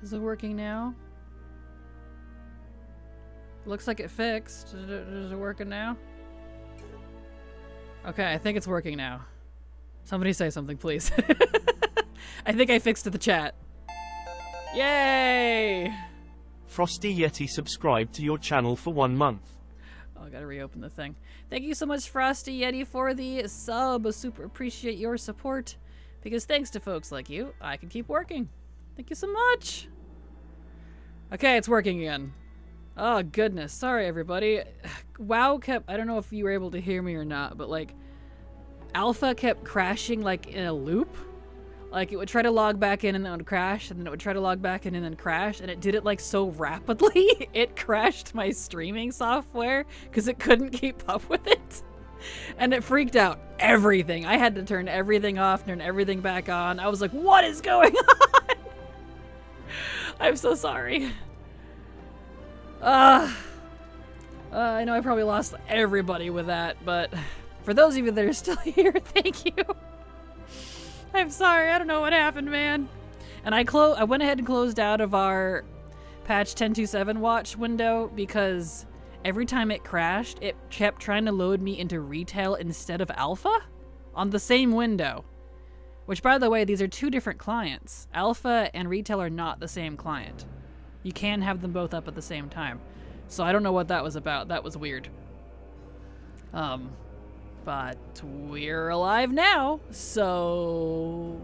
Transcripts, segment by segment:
Is it working now? Looks like it fixed. Is it working now? Okay, I think it's working now. Somebody say something, please. I think I fixed the chat. Yay! Frosty Yeti subscribed to your channel for 1 month. Oh, I gotta reopen the thing. Thank you so much, Frosty Yeti, for the sub. I super appreciate your support. Because thanks to folks like you, I can keep working. Thank you so much. Okay, it's working again. Oh, goodness. Sorry, everybody. WoW kept... I don't know if you were able to hear me or not, but, like, Alpha kept crashing, like, in a loop. Like, it would try to log back in and then it would crash, and then it would try to log back in and then crash, and it did it, like, so rapidly, it crashed my streaming software because it couldn't keep up with it. And it freaked out everything. I had to turn everything off, turn everything back on. I was like, what is going on? I'm so sorry. I know I probably lost everybody with that, but for those of you that are still here, thank you. I'm sorry, I don't know what happened, man. And I went ahead and closed out of our patch 10.2.7 watch window because every time it crashed, it kept trying to load me into retail instead of alpha on the same window. Which, by the way, these are two different clients. Alpha and retail are not the same client. You can have them both up at the same time. So I don't know what that was about. That was weird. But we're alive now, so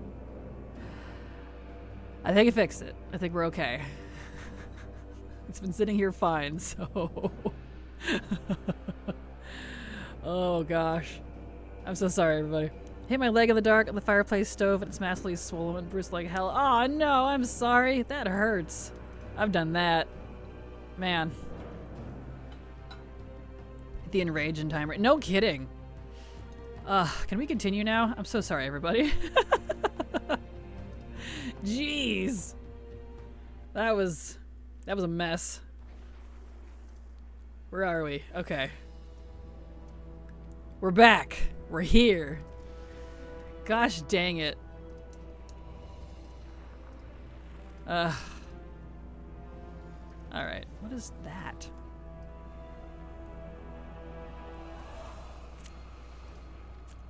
I think I fixed it. I think we're okay. It's been sitting here fine, so oh gosh. I'm so sorry, everybody. Hit my leg in the dark on the fireplace stove and it's massively swollen and bruised like hell. Oh no, I'm sorry. That hurts. I've done that. Man. The enraging timer. No kidding. Can we continue now? I'm so sorry, everybody. Jeez. That was a mess. Where are we? Okay. We're back. We're here. Gosh dang it. Alright. What is that?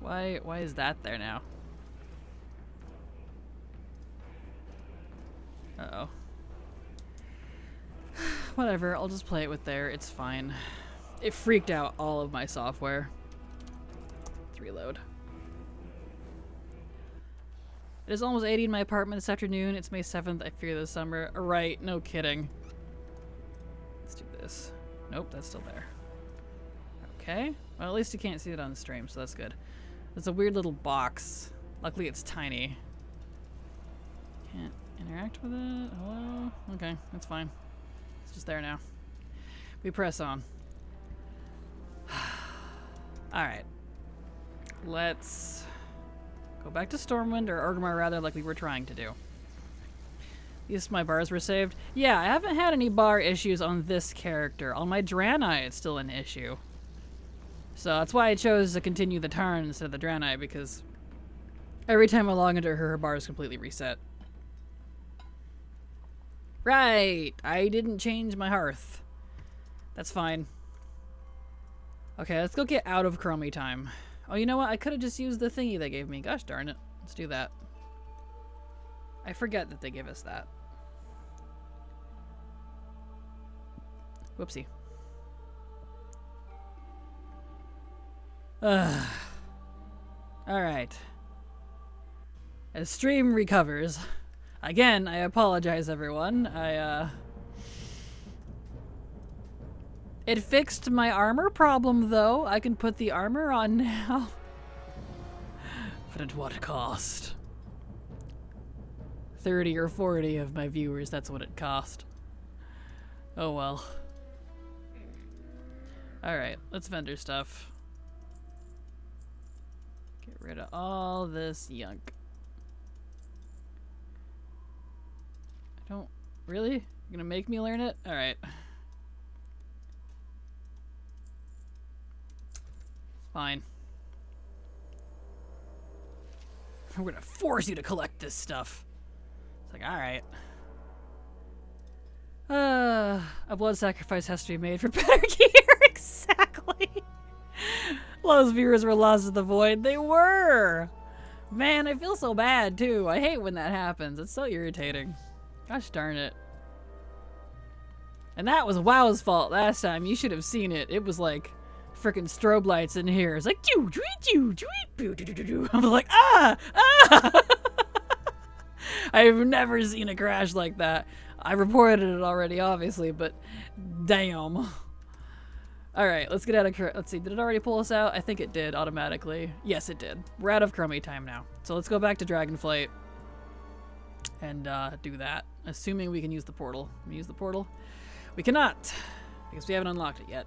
Why is that there now? Uh-oh. Whatever, I'll just play it with there. It's fine. It freaked out all of my software. Let's reload. It is almost 80 in my apartment this afternoon. It's May 7th. I fear the summer. Right, no kidding. Let's do this. Nope, that's still there. Okay. Well, at least you can't see it on the stream, so that's good. There's a weird little box. Luckily, it's tiny. Can't interact with it. Hello? Okay, that's fine. It's just there now. We press on. Alright. Let's go back to Stormwind, or Orgrimmar rather, like we were trying to do. At least my bars were saved. Yeah, I haven't had any bar issues on this character. On my Draenei, it's still an issue. So that's why I chose to continue the Tarn instead of the Draenei, because every time I log into her bar is completely reset. Right! I didn't change my hearth. That's fine. Okay, let's go get out of Chromie time. Oh, you know what? I could have just used the thingy they gave me. Gosh darn it. Let's do that. I forget that they gave us that. Whoopsie. Alright. As stream recovers. Again, I apologize, everyone. It fixed my armor problem, though. I can put the armor on now. But at what cost? 30 or 40 of my viewers, that's what it cost. Oh well. Alright, let's vendor stuff. Get rid of all this yunk. I don't... Really? You're gonna make me learn it? Alright. Fine. We're gonna force you to collect this stuff. It's like, alright. A blood sacrifice has to be made for better gear. Exactly. Those viewers were lost to the void. They were. Man, I feel so bad too. I hate when that happens. It's so irritating. Gosh darn it. And that was WoW's fault last time. You should have seen it. It was like freaking strobe lights in here. It's like I'm like ah. I've never seen a crash like that. I reported it already, obviously, but damn. All right, let's get out of. Let's see. Did it already pull us out? I think it did automatically. Yes, it did. We're out of Chromie time now, so let's go back to Dragonflight and do that. Assuming we can use the portal. Can we use the portal? We cannot, because we haven't unlocked it yet.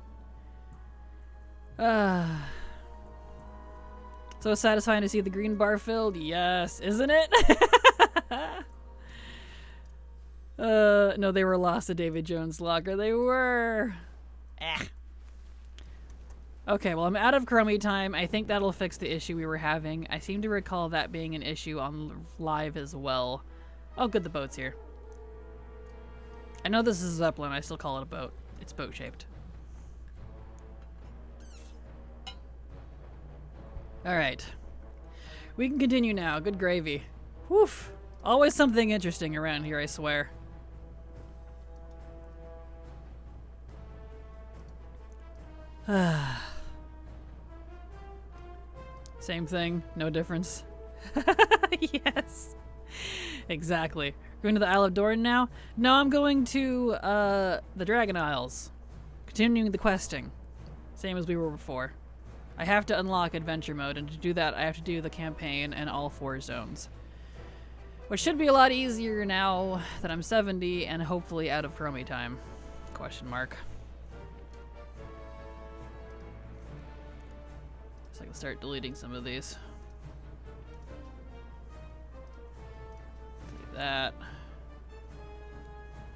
So satisfying to see the green bar filled. Yes, isn't it? No, they were lost to David Jones' locker. They were. Okay, well, I'm out of Chromie time. I think that'll fix the issue we were having. I seem to recall that being an issue on live as well. Oh, good, the boat's here. I know this is a Zeppelin. I still call it a boat. It's boat-shaped. All right. We can continue now. Good gravy. Woof. Always something interesting around here, I swear. Same thing, no difference. Yes. Exactly. Going to the Isle of Dorn now? No, I'm going to the Dragon Isles. Continuing the questing. Same as we were before. I have to unlock adventure mode, and to do that I have to do the campaign and all 4 zones. Which should be a lot easier now that I'm 70 and hopefully out of Chromie time. Question mark. So I can start deleting some of these. Delete that.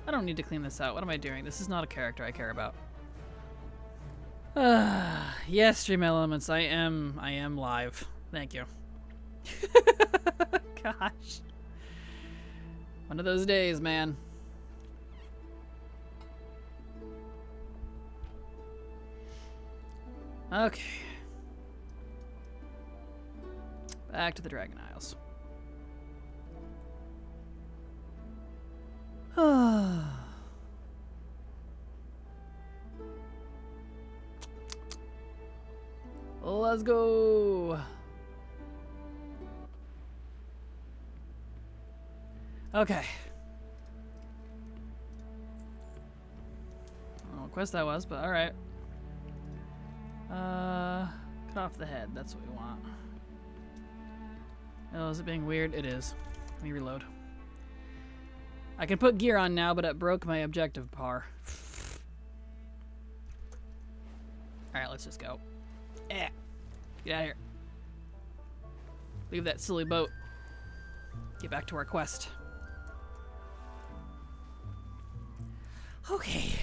I don't need to clean this out. What am I doing? This is not a character I care about. Yes, Stream Elements, I am live. Thank you. Gosh. One of those days, man. Okay. Back to the Dragon Isles. Let's go. Okay. I don't know what quest that was, but alright. Cut off the head. That's what we want. Oh, is it being weird? It is. Let me reload. I can put gear on now, but it broke my objective bar. Alright, let's just go. Get out of here. Leave that silly boat. Get back to our quest. Okay.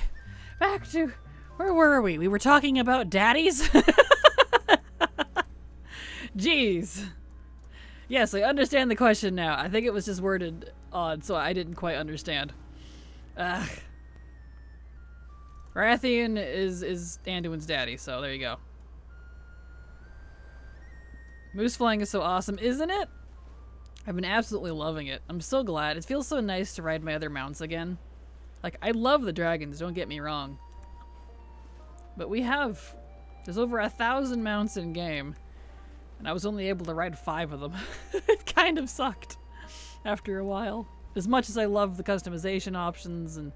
Back to... Where were we? We were talking about daddies? Jeez. Yes, I understand the question now. I think it was just worded odd, so I didn't quite understand. Rathian is Anduin's daddy, so there you go. Moose flying is so awesome, isn't it? I've been absolutely loving it. I'm so glad. It feels so nice to ride my other mounts again. Like, I love the dragons, don't get me wrong. But there's over 1,000 mounts in game, and I was only able to ride 5 of them. It kind of sucked after a while. As much as I love the customization options, and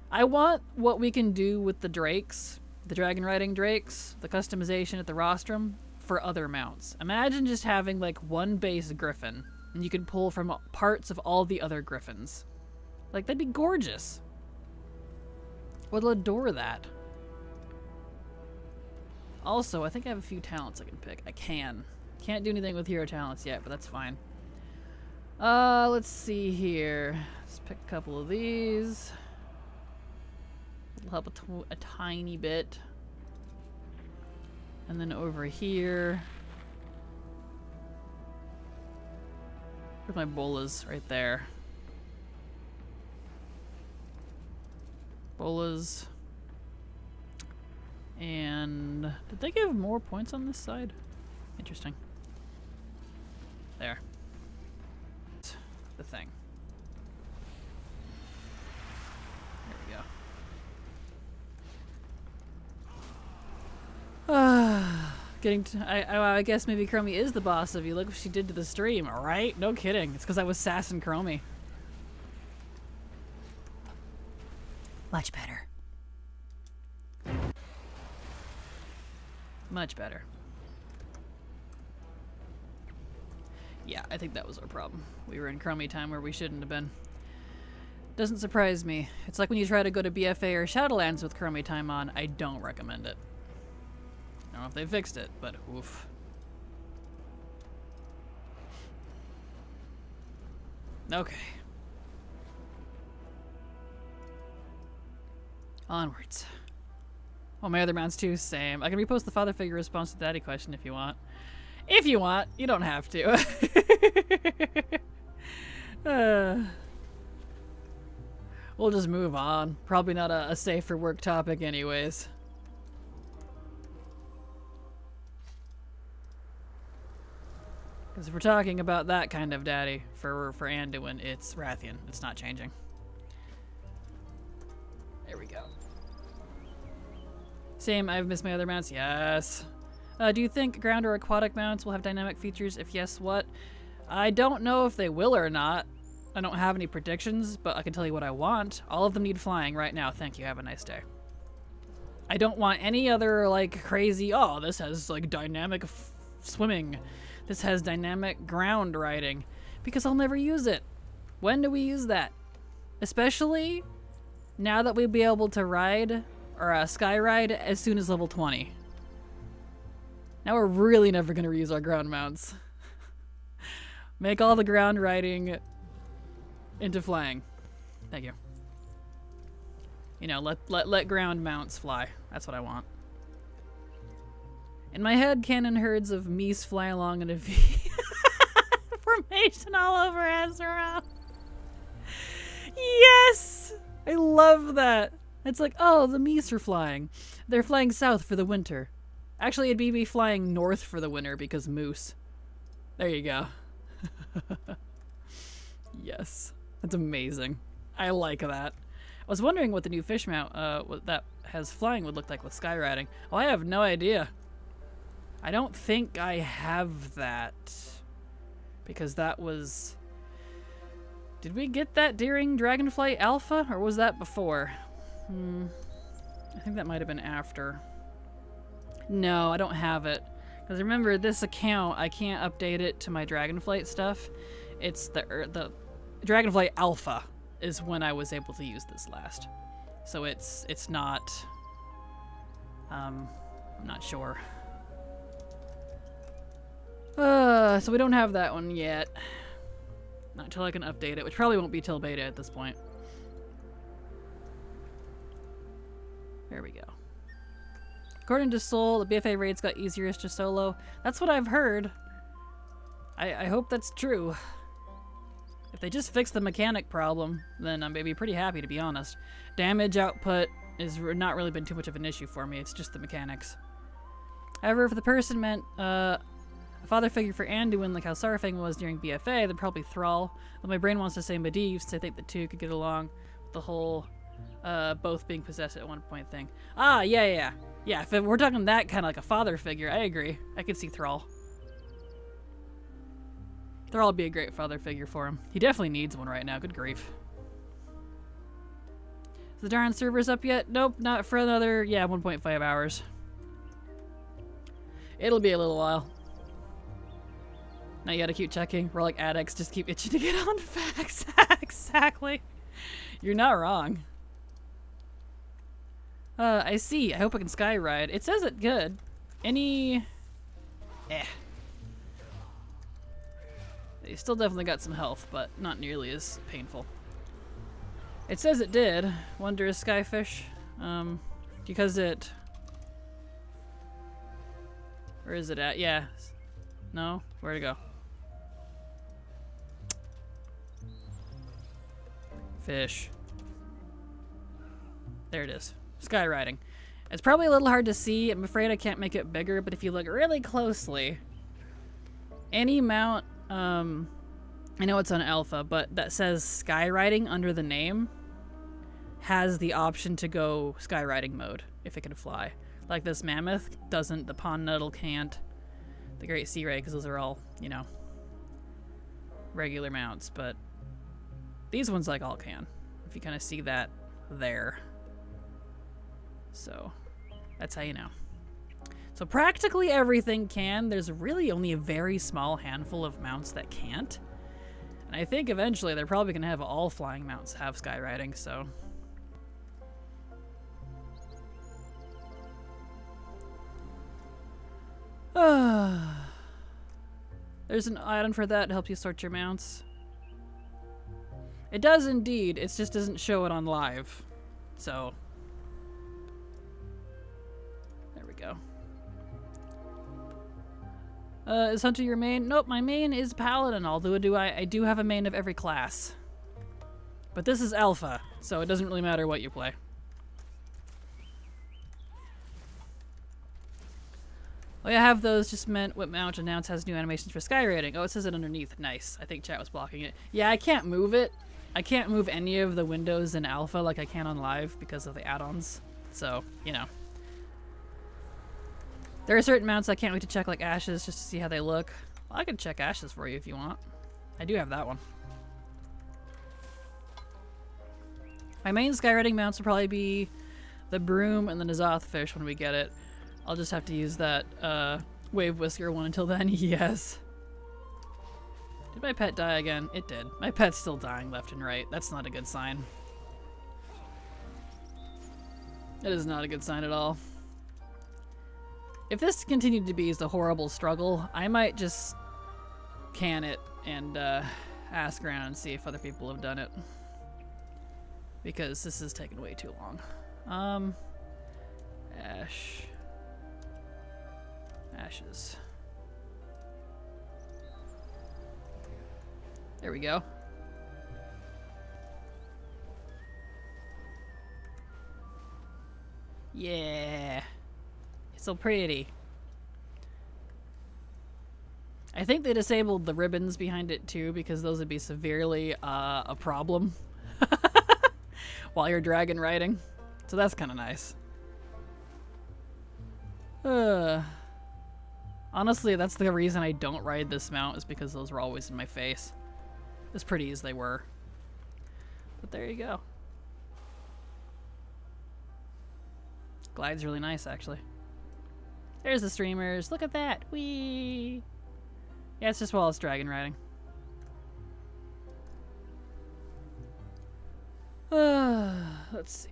I want what we can do with the drakes, the dragon riding drakes, the customization at the rostrum, for other mounts. Imagine just having like one base griffin, and you can pull from parts of all the other griffins. Like, that'd be gorgeous. Would adore that. Also, I think I have a few talents I can pick. I can. Can't do anything with hero talents yet, but that's fine. Let's see here. Let's pick a couple of these. It'll help a tiny bit. And then over here. Where's my bolas? Right there. Colas. And did they give more points on this side? Interesting. There. The thing. There we go. Getting to, I guess maybe Chromie is the boss of you. Look what she did to the stream, alright? No kidding. It's because I was sassing Chromie. Much better. Much better. Yeah, I think that was our problem. We were in Chromie time where we shouldn't have been. Doesn't surprise me. It's like when you try to go to BFA or Shadowlands with Chromie time on. I don't recommend it. I don't know if they fixed it, but oof. Okay. Onwards. Oh, my other mounts too, same. I can repost the father figure response to the daddy question if you want. If you want, you don't have to. We'll just move on. Probably not a safe for work topic anyways. Because if we're talking about that kind of daddy for Anduin, it's Rathian. It's not changing. There we go. Same, I've missed my other mounts. Yes. Do you think ground or aquatic mounts will have dynamic features? If yes, what? I don't know if they will or not. I don't have any predictions, but I can tell you what I want. All of them need flying right now. Thank you. Have a nice day. I don't want any other, like, crazy, oh, this has, like, dynamic swimming. This has dynamic ground riding. Because I'll never use it. When do we use that? Especially now that we'll be able to ride, or sky ride, as soon as level 20. Now we're really never going to reuse our ground mounts. Make all the ground riding into flying. Thank you. You know, let ground mounts fly. That's what I want. In my head, cannon herds of meese fly along in a V formation all over Azeroth. Yes! I love that. It's like, oh, the meese are flying. They're flying south for the winter. Actually, it'd be flying north for the winter because moose. There you go. Yes. That's amazing. I like that. I was wondering what the new fish mount what that has flying would look like with sky riding. Oh, I have no idea. I don't think I have that. Because that was... Did we get that during Dragonflight Alpha? Or was that before? I think that might have been after. No, I don't have it. Because remember, this account, I can't update it to my Dragonflight stuff. It's the Dragonflight Alpha is when I was able to use this last. So it's not... I'm not sure. So we don't have that one yet. Not until I can update it, which probably won't be till beta at this point. There we go. According to Soul, the BFA raids got easier as to solo. That's what I've heard. I hope that's true. If they just fix the mechanic problem, then I'm maybe pretty happy, to be honest. Damage output has not really been too much of an issue for me. It's just the mechanics. However, if the person meant a father figure for Anduin, like how Sarfang was during BFA, then probably Thrall. But my brain wants to say Medivh, so I think the two could get along with the whole both being possessed at one point thing. Ah, yeah. Yeah, if we're talking that kind of like a father figure, I agree. I could see Thrall. Thrall would be a great father figure for him. He definitely needs one right now. Good grief. Is the darn servers up yet? Nope, not for another, 1.5 hours. It'll be a little while. Now you gotta keep checking. We're like addicts, just keep itching to get on facts. Exactly. You're not wrong. I see. I hope I can sky ride. It says it good. Any... You still definitely got some health, but not nearly as painful. It says it did. Wonder is Skyfish. Because it... Where is it at? Yeah. No? Where'd it go? Fish. There it is. Skywriting. It's probably a little hard to see. I'm afraid I can't make it bigger, but if you look really closely, any mount, I know it's on alpha, but that says skywriting under the name has the option to go skywriting mode if it can fly. Like this mammoth doesn't, the pond nettle can't, the great sea ray, because those are all, you know, regular mounts, but these ones like all can. If you kind of see that there. So that's how you know. So practically everything can. There's really only a very small handful of mounts that can't. And I think eventually they're probably going to have all flying mounts have skywriting, so. There's an add-on for that to help you sort your mounts. It does indeed, it just doesn't show it on live. So. There we go. Is Hunter your main? Nope, my main is Paladin, although I do have a main of every class. But this is Alpha, so it doesn't really matter what you play. Oh yeah, I have those, just meant what mount announce has new animations for skywriting. Oh, it says it underneath. Nice. I think chat was blocking it. Yeah, I can't move it. I can't move any of the windows in Alpha like I can on live because of the add-ons. So, you know. There are certain mounts I can't wait to check, like Ashes, just to see how they look. Well, I can check Ashes for you if you want. I do have that one. My main skywriting mounts will probably be the Broom and the Nazoth Fish when we get it. I'll just have to use that Wave Whisker one until then. Yes. Did my pet die again? It did. My pet's still dying left and right. That's not a good sign. It is not a good sign at all. If this continued to be a horrible struggle, I might just can it and ask around and see if other people have done it. Because this is taking way too long. Ashes. There we go. Yeah. It's so pretty. I think they disabled the ribbons behind it too because those would be severely a problem while you're dragon riding. So that's kind of nice. Honestly, that's the reason I don't ride this mount is because those were always in my face. As pretty as they were. But there you go. Glide's really nice, actually. There's the streamers. Look at that. Whee! Yeah, it's just while it's dragon riding. Let's see.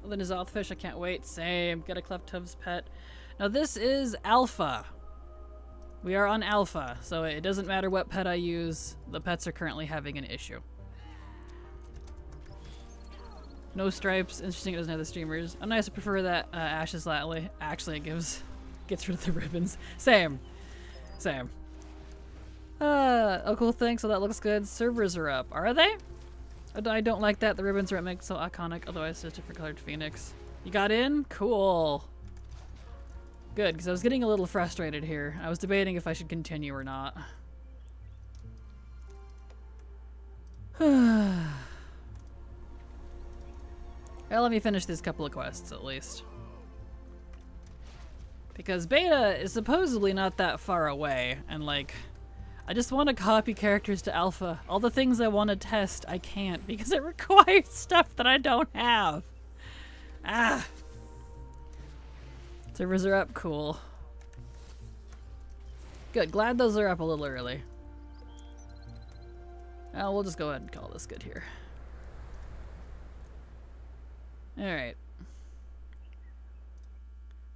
The Nazoth Fish, I can't wait. Same. Get a Cleftov's pet. Now this is Alpha. We are on Alpha, so it doesn't matter what pet I use. The pets are currently having an issue. No stripes. Interesting it doesn't have the streamers. Oh nice, I prefer that Ashes Latte. Actually, it gets rid of the ribbons. Same. Same. Oh cool, thanks. So that looks good. Servers are up. Are they? I don't like that. The ribbons are what makes it so iconic. Otherwise, it's a different colored phoenix. You got in? Cool. Good, because I was getting a little frustrated here. I was debating if I should continue or not. Well, let me finish these couple of quests at least. Because beta is supposedly not that far away, and like, I just want to copy characters to alpha. All the things I want to test, I can't because it requires stuff that I don't have. Ah. Servers are up, cool. Good, glad those are up a little early. Well, we'll just go ahead and call this good here. Alright.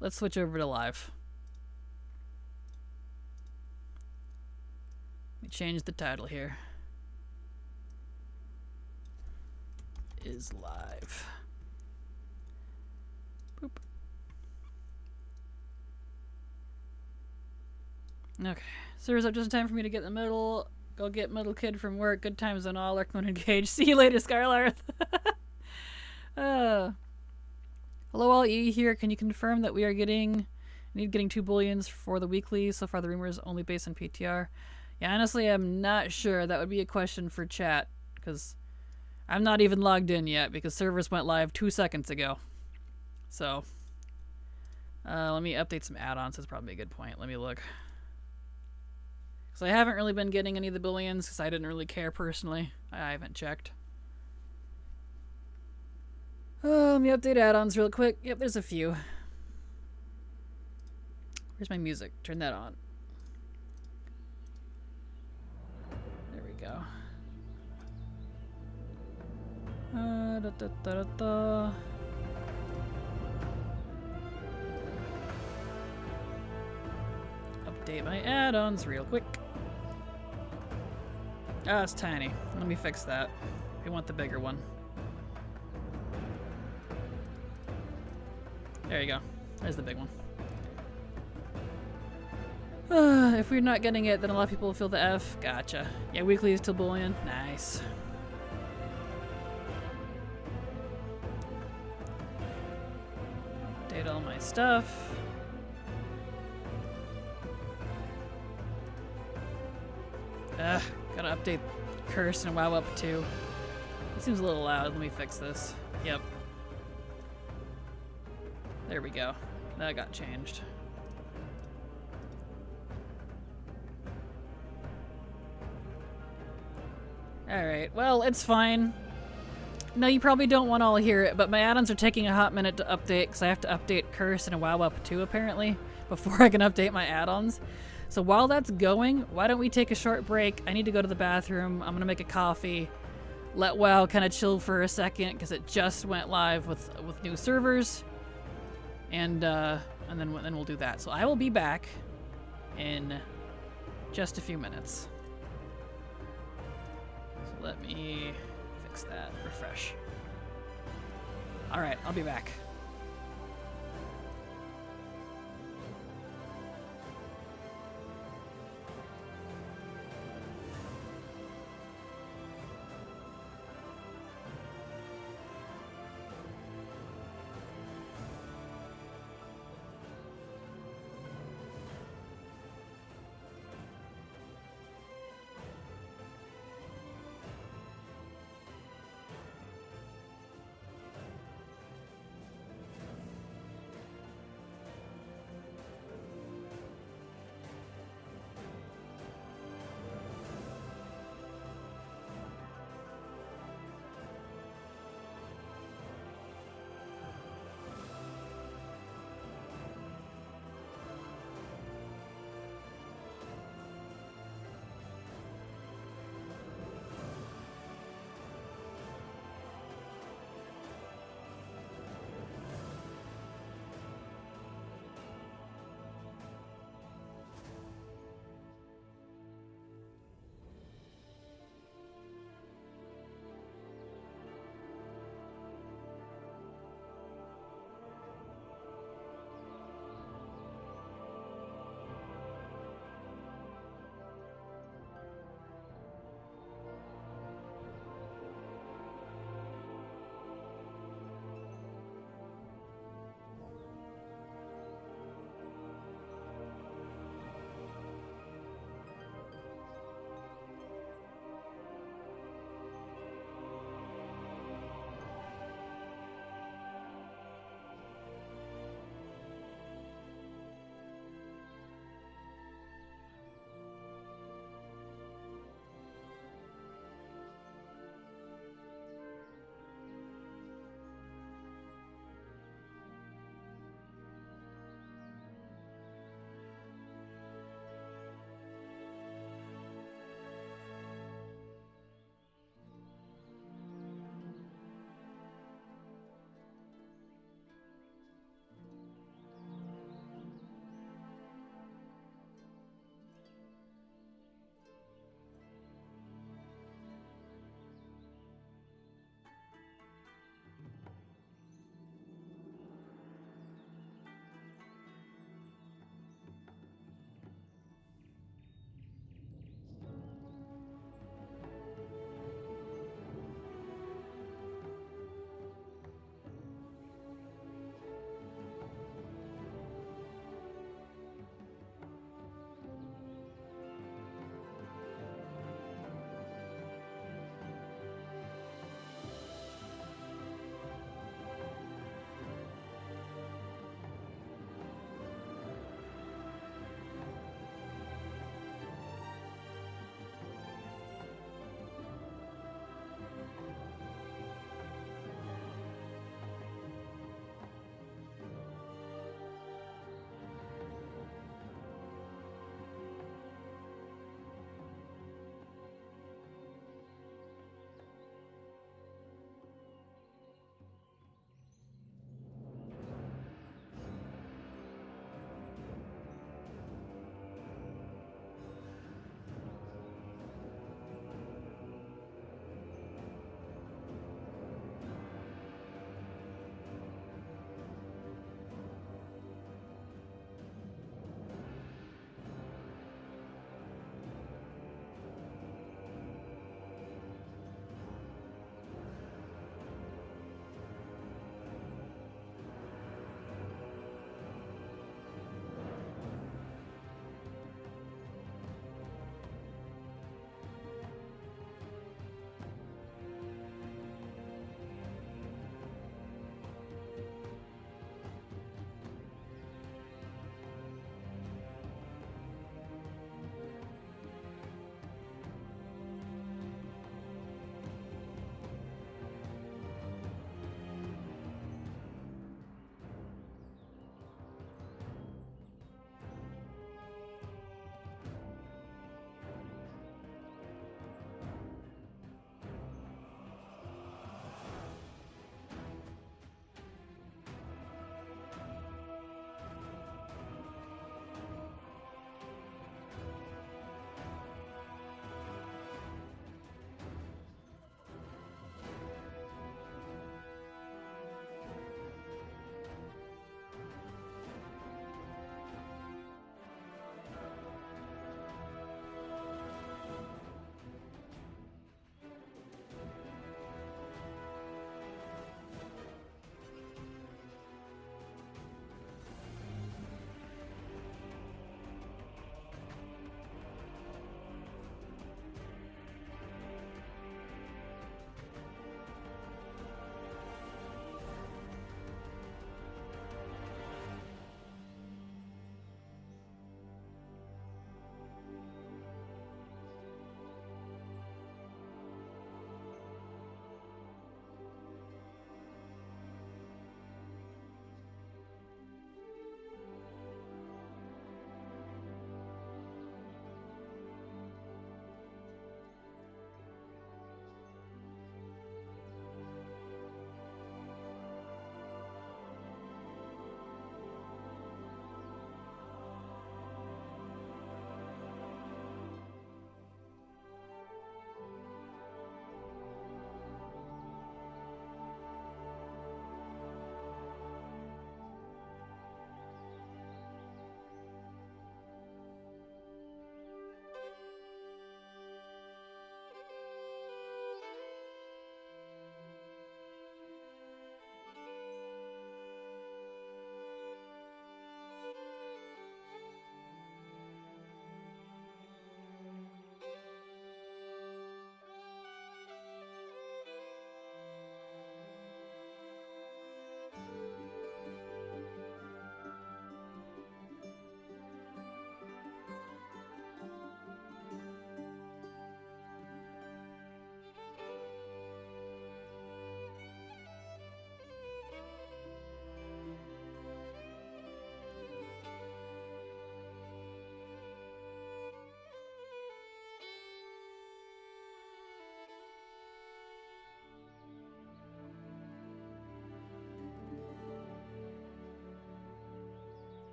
Let's switch over to live. Let me change the title here. Is live. Boop. Okay. Server's up just in time for me to get in the middle. Go get middle kid from work. Good times and all. Arkmon engaged. See you later, Skylarth. Hello, all E here. Can you confirm that we are getting 2 bullions for the weekly? So far, the rumor is only based on PTR. Yeah, honestly, I'm not sure. That would be a question for chat, because I'm not even logged in yet, because servers went live 2 seconds ago. So, let me update some add-ons. That's probably a good point. Let me look. So I haven't really been getting any of the billions, because I didn't really care personally. I haven't checked. Let me update add-ons real quick. Yep, there's a few. Where's my music? Turn that on. There we go. Update my add-ons real quick. Ah, it's tiny. Let me fix that. We want the bigger one. There you go. There's the big one. If we're not getting it, then a lot of people will feel the F. Gotcha. Yeah, weekly is still bullion. Nice. Update all my stuff. Gotta update Curse and WoW up too. It seems a little loud. Let me fix this. Yep. There we go. That got changed. Alright, well, it's fine. No, you probably don't want to all hear it, but my add-ons are taking a hot minute to update because I have to update Curse and WoW up too, apparently, before I can update my add-ons. So while that's going, why don't we take a short break? I need to go to the bathroom. I'm gonna make a coffee. Let WoW kind of chill for a second because it just went live with new servers, and then we'll do that. So I will be back in just a few minutes. So let me fix that. Refresh. All right, I'll be back.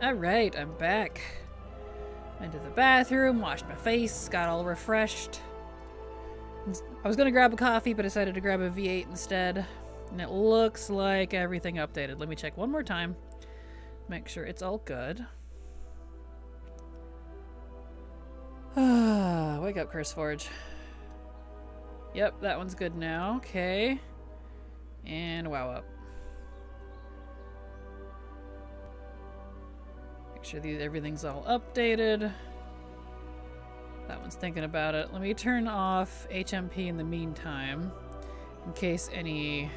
Alright, I'm back. Into the bathroom, washed my face, got all refreshed. I was gonna grab a coffee, but decided to grab a V8 instead. And it looks like everything updated. Let me check one more time. Make sure it's all good. Wake up, CurseForge. Yep, that one's good now. Okay. And wow up. Make sure everything's all updated. That one's thinking about it. Let me turn off HMP in the meantime, in case any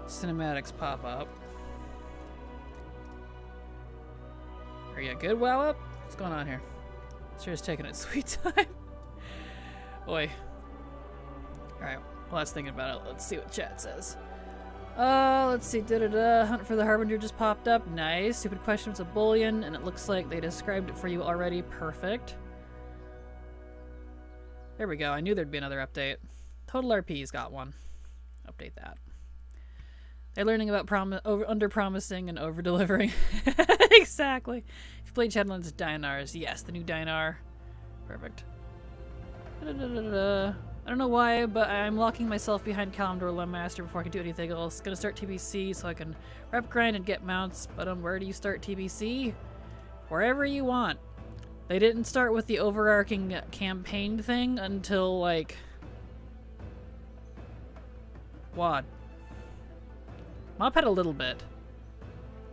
cinematics pop up. Are you good, wow up? What's going on here? Sure is taking its sweet time. Boy. Alright, well that's thinking about it. Let's see what chat says. Let's see. Hunt for the Harbinger just popped up. Nice. Stupid question was a bullion, and it looks like they described it for you already. Perfect. There we go. I knew there'd be another update. Total RP's got one. Update that. They're learning about under-promising and over-delivering. Exactly. If you played Shadowlands Dinars, yes, the new Dinar. Perfect. I don't know why, but I'm locking myself behind Kalimdor Lemmaster before I can do anything else. Gonna start TBC so I can rep grind and get mounts, but where do you start TBC? Wherever you want. They didn't start with the overarching campaign thing until, like... WoD. Mop had a little bit.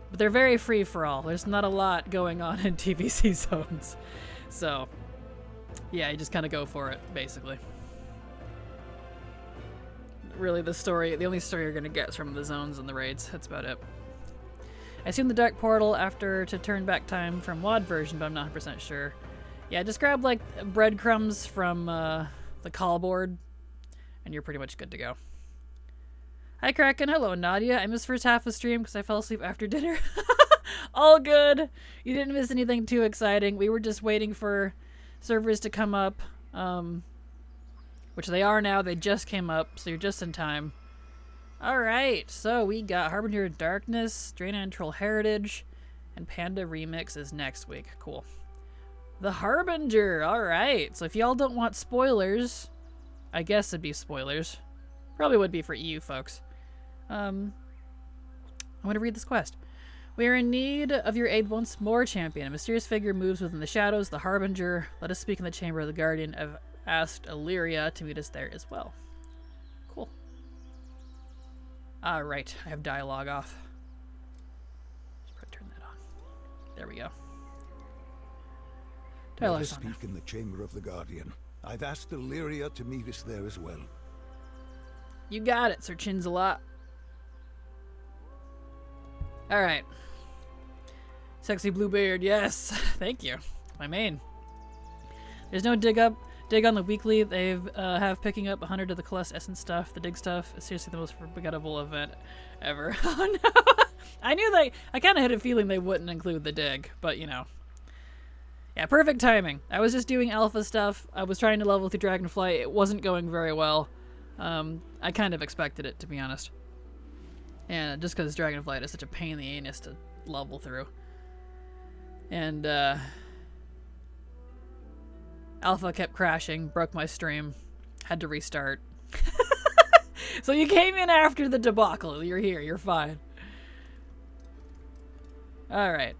But they're very free-for-all. There's not a lot going on in TBC zones. So, yeah, you just kind of go for it, basically. Really, the only story you're going to get is from the zones and the raids. That's about it. I assume the Dark Portal after to turn back time from WoD version, but I'm not 100% sure. Yeah, just grab, like, breadcrumbs from the call board, and you're pretty much good to go. Hi, Kraken. Hello, Nadia. I missed first half of stream because I fell asleep after dinner. All good. You didn't miss anything too exciting. We were just waiting for servers to come up, which they are now. They just came up, so you're just in time. Alright, so we got Harbinger of Darkness, Draenei Troll Heritage, and Panda Remix is next week. Cool. The Harbinger. Alright, so if y'all don't want spoilers, I guess it'd be spoilers. Probably would be for EU folks. I'm going to read this quest. We are in need of your aid once more, champion. A mysterious figure moves within the shadows, the Harbinger. Let us speak in the chamber of the Guardian. I've asked Illyria to meet us there as well. Cool. Alright, I have dialogue off. Just probably turn that on. There we go. Dialogue's Let on. us speak in the chamber of the Guardian. I've asked Illyria to meet us there as well. You got it, Sir Chinsalot. Alright. Sexy Bluebeard, yes. Thank you. My main. There's no dig on the weekly. They have picking up 100 of the Celeste Essence stuff. The dig stuff is seriously the most forgettable event ever. Oh no! I kind of had a feeling they wouldn't include the dig, but you know. Yeah, perfect timing. I was just doing alpha stuff. I was trying to level through Dragonflight. It wasn't going very well. I kind of expected it, to be honest. And just because Dragonflight is such a pain in the anus to level through. And, Alpha kept crashing, broke my stream, had to restart. So you came in after the debacle. You're here, you're fine. Alright.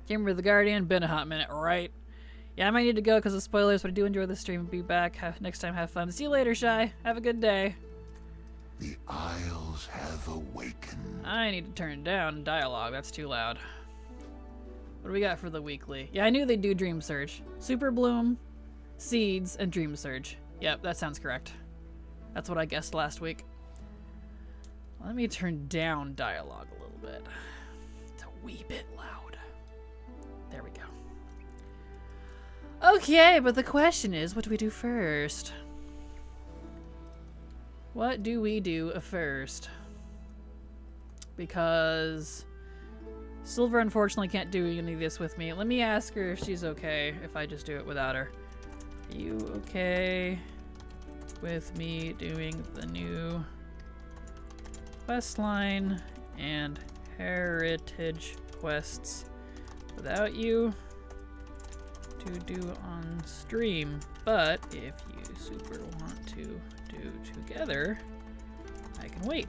Chamber of the Guardian, been a hot minute, right? Yeah, I might need to go because of spoilers, but I do enjoy the stream. Be back. Next time, have fun. See you later, Shy. Have a good day. The Isles have awakened. I need to turn down dialogue. That's too loud. What do we got for the weekly? Yeah, I knew they'd do Dream Surge. Super Bloom, Seeds, and Dream Surge. Yep, that sounds correct. That's what I guessed last week. Let me turn down dialogue a little bit. It's a wee bit loud. There we go. Okay, but the question is, what do we do first? What do we do first? Because Silver unfortunately can't do any of this with me. Let me ask her if she's okay if I just do it without her. Are you okay with me doing the new quest line and heritage quests without you to do on stream, but if you super want to do together, I can wait.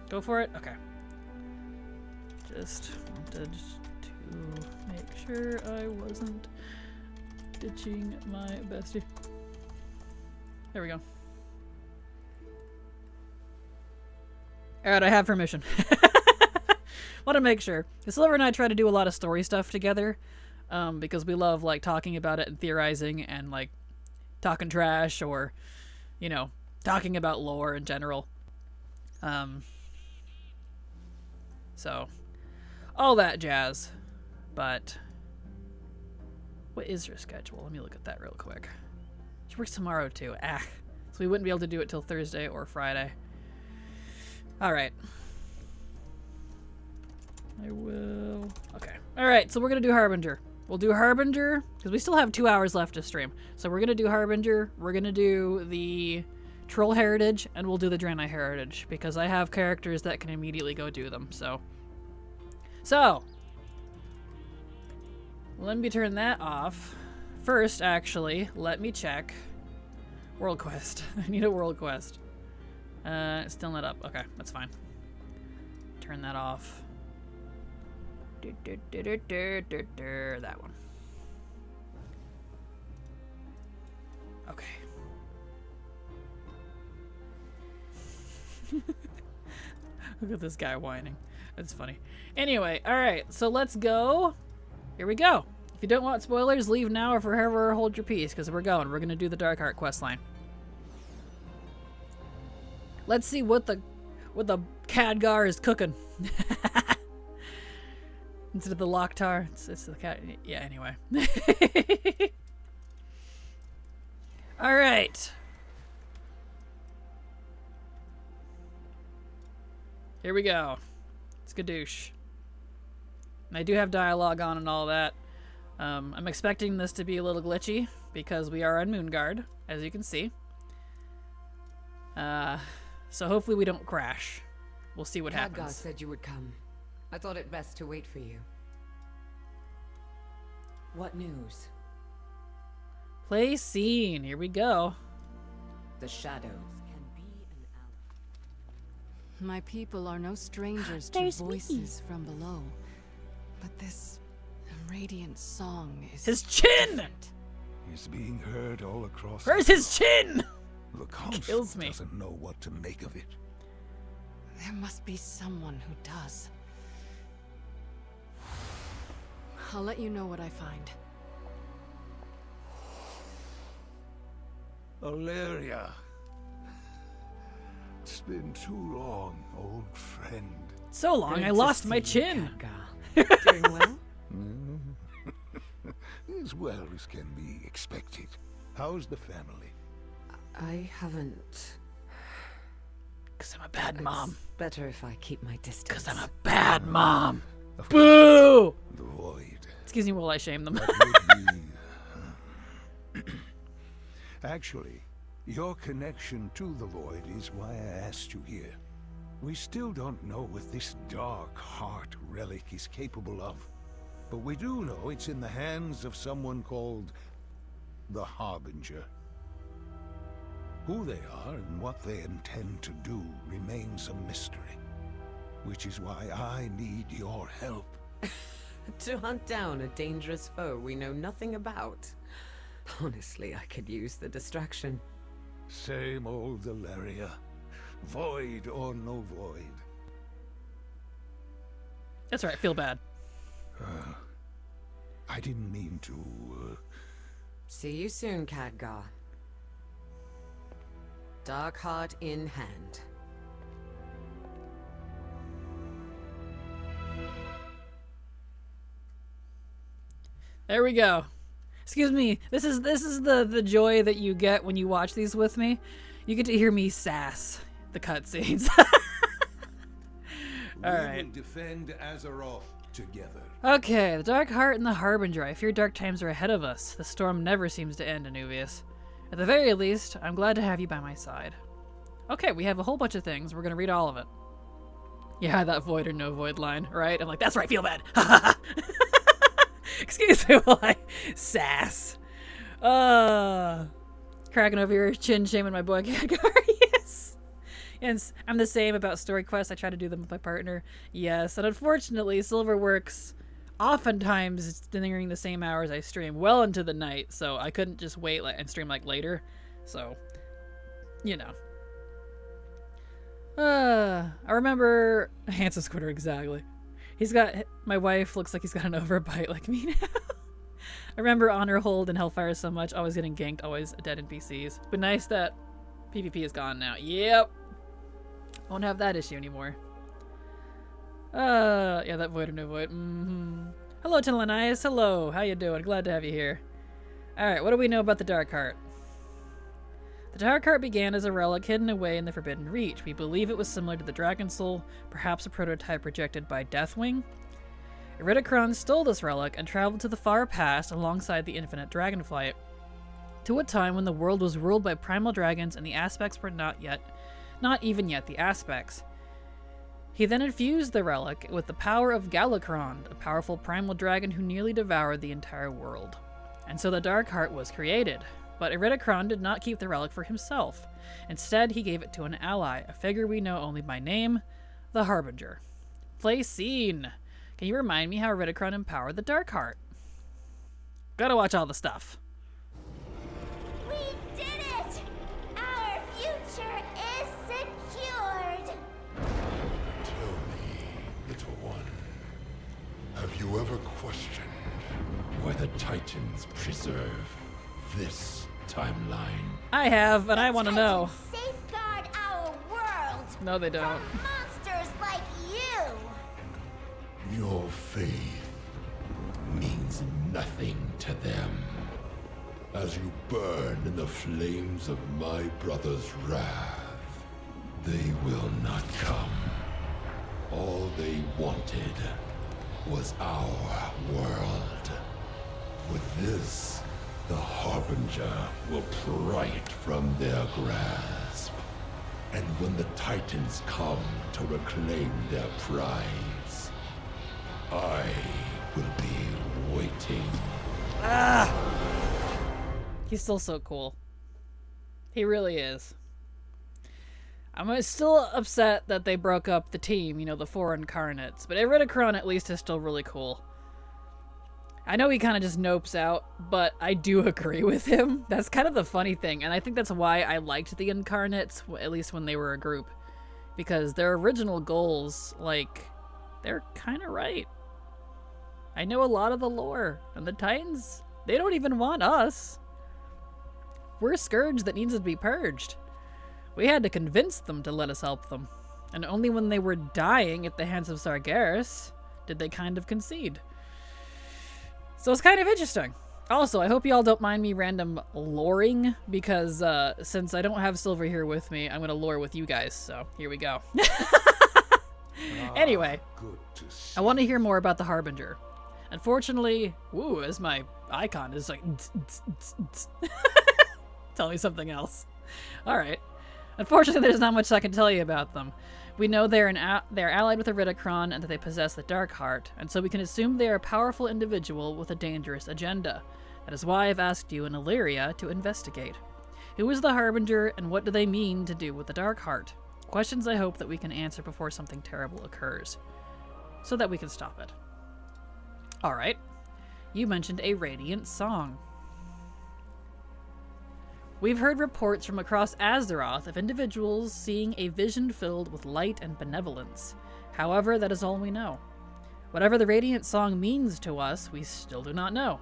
Go for it? Okay. Just wanted to make sure I wasn't ditching my bestie. There we go. Alright, I have permission. Want to make sure. Silver and I try to do a lot of story stuff together, because we love, like, talking about it and theorizing and, like, talking trash or, you know, talking about lore in general. So, all that jazz. But, what is her schedule? Let me look at that real quick. She works tomorrow, too. So we wouldn't be able to do it till Thursday or Friday. Alright. I will... Okay. Alright, so we're going to do Harbinger. We'll do Harbinger, because we still have 2 hours left to stream. So we're going to do Harbinger, we're going to do the Troll Heritage, and we'll do the Draenei Heritage, because I have characters that can immediately go do them, so... let me turn that off. First, actually, let me check. World Quest. I need a World Quest. It's still not up. Okay, that's fine. Turn that off. That one. Okay. Look at this guy whining. That's funny. Anyway, alright, so let's go. Here we go. If you don't want spoilers, leave now or forever hold your peace, because we're going. We're going to do the Darkheart questline. Let's see what the Khadgar is cooking. Instead of the Locktar, it's the cat. Yeah, anyway. Alright. Here we go. Skadoosh. And I do have dialogue on and all that. I'm expecting this to be a little glitchy because we are on Moonguard, as you can see. So hopefully we don't crash. We'll see what happens. Khadgar said you would come. I thought it best to wait for you. What news? Play scene. Here we go. The shadows can be an ally. My people are no strangers to voices from below. But this radiant song is his chin! different. It's being heard all across. Where's his chin? The council Kills me. doesn't know what to make of it. There must be someone who does. I'll let you know what I find. Valeria. It's been too long, old friend. So long, I lost my chin. Doing well? As well as can be expected. How's the family? I haven't. Because I'm a bad mom. It's better if I keep my distance. Because I'm a bad mom. Boo! The void. Excuse me while I shame them. That would be, Actually, your connection to the void is why I asked you here. We still don't know what this dark heart relic is capable of. But we do know it's in the hands of someone called the Harbinger. Who they are and what they intend to do remains a mystery. Which is why I need your help. To hunt down a dangerous foe we know nothing about. Honestly, I could use the distraction. Same old Valeria. Void or no void. That's right, I feel bad. I didn't mean to, See you soon, Khadgar. Dark heart in hand. There we go. Excuse me. This is the joy that you get when you watch these with me. You get to hear me sass the cutscenes. All right. We will defend Azeroth together. Okay, the Dark Heart and the Harbinger. I fear dark times are ahead of us. The storm never seems to end, Anubius. At the very least, I'm glad to have you by my side. Okay, we have a whole bunch of things. We're gonna read all of it. Yeah, that void or no void line, right? I'm like, that's right, feel bad. Excuse me while I sass. Cracking over your chin, shaming my boy Gagar. Yes. Yes, I'm the same about story quests. I try to do them with my partner. Yes, and unfortunately, Silver works oftentimes during the same hours I stream, well into the night, so I couldn't just wait and stream like later. So, you know. I remember Handsome Squitter, exactly. My wife looks like he's got an overbite like me now. I remember Honor Hold and Hellfire so much, always getting ganked, always dead NPCs. But nice that PvP is gone now. Yep. Won't have that issue anymore. Yeah, that void or no void. Hello, Telanias. Hello. How you doing? Glad to have you here. Alright, what do we know about the Dark Heart? The Dark Heart began as a relic hidden away in the Forbidden Reach. We believe it was similar to the Dragon Soul, perhaps a prototype rejected by Deathwing. Iridikron stole this relic and traveled to the far past alongside the infinite dragonflight, to a time when the world was ruled by primal dragons and the aspects were not even yet the aspects. He then infused the relic with the power of Galakrond, a powerful primal dragon who nearly devoured the entire world. And so the Dark Heart was created. But Iridikron did not keep the relic for himself. Instead, he gave it to an ally, a figure we know only by name, the Harbinger. Play scene! Can you remind me how Iridikron empowered the Dark Heart? Gotta watch all the stuff. We did it! Our future is secured! Tell me, little one, have you ever questioned why the Titans preserve this timeline? I have, and I want to know. Safeguard our world! No, they don't. From monsters like you! Your faith means nothing to them. As you burn in the flames of my brother's wrath, they will not come. All they wanted was our world. With this, the Harbinger will pry it from their grasp. And when the Titans come to reclaim their prize, I will be waiting. He's still so cool. He really is. I'm still upset that they broke up the team, the four incarnates, but Iridikron at least is still really cool. I know he kind of just nopes out, but I do agree with him. That's kind of the funny thing, and I think that's why I liked the Incarnates, at least when they were a group. Because their original goals, they're kind of right. I know a lot of the lore, and the Titans, they don't even want us. We're a scourge that needs to be purged. We had to convince them to let us help them, and only when they were dying at the hands of Sargeras did they kind of concede. So it's kind of interesting. Also, I hope you all don't mind me random loring, because since I don't have Silver here with me, I'm going to lore with you guys, so here we go. Anyway, Good to see. I want to hear more about the Harbinger. Unfortunately, as my icon is like... Tell me something else. Alright. Unfortunately, there's not much I can tell you about them. We know they're allied with Iridikron and that they possess the Dark Heart, and so we can assume they are a powerful individual with a dangerous agenda. That is why I've asked you and Illyria to investigate. Who is the Harbinger, and what do they mean to do with the Dark Heart? Questions I hope that we can answer before something terrible occurs, so that we can stop it. Alright. You mentioned a Radiant Song. We've heard reports from across Azeroth of individuals seeing a vision filled with light and benevolence. However, that is all we know. Whatever the Radiant Song means to us, we still do not know.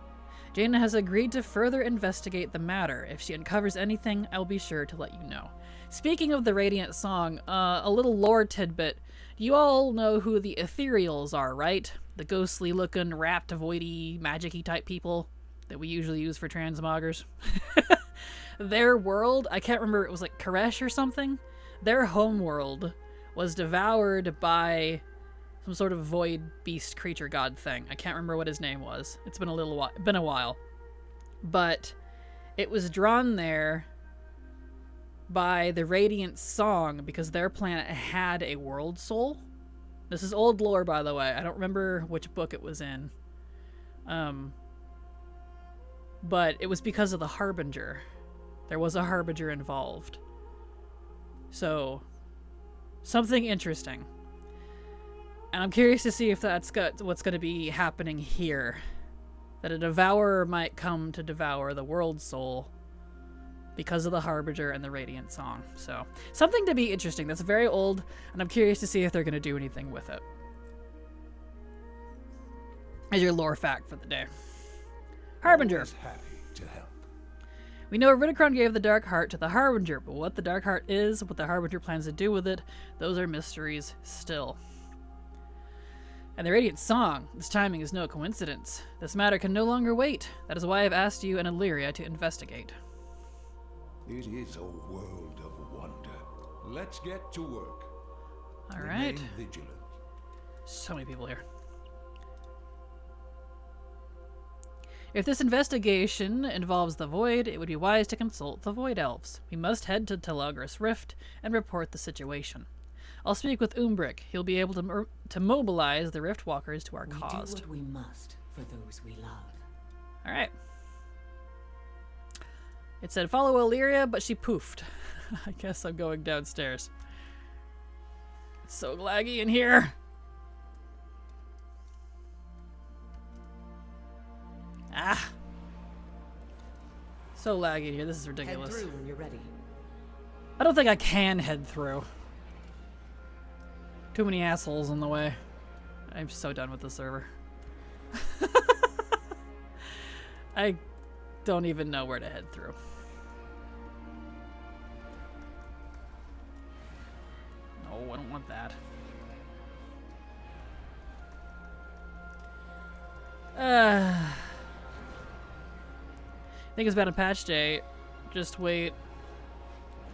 Jaina has agreed to further investigate the matter. If she uncovers anything, I'll be sure to let you know. Speaking of the Radiant Song, a little lore tidbit. You all know who the Ethereals are, right? The ghostly-looking, wrapped, voidy, magic-y type people that we usually use for transmoggers. Their world, I can't remember, it was like Koresh or something. Their homeworld was devoured by some sort of void beast creature god thing. I can't remember what his name was. It's been a while. But it was drawn there by the Radiant Song because their planet had a world soul. This is old lore, by the way. I don't remember which book it was in. But it was because of the Harbinger. There was a Harbinger involved. So, something interesting. And I'm curious to see if that's what's going to be happening here. That a devourer might come to devour the world soul because of the Harbinger and the Radiant Song. So, something to be interesting. That's very old, and I'm curious to see if they're going to do anything with it. As your lore fact for the day. Harbinger. Always happy to help. We know Ridicron gave the Dark Heart to the Harbinger, but what the Dark Heart is, what the Harbinger plans to do with it, those are mysteries still. And the Radiant Song. This timing is no coincidence. This matter can no longer wait. That is why I've asked you and Illyria to investigate. It is a world of wonder. Let's get to work. All right. Remain vigilant. So many people here. If this investigation involves the Void, it would be wise to consult the Void Elves. We must head to Telagris Rift and report the situation. I'll speak with Umbric. He'll be able to mobilize the Rift Walkers to our cause. We do what we must for those we love. All right. It said follow Illyria, but she poofed. I guess I'm going downstairs. It's so laggy in here. Ah. So laggy in here. This is ridiculous. Head through when you're ready. I don't think I can head through. Too many assholes in the way. I'm so done with the server. I don't even know where to head through. No, I don't want that. I think it's about a patch day. Just wait.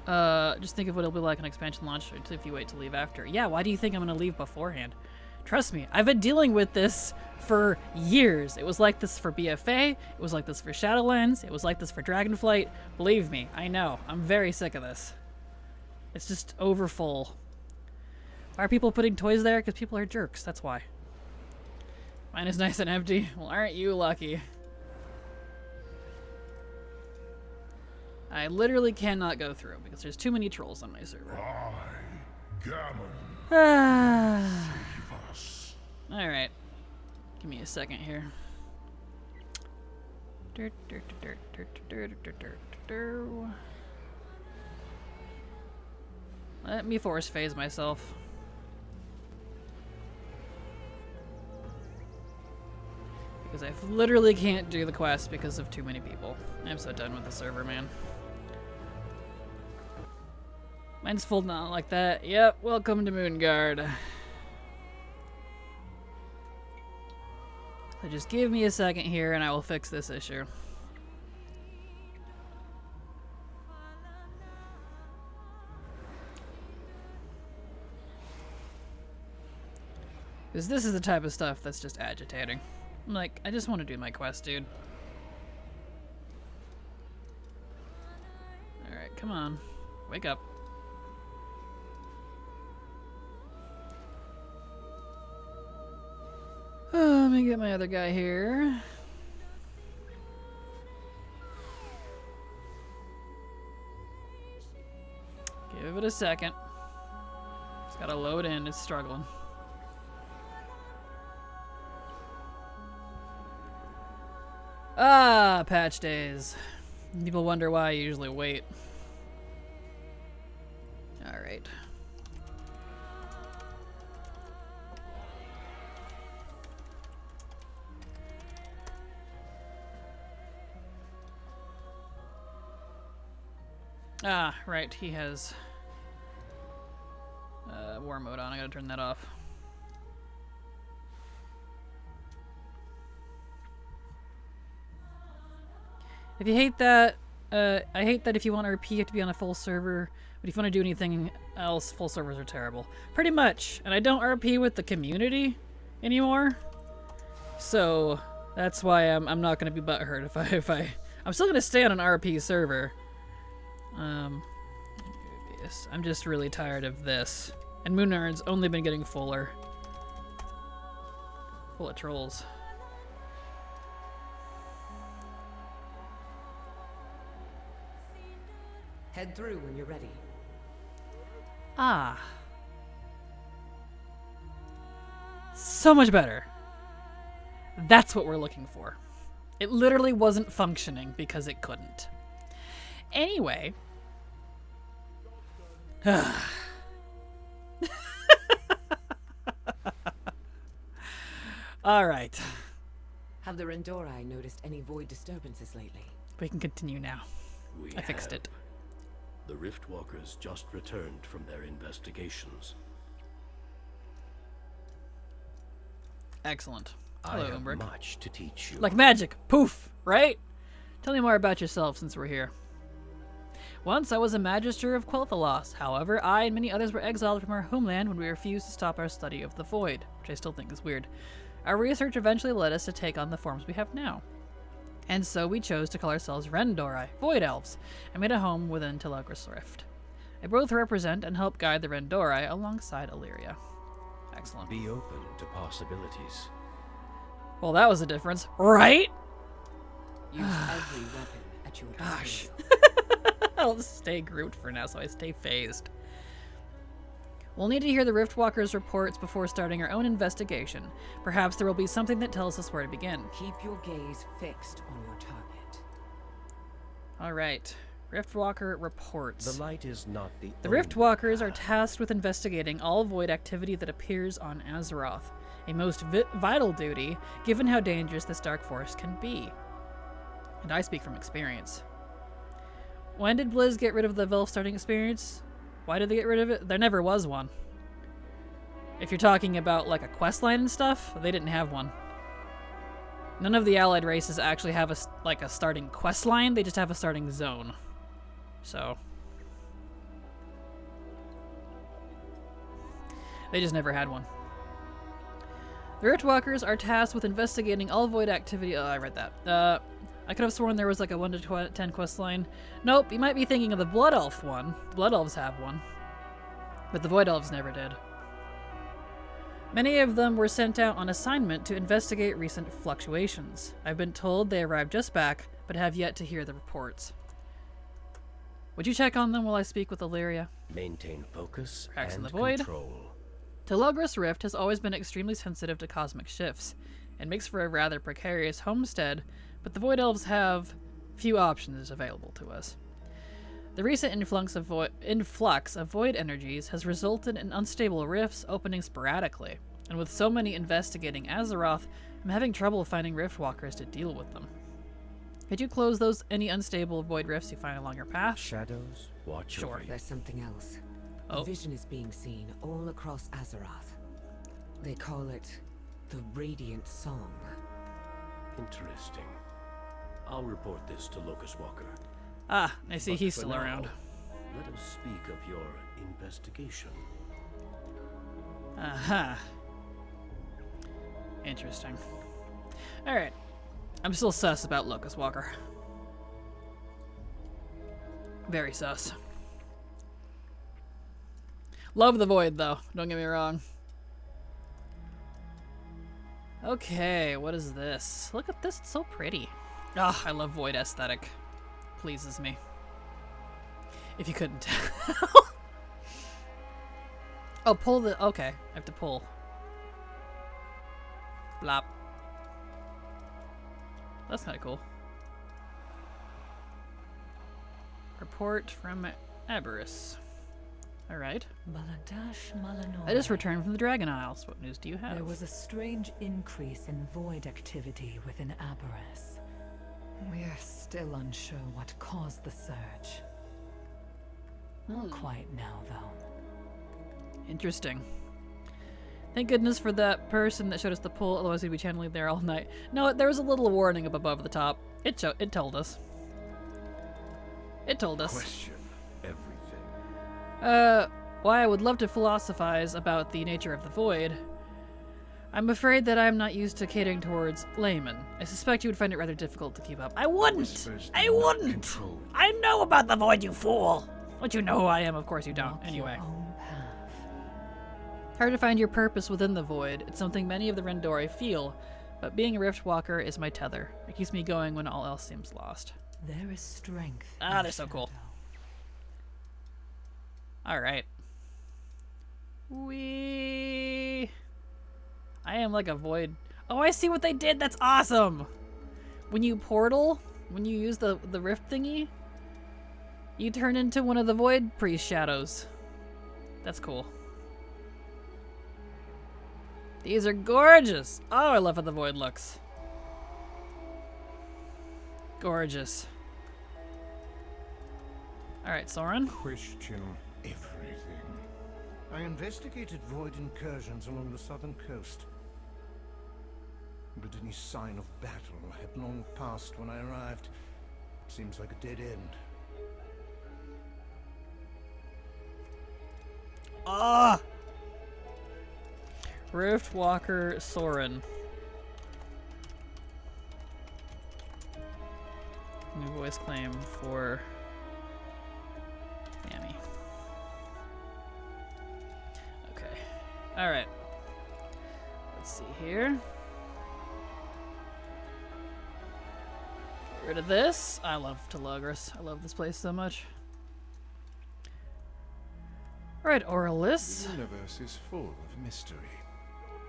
Just think of what it'll be like on expansion launch if you wait to leave after. Yeah, why do you think I'm gonna leave beforehand? Trust me, I've been dealing with this for years. It was like this for BFA, it was like this for Shadowlands, it was like this for Dragonflight. Believe me, I know. I'm very sick of this. It's just overfull. Why are people putting toys there? Because people are jerks, that's why. Mine is nice and empty. Well, aren't you lucky? I literally cannot go through because there's too many trolls on my server. Alright. Give me a second here. Let me force phase myself. Because I literally can't do the quest because of too many people. I'm so done with the server, man. Mine's folding out like that. Yep, welcome to Moonguard. So just give me a second here and I will fix this issue. Because this is the type of stuff that's just agitating. I'm like, I just want to do my quest, dude. Alright, come on. Wake up. Oh, let me get my other guy here. Give it a second. It's gotta load in, it's struggling. Ah, patch days. People wonder why I usually wait. Alright. Ah, right, he has war mode on. I gotta turn that off. If you hate that, I hate that if you want RP, you have to be on a full server. But if you want to do anything else, full servers are terrible. Pretty much. And I don't RP with the community anymore. So that's why I'm not going to be butthurt if I'm still going to stay on an RP server. curious. I'm just really tired of this. And Moonarn's only been getting fuller. Full of trolls. Head through when you're ready. Ah. So much better. That's what we're looking for. It literally wasn't functioning because it couldn't. Anyway. All right. Have the Rendori noticed any void disturbances lately? We can continue now. We I fixed have. it. The Riftwalkers just returned from their investigations. Excellent. I Hello, have Umbric. much to teach you. Like magic. Poof, right? Tell me more about yourself since we're here. Once I was a Magister of Quel'Thalas. However, I and many others were exiled from our homeland when we refused to stop our study of the Void, which I still think is weird. Our research eventually led us to take on the forms we have now. And so we chose to call ourselves Rendori, Void Elves, and made a home within Telagris Rift. I both represent and help guide the Rendori alongside Illyria. Excellent. Be open to possibilities. Well, that was a difference, right? Use every weapon at your Gosh. disposal. I'll just stay grouped for now so I stay phased. We'll need to hear the Riftwalkers' reports before starting our own investigation. Perhaps there will be something that tells us where to begin. Keep your gaze fixed on your target. Alright. Riftwalker reports. The light is not the The only Riftwalkers are path. tasked with investigating all void activity that appears on Azeroth, a most vital duty given how dangerous this dark force can be. And I speak from experience. When did Blizz get rid of the Velf starting experience? Why did they get rid of it? There never was one. If you're talking about like a questline and stuff, they didn't have one. None of the allied races actually have a starting questline, they just have a starting zone. So they just never had one. The Riftwalkers are tasked with investigating all void activity. Oh, I read that. I could have sworn there was like a 1 to 10 quest line. Nope, you might be thinking of the Blood Elf one. The Blood Elves have one. But the Void Elves never did. Many of them were sent out on assignment to investigate recent fluctuations. I've been told they arrived just back, but have yet to hear the reports. Would you check on them while I speak with Illyria? Maintain focus Cracks in and the void. control. Telagris Rift has always been extremely sensitive to cosmic shifts. It makes for a rather precarious homestead, but the Void Elves have few options available to us. The recent influx of void energies has resulted in unstable rifts opening sporadically, and with so many investigating Azeroth, I'm having trouble finding Riftwalkers to deal with them. Could you close any unstable void rifts you find along your path? Shadows, watch Sure. over you. There's something else. Oh. A vision is being seen all across Azeroth. They call it the Radiant Song. Interesting. I'll report this to Locust Walker. Ah, I see But he's for still now, around. Let us speak of your investigation. Aha. Interesting. Alright. I'm still sus about Locust Walker. Very sus. Love the Void, though. Don't get me wrong. Okay, what is this? Look at this, it's so pretty. Ah, I love Void aesthetic. Pleases me. If you couldn't tell. Oh, pull the... Okay, I have to pull. Blop. That's kind of cool. Report from Aberys. Alright. Baladash Malanor. I just returned from the Dragon Isles. What news do you have? There was a strange increase in void activity within Aberys. We're still unsure what caused the surge. All quiet now, though. Interesting. Thank goodness for that person that showed us the pool, otherwise we'd be channeling there all night. No, there was a little warning up above the top. It told us. It told us. Question everything. Why I would love to philosophize about the nature of the void. I'm afraid that I'm not used to catering towards laymen. I suspect you would find it rather difficult to keep up. I wouldn't! Whispers do I not wouldn't! control. I know about the void, you fool! Don't you know who I am? Of course you don't. Walk Anyway. your own path. Hard to find your purpose within the void. It's something many of the Rendori feel, but being a Rift Walker is my tether. It keeps me going when all else seems lost. There is strength. Ah, in they're so cool. shadow. Alright. I am like a void. Oh, I see what they did. That's awesome. When you portal, when you use the rift thingy, you turn into one of the void priest shadows. That's cool. These are gorgeous. Oh, I love how the void looks. Gorgeous. Alright, Soren. Question everything. I investigated void incursions along the southern coast. But any sign of battle had long passed when I arrived. It seems like a dead end. Ah! Rift Walker Soren. New voice claim for Mammy. Okay. Alright. Let's see here. Get rid of this. I love Telagris. I love this place so much. Alright, Auralis. The universe is full of mystery.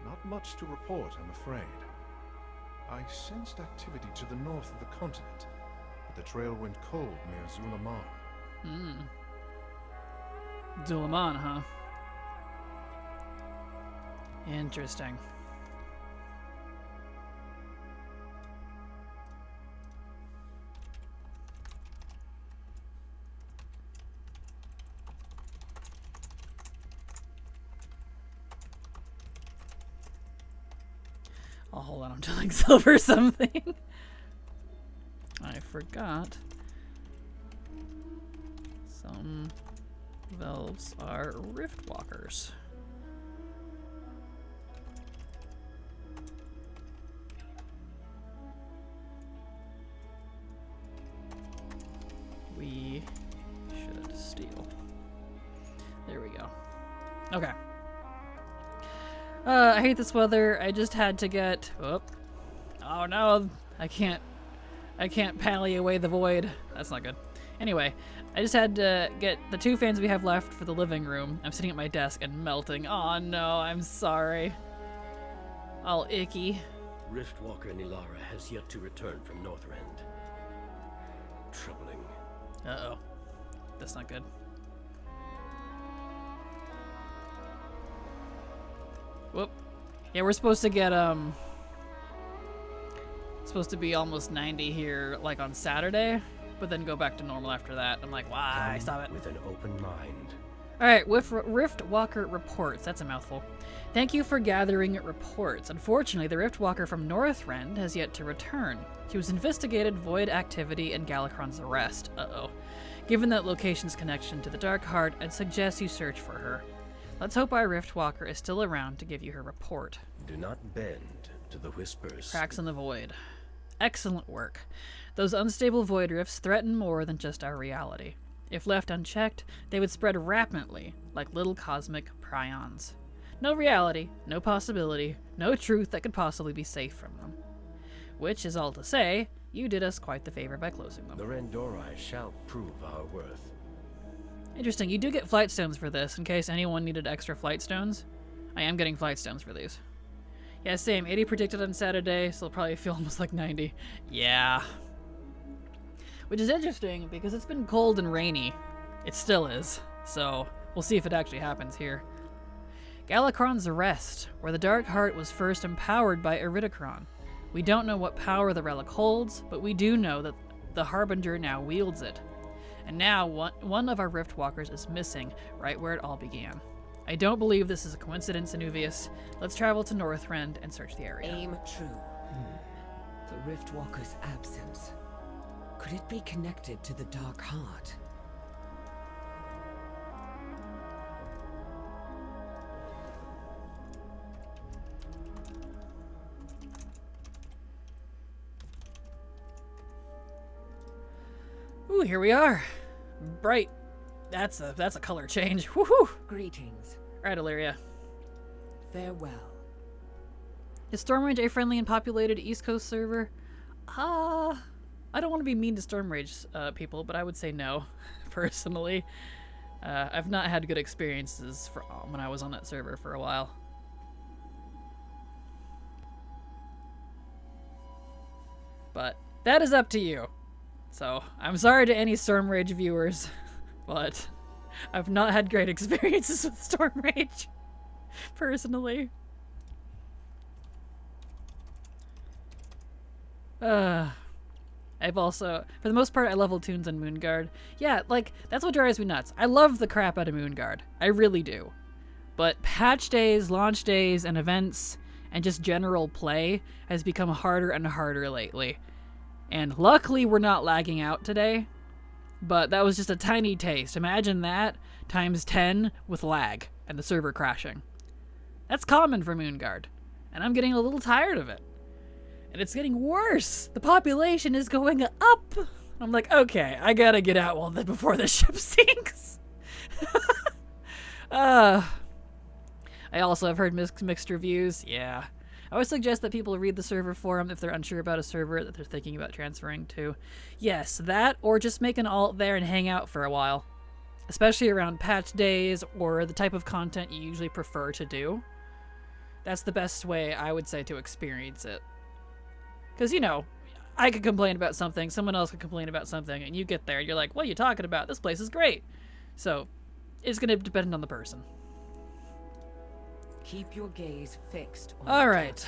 Not much to report, I'm afraid. I sensed activity to the north of the continent, but the trail went cold near Zulaman. Zulaman, huh? Interesting. I'll hold on until like silver something. I forgot. Some Velves are rift walkers. We should steal. There we go. Okay. I hate this weather. I just had to get... Oh no, I can't pally away the void. That's not good. Anyway, I just had to get the 2 fans we have left for the living room. I'm sitting at my desk and melting. Oh no, I'm sorry. All icky. Riftwalker Nilara has yet to return from Northrend. Troubling. Uh-oh. That's not good. Whoop. Yeah, we're supposed to get, supposed to be almost 90 here, like, on Saturday, but then go back to normal after that. I'm like, why? Come Stop it. with an open mind. Alright, with Rift Walker reports. That's a mouthful. Thank you for gathering reports. Unfortunately, the Rift Walker from Northrend has yet to return. She was investigated void activity and Galakron's arrest. Uh-oh. Given that location's connection to the Dark Heart, I'd suggest you search for her. Let's hope our Rift Walker is still around to give you her report. Do not bend to the whispers. Cracks in the void. Excellent work. Those unstable void rifts threaten more than just our reality. If left unchecked, they would spread rapidly, like little cosmic prions. No reality, no possibility, no truth that could possibly be safe from them. Which is all to say, you did us quite the favor by closing them. The Rendori shall prove our worth. Interesting, you do get flight stones for this, in case anyone needed extra flight stones. I am getting flight stones for these. Yeah, same, 80 predicted on Saturday, so it'll probably feel almost like 90. Yeah. Which is interesting, because it's been cold and rainy. It still is, so we'll see if it actually happens here. Galakron's arrest, where the Dark Heart was first empowered by Iridikron. We don't know what power the relic holds, but we do know that the Harbinger now wields it. And now one of our Rift Walkers is missing, right where it all began. I don't believe this is a coincidence, Anuvius. Let's travel to Northrend and search the area. Aim true. The Riftwalker's absence. Could it be connected to the Dark Heart? Ooh, here we are. Bright that's a color change. Woohoo! Greetings. Right, Illyria. Farewell. Is Stormrage a friendly and populated East Coast server? I don't want to be mean to Stormrage people, but I would say no, personally. I've not had good experiences when I was on that server for a while. But that is up to you. So, I'm sorry to any Stormrage viewers, but I've not had great experiences with Stormrage, personally. I've also, for the most part, I level tunes on Moonguard. Yeah, like, that's what drives me nuts. I love the crap out of Moonguard. I really do. But patch days, launch days, and events, and just general play has become harder and harder lately. And luckily we're not lagging out today, but that was just a tiny taste. Imagine that times 10 with lag and the server crashing. That's common for Moonguard, and I'm getting a little tired of it. And it's getting worse. The population is going up. I'm like, okay, I gotta get out before the ship sinks. I also have heard mixed reviews. Yeah. I would suggest that people read the server forum if they're unsure about a server that they're thinking about transferring to. Yes, that, or just make an alt there and hang out for a while. Especially around patch days or the type of content you usually prefer to do. That's the best way, I would say, to experience it. Because, you know, I could complain about something, someone else could complain about something, and you get there and you're like, what are you talking about? This place is great. So, it's going to depend on the person. Keep your gaze fixed on Alright.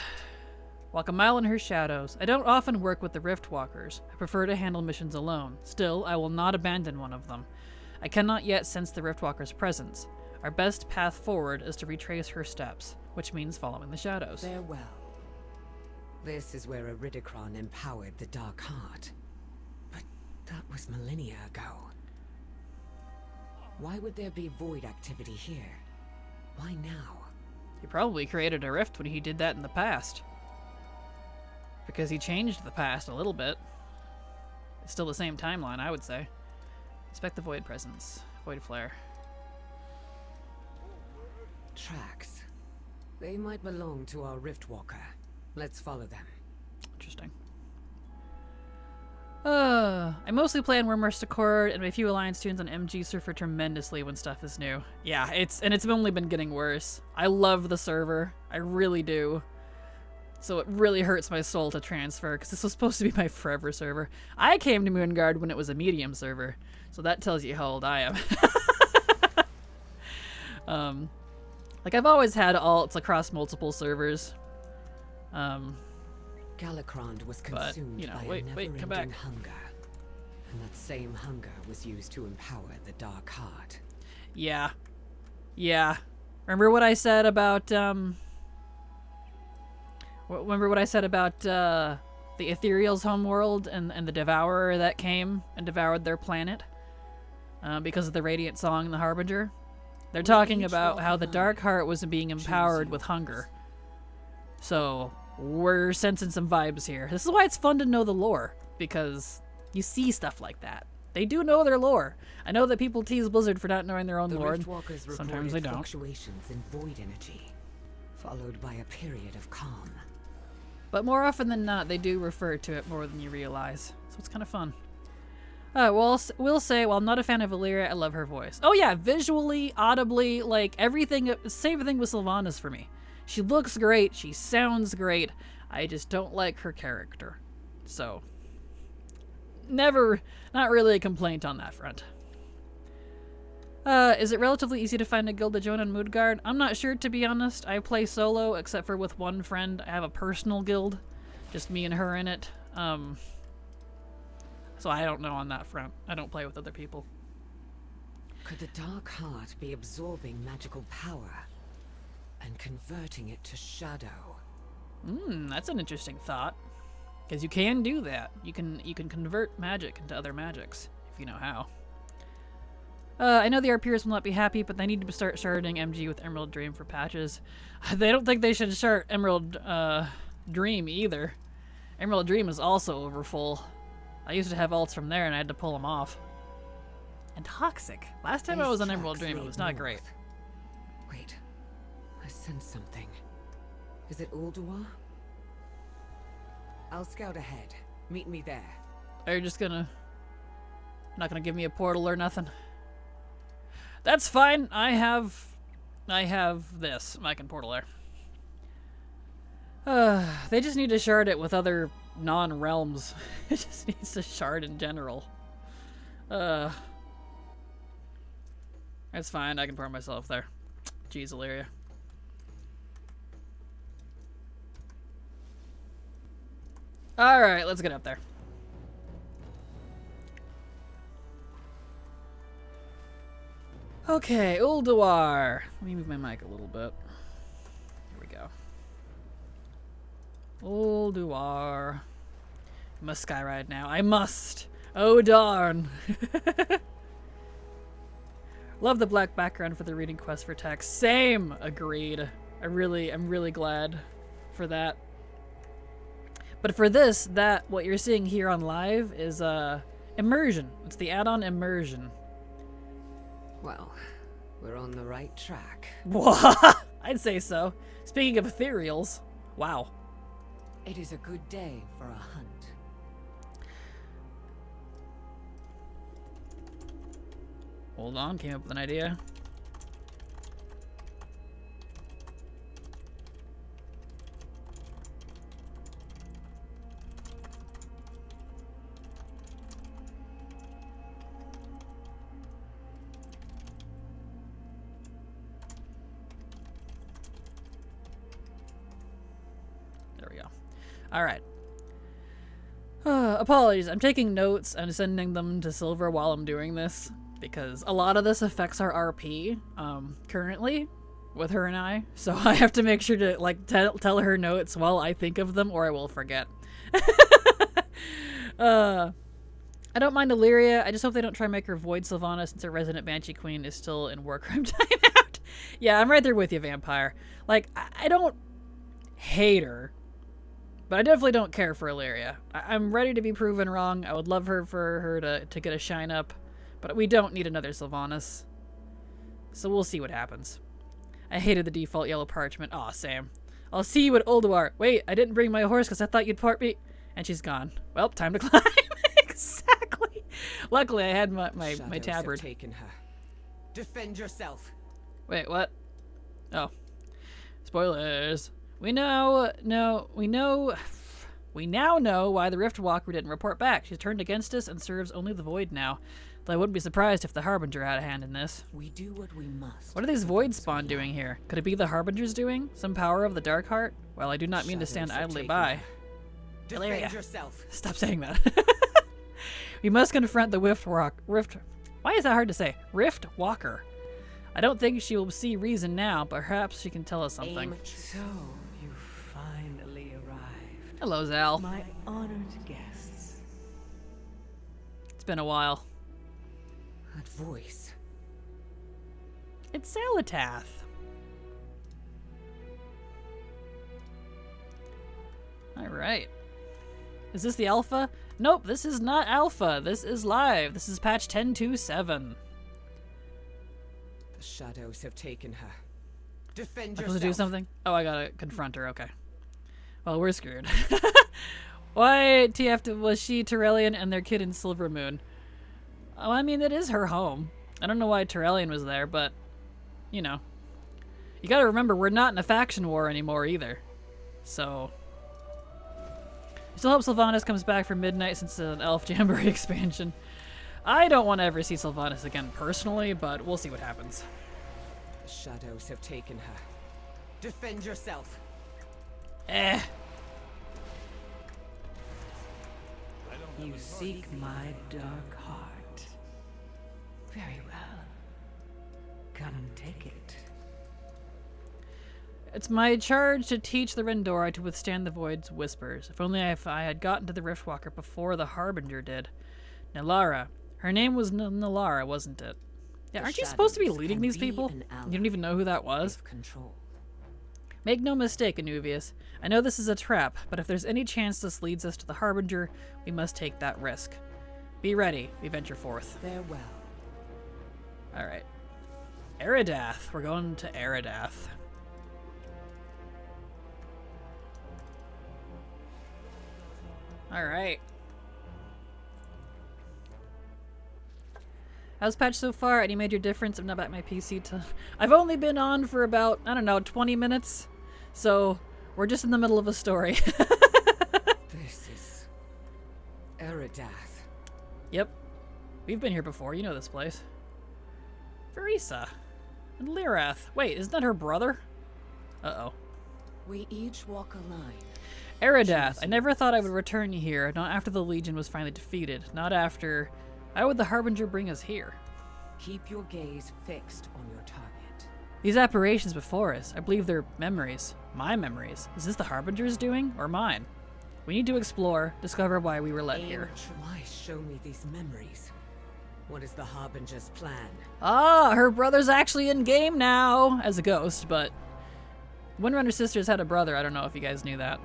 Walk a mile in her shadows. I don't often work with the Rift Walkers. I prefer to handle missions alone. Still, I will not abandon one of them. I cannot yet sense the Rift Walker's presence. Our best path forward is to retrace her steps, which means following the shadows. Farewell. This is where Iridikron empowered the Dark Heart. But that was millennia ago. Why would there be void activity here? Why now? He probably created a rift when he did that in the past. Because he changed the past a little bit. It's still the same timeline, I would say. Inspect the void presence. Void flare. Tracks. They might belong to our Riftwalker. Let's follow them. Interesting. I mostly play on Wormrust Accord, and my few Alliance tunes on MG surfer tremendously when stuff is new. Yeah, it's only been getting worse. I love the server. I really do. So it really hurts my soul to transfer, because this was supposed to be my forever server. I came to Moonguard when it was a medium server, so that tells you how old I am. Like, I've always had alts across multiple servers. Galakrond was consumed by a never-ending hunger, and that same hunger was used to empower the Dark Heart. Yeah. Yeah. Remember what I said about, the Ethereal's homeworld and the Devourer that came and devoured their planet? Because of the Radiant Song and the Harbinger? They're talking about how the Dark Heart was being empowered with hunger. So, we're sensing some vibes here. This is why it's fun to know the lore, because you see stuff like that. They do know their lore. I know that people tease Blizzard for not knowing their own lore. Sometimes they don't. Fluctuations in void energy, followed by a period of calm. But more often than not, they do refer to it more than you realize. So it's kind of fun. We'll say, while I'm not a fan of Illyria, I love her voice. Oh yeah, visually, audibly, like everything, same thing with Sylvanas for me. She looks great, she sounds great, I just don't like her character. So, not really a complaint on that front. Is it relatively easy to find a guild to join on Moonguard? I'm not sure, to be honest. I play solo, except for with one friend. I have a personal guild, just me and her in it. So I don't know on that front. I don't play with other people. Could the Dark Heart be absorbing magical power and converting it to shadow? That's an interesting thought. Because you can do that. You can convert magic into other magics, if you know how. I know the RPers will not be happy, but they need to start sharding MG with Emerald Dream for patches. They don't think they should shard Emerald Dream either. Emerald Dream is also overfull. I used to have alts from there and I had to pull them off. And toxic. Last time I These was on Emerald tracks Dream, it lead was not north. great. Wait, I sense something. Is it Ulduar? I'll scout ahead. Meet me there. Are you just gonna... not gonna give me a portal or nothing? That's fine. I have this. I can portal there. They just need to shard it with other non-realms. It just needs to shard in general. That's fine. I can port myself there. Jeez, Illyria. Alright, let's get up there. Okay, Ulduar. Let me move my mic a little bit. Here we go. Ulduar. Must skyride now. I must. Oh darn. Love the black background for the reading quest for text. Same. Agreed. I'm really glad for that. But for this, what you're seeing here on live is immersion. It's the add-on immersion. Well, we're on the right track. I'd say so. Speaking of ethereals, wow. It is a good day for a hunt. Hold on, came up with an idea. There we go. All right. Apologies, I'm taking notes and sending them to Silver while I'm doing this, because a lot of this affects our RP currently with her and I, so I have to make sure to like tell her notes while I think of them, or I will forget. I don't mind Illyria. I just hope they don't try and make her Void Sylvana, since her resident Banshee Queen is still in Warcraft timeout. Yeah, I'm right there with you, Vampire. Like, I don't hate her, but I definitely don't care for Illyria. I'm ready to be proven wrong. I would love for her to get a shine up, but we don't need another Sylvanas. So we'll see what happens. I hated the default yellow parchment. Aw, Sam. I'll see you at Ulduar. Wait, I didn't bring my horse because I thought you'd port me. And she's gone. Well, time to climb. Exactly. Luckily, I had my tabard. Have taken her. Defend yourself. Wait, what? Oh. Spoilers. We now know why the Riftwalker didn't report back. She's turned against us and serves only the Void now. Though I wouldn't be surprised if the Harbinger had a hand in this. We do what we must. What are these Void spawn doing here? Could it be the Harbinger's doing? Some power of the Dark Heart? Well, I do not mean to stand idly by. Defend yourself. Stop saying that. We must confront the why is that hard to say? Riftwalker. I don't think she will see reason now, but perhaps she can tell us something. So, you finally arrived. Hello, Zal. My honored guests. It's been a while. That voice. It's Salatath. Alright. Is this the alpha? Nope, this is not alpha. This is live. This is patch 10.2.7. The shadows have taken her. Defend I'm yourself. supposed to do something? Oh, I gotta confront her. Okay. Well, we're screwed. Why TF was she Tyrellian and their kid in Silver Moon? Oh, I mean, it is her home. I don't know why Tyrellian was there, but, you know. You gotta remember, we're not in a faction war anymore either. So... I still hope Sylvanas comes back for Midnight since it's an Elf Jamboree expansion. I don't want to ever see Sylvanas again personally, but we'll see what happens. The shadows have taken her. Defend yourself. Eh. You seek my dark heart. Very well. Come take it. It's my charge to teach the Rendora to withstand the Void's whispers. If only I had gotten to the Riftwalker before the Harbinger did. Nilara. Her name was Nilara, wasn't it? Yeah, aren't you supposed to be leading these people? You don't even know who that was? Control. Make no mistake, Anuvius. I know this is a trap, but if there's any chance this leads us to the Harbinger, we must take that risk. Be ready. We venture forth. Farewell. Alright. Eridath. We're going to Eridath. Alright. How's patch so far? Any major difference? I'm not back my PC to... I've only been on for about, I don't know, 20 minutes. So, we're just in the middle of a story. This is... Eridath. Yep. We've been here before. You know this place. Verisa. And Lyrath. Wait, isn't that her brother? Uh-oh. We each walk a line. Eridath. I never thought I would return here, not after the Legion was finally defeated. Not after... Why would the Harbinger bring us here? Keep your gaze fixed on your target. These apparitions before us, I believe they're memories. My memories. Is this the Harbinger's doing, or mine? We need to explore, discover why we were led here. Why show me these memories? What is the Harbinger's plan? Ah, her brother's actually in game now as a ghost, but Windrunner sisters had a brother. I don't know if you guys knew that.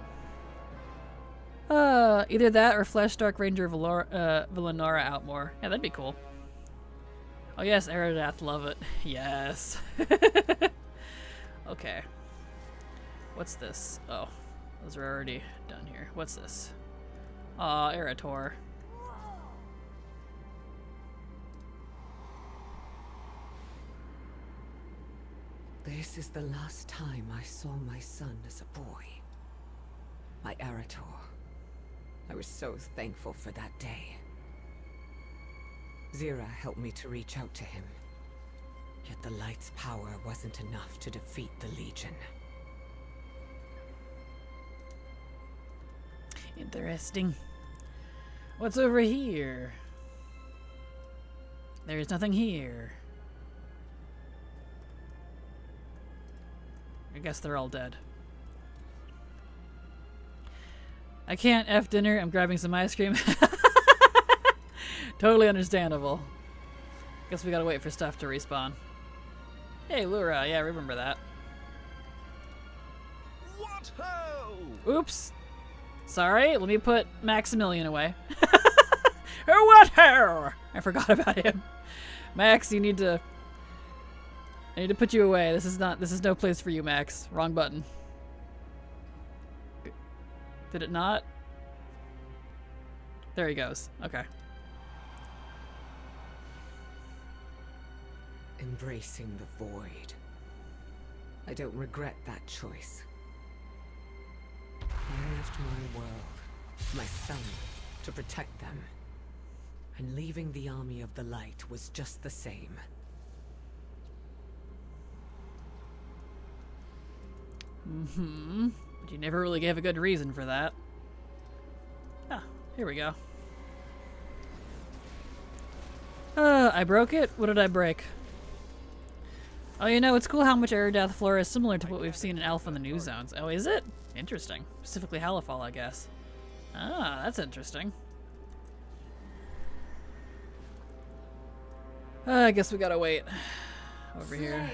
Either that or Flesh Dark Ranger Villanora Outmore. Yeah, that'd be cool. Oh yes, Eridath, love it. Yes. Okay. What's this? Oh, those are already done here. What's this? Aw, Erator. This is the last time I saw my son as a boy. My Erator. I was so thankful for that day. Zira helped me to reach out to him. Yet the light's power wasn't enough to defeat the Legion. Interesting. What's over here? There's nothing here. I guess they're all dead. I can't F dinner. I'm grabbing some ice cream. Totally understandable. Guess we gotta wait for stuff to respawn. Hey, Lura. Yeah, remember that. What ho! Oops. Sorry. Let me put Maximilian away. What ho! I forgot about him. Max, you need to... I need to put you away. This is no place for you, Max. Wrong button. Did it not? There he goes. Okay. Embracing the void. I don't regret that choice. I left my world, my son, to protect them. And leaving the army of the light was just the same. Mm-hmm. But you never really gave a good reason for that. Ah, here we go. I broke it? What did I break? Oh, you know, it's cool how much Eridath flora is similar to what we've seen in Alpha in the New Zones. Oh, is it? Interesting. Specifically Halifal, I guess. Ah, that's interesting. I guess we gotta wait. Over here.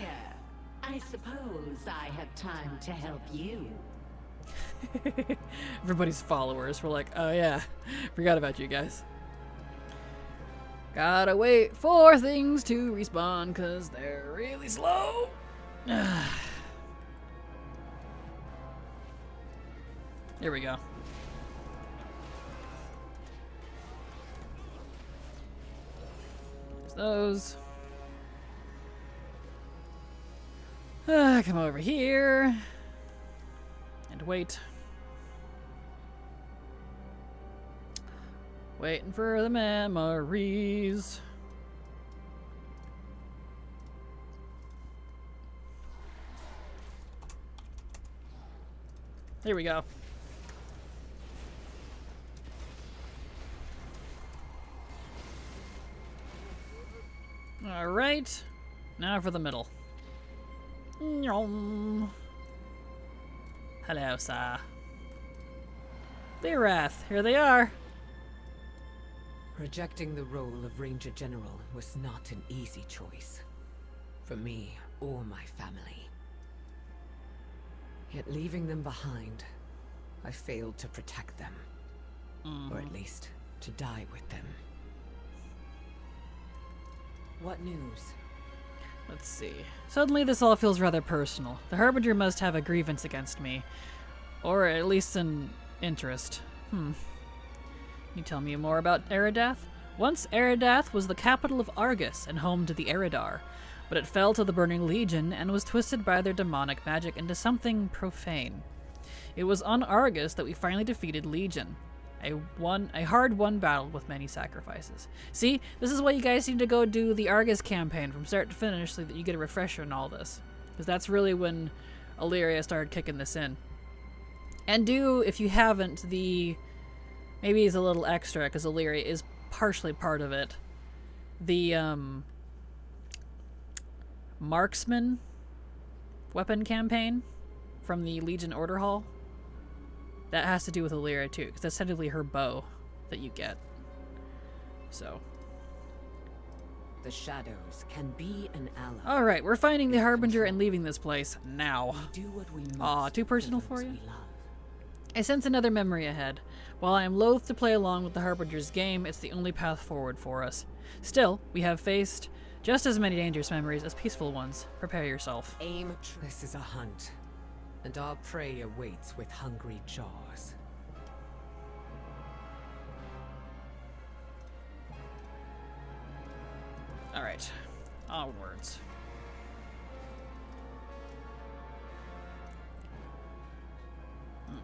I suppose I have time to help you. Everybody's followers were like, oh yeah, forgot about you guys. Gotta wait for things to respawn because they're really slow. Here we go. There's those. Come over here. And wait. Waiting for the memories. Here we go. All right. Now for the middle. Hello, sir. Lyrath, here they are. Rejecting the role of Ranger General was not an easy choice. For me or my family. Yet leaving them behind, I failed to protect them. Or at least, to die with them. What news? Let's see. Suddenly this all feels rather personal. The Harbinger must have a grievance against me. Or at least an interest. Can you tell me more about Eridath? Once Eridath was the capital of Argus and home to the Eridar, but it fell to the Burning Legion and was twisted by their demonic magic into something profane. It was on Argus that we finally defeated Legion. A hard-won battle with many sacrifices. See, this is why you guys need to go do the Argus campaign from start to finish so that you get a refresher on all this. Because that's really when Illyria started kicking this in. And do, if you haven't, maybe it's a little extra, because Illyria is partially part of it. The, Marksman weapon campaign from the Legion Order Hall. That has to do with Illyria too, because that's technically her bow that you get. So. The shadows can be an ally. Alright, we're finding the Harbinger and leaving this place now. We do what we must. Aw, too personal for you? I sense another memory ahead. While I am loath to play along with the Harbinger's game, it's the only path forward for us. Still, we have faced just as many dangerous memories as peaceful ones. Prepare yourself. Aim. This is a hunt, and our prey awaits with hungry jaws. Alright, onwards.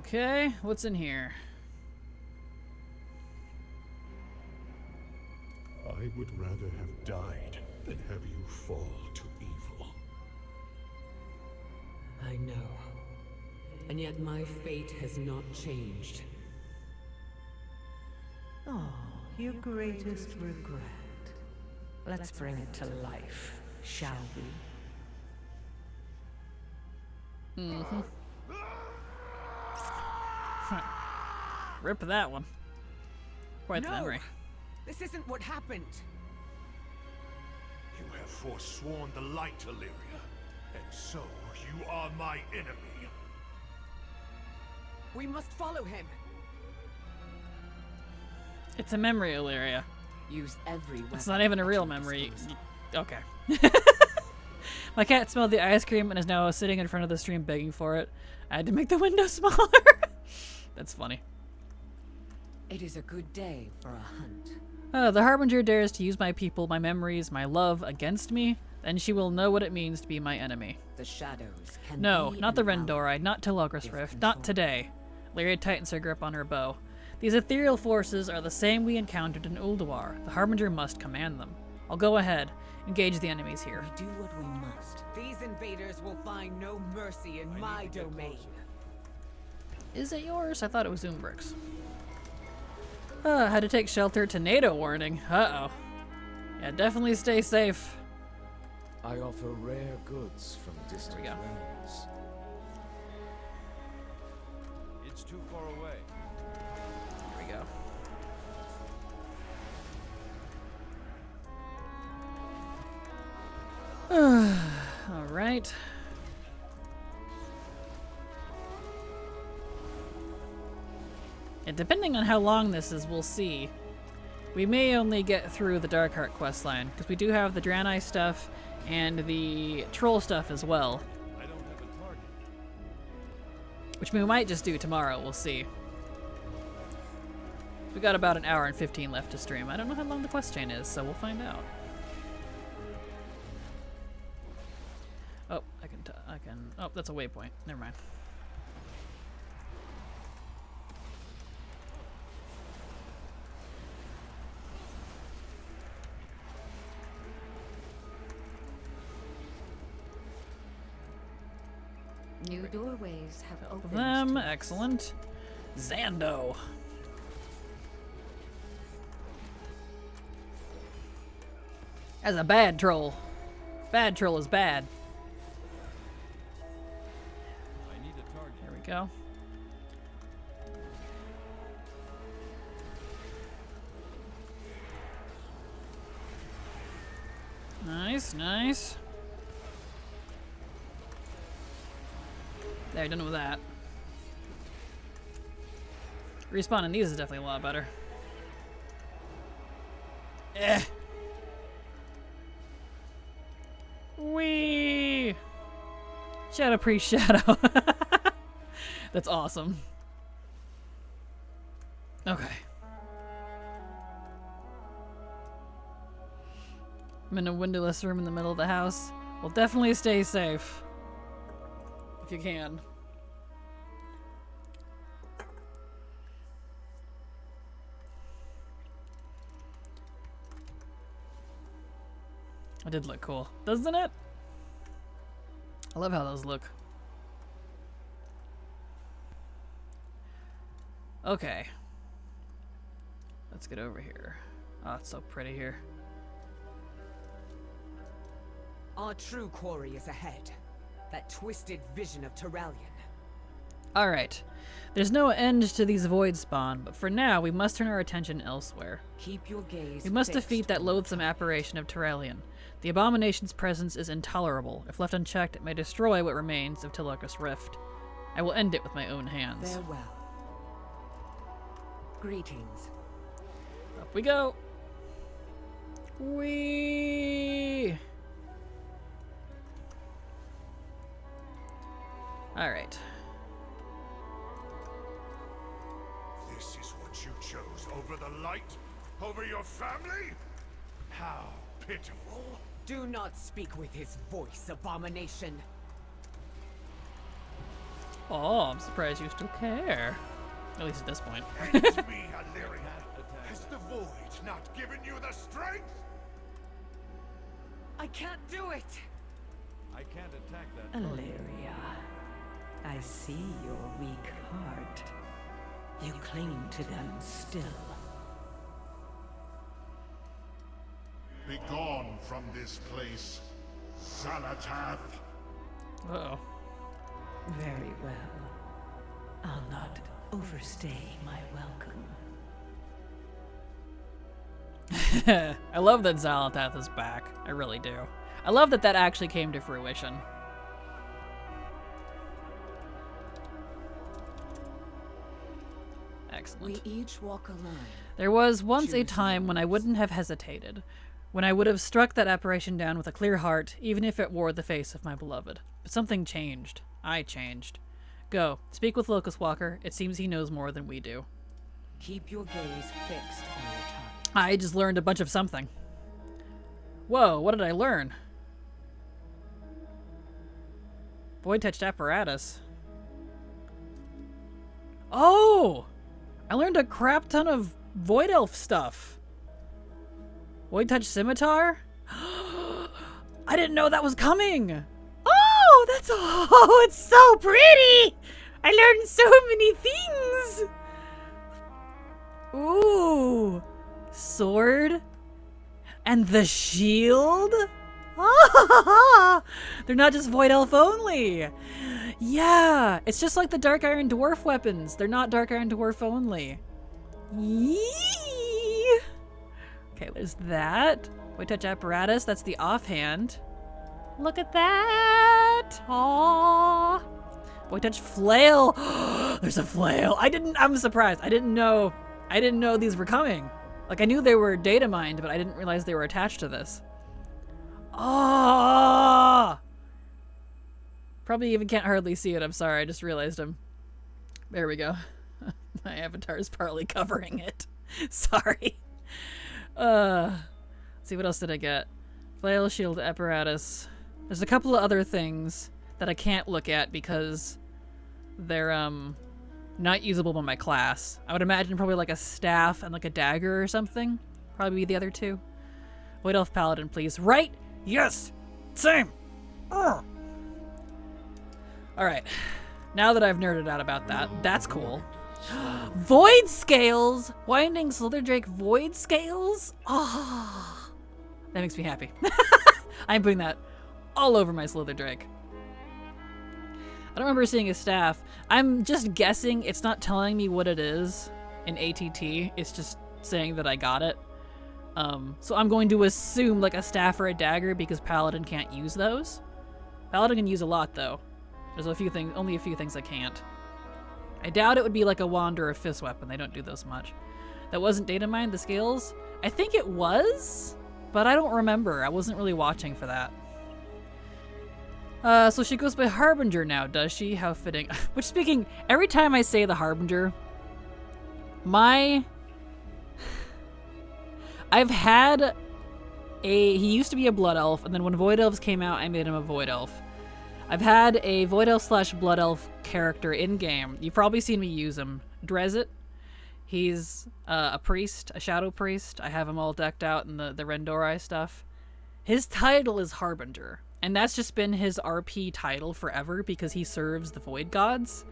Okay, what's in here? I would rather have died than have you fall to evil. I know. And yet my fate has not changed. Oh, your greatest regret. Let's bring it to life, shall we? Mm-hmm. Rip that one. Quite the memory. This isn't what happened. You have forsworn the light, Illyria, and so you are my enemy. We must follow him. It's a memory, Illyria. Use every weapon. It's not even a real memory. Okay. My cat smelled the ice cream and is now sitting in front of the stream begging for it. I had to make the window smaller. That's funny. It is a good day for a hunt. The Harbinger dares to use my people, my memories, my love against me, then she will know what it means to be my enemy. The shadows can No, be not the an ally. Rendori, not Telagris Rift, not today. Lyria tightens her grip on her bow. These ethereal forces are the same we encountered in Ulduar. The Harbinger must command them. I'll go ahead. Engage the enemies here. We do what we must. These invaders will find no mercy in my domain. Is it yours? I thought it was Umbrix. Had to take shelter. Tornado warning. Uh-oh. Yeah, definitely stay safe. I offer rare goods from distant There we go. lands. It's too far away. There we go. All right. And depending on how long this is, we'll see. We may only get through the Darkheart questline, because we do have the Draenei stuff and the Troll stuff as well. I don't have a target. Which we might just do tomorrow, we'll see. We got about an hour and 15 left to stream. I don't know how long the quest chain is, so we'll find out. Oh, I can, oh, that's a waypoint. Never mind. New doorways have opened. Them, excellent. Xando. As a bad troll. Bad troll is bad. I need a target. There we go. Nice, nice. There, done with that. Respawning these is definitely a lot better. Wee! Shadow Priest Shadow. That's awesome. Okay. I'm in a windowless room in the middle of the house. Well, definitely stay safe. If you can. It did look cool, doesn't it? I love how those look. Okay. Let's get over here. Oh, it's so pretty here. Our true quarry is ahead. That twisted vision of Terralion. Alright. There's no end to these void spawn, but for now we must turn our attention elsewhere. Keep your gaze We must fixed defeat that on loathsome apparition of Terralion. The abomination's presence is intolerable. If left unchecked, it may destroy what remains of Tilurkus Rift. I will end it with my own hands. Farewell. Greetings. Up we go. Whee! Alright. This is what you chose over the light? Over your family? How pitiful. Do not speak with his voice, abomination. Oh, I'm surprised you still care. At least at this point. Hate me, Illyria. Has the void not given you the strength? I can't do it. I can't attack that. Illyria, I see your weak heart. You cling to them still. Begone from this place, Xalatath. Uh-oh. Very well. I'll not overstay my welcome. I love that Xalatath is back. I really do. I love that that actually came to fruition. Excellent. We each walk alone. There was once a time when I wouldn't have hesitated. When I would have struck that apparition down with a clear heart, even if it wore the face of my beloved. But something changed. I changed. Go. Speak with Locust Walker. It seems he knows more than we do. Keep your gaze fixed on your target. I just learned a bunch of something. Whoa, what did I learn? Void-touched apparatus. Oh! I learned a crap ton of Void Elf stuff. Void-touched scimitar? I didn't know that was coming! Oh, that's oh, it's so pretty! I learned so many things! Ooh! Sword? And the shield? Ah, they're not just Void Elf only. Yeah, it's just like the Dark Iron Dwarf weapons. They're not Dark Iron Dwarf only. Yee! Okay, there's that. Void Touch Apparatus, that's the offhand. Look at that! Aww! Void Touch Flail! There's a flail! I'm surprised. I didn't know these were coming. Like, I knew they were data mined, but I didn't realize they were attached to this. Oh! Probably even can't hardly see it. I'm sorry. I just realized him. There we go. My avatar is partly covering it. Sorry. Let's see, what else did I get? Flail, shield, apparatus. There's a couple of other things that I can't look at because they're not usable by my class. I would imagine probably like a staff and like a dagger or something. Probably be the other two. Void Elf Paladin, please. Right? Yes! Same! Alright. Now that I've nerded out about that, that's cool. Void Scales! Winding Slither Drake Void Scales? Oh, that makes me happy. I'm putting that all over my Slither Drake. I don't remember seeing a staff. I'm just guessing it's not telling me what it is in ATT. It's just saying that I got it. So I'm going to assume like a staff or a dagger because Paladin can't use those. Paladin can use a lot though. There's only a few things I can't. I doubt it would be like a wand or a fist weapon. They don't do those much. That wasn't data mined, the scales? I think it was, but I don't remember. I wasn't really watching for that. So she goes by Harbinger now, does she? How fitting. Which, speaking, every time I say the Harbinger, I've had he used to be a Blood Elf, and then when Void Elves came out, I made him a Void Elf. I've had a Void Elf / Blood Elf character in-game. You've probably seen me use him. Drezit. He's a priest, a shadow priest. I have him all decked out in the Rendori stuff. His title is Harbinger, and that's just been his RP title forever because he serves the Void Gods.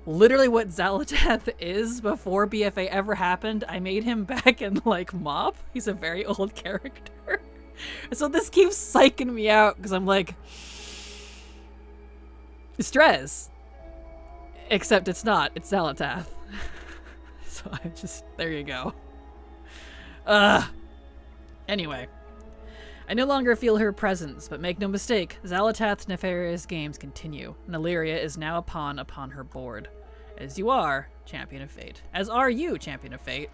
Literally what Xal'atath is before BFA ever happened, I made him back in, like, Mob. He's a very old character. So this keeps psyching me out, because I'm like, it's Drez. Except it's not. It's Xal'atath. So I just, there you go. Anyway. I no longer feel her presence, but make no mistake, Xal'atath's nefarious games continue, and Illyria is now a pawn upon her board. As you are, Champion of Fate. As are you, Champion of Fate.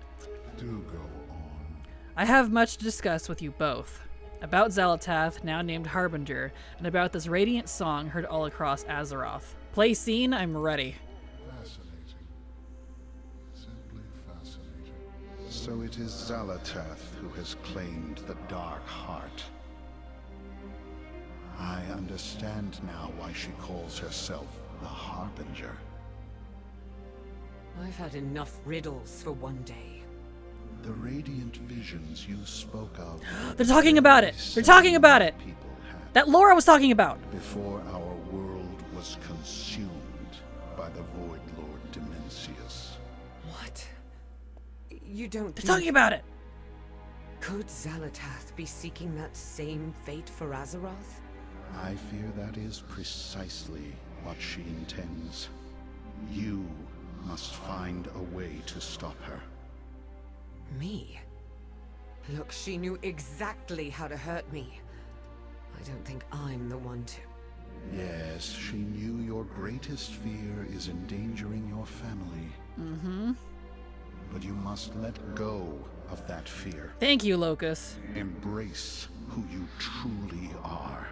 Do go on. I have much to discuss with you both. About Xal'atath, now named Harbinger, and about this radiant song heard all across Azeroth. Play scene, I'm ready. Fascinating. Simply fascinating. So it is Xal'atath who has claimed the Dark Heart. I understand now why she calls herself the Harbinger. I've had enough riddles for one day. The radiant visions you spoke of. They're talking about it! They're talking about it! That Laura was talking about! Before our world was consumed by the Void Lord Dimensius. What? You don't They're talking about it! Could Xal'atath be seeking that same fate for Azeroth? I fear that is precisely what she intends. You must find a way to stop her. Me? Look, she knew exactly how to hurt me. I don't think I'm the one to... Yes, she knew your greatest fear is endangering your family. Mm-hmm. But you must let go of that fear. Thank you, Locus. Embrace who you truly are.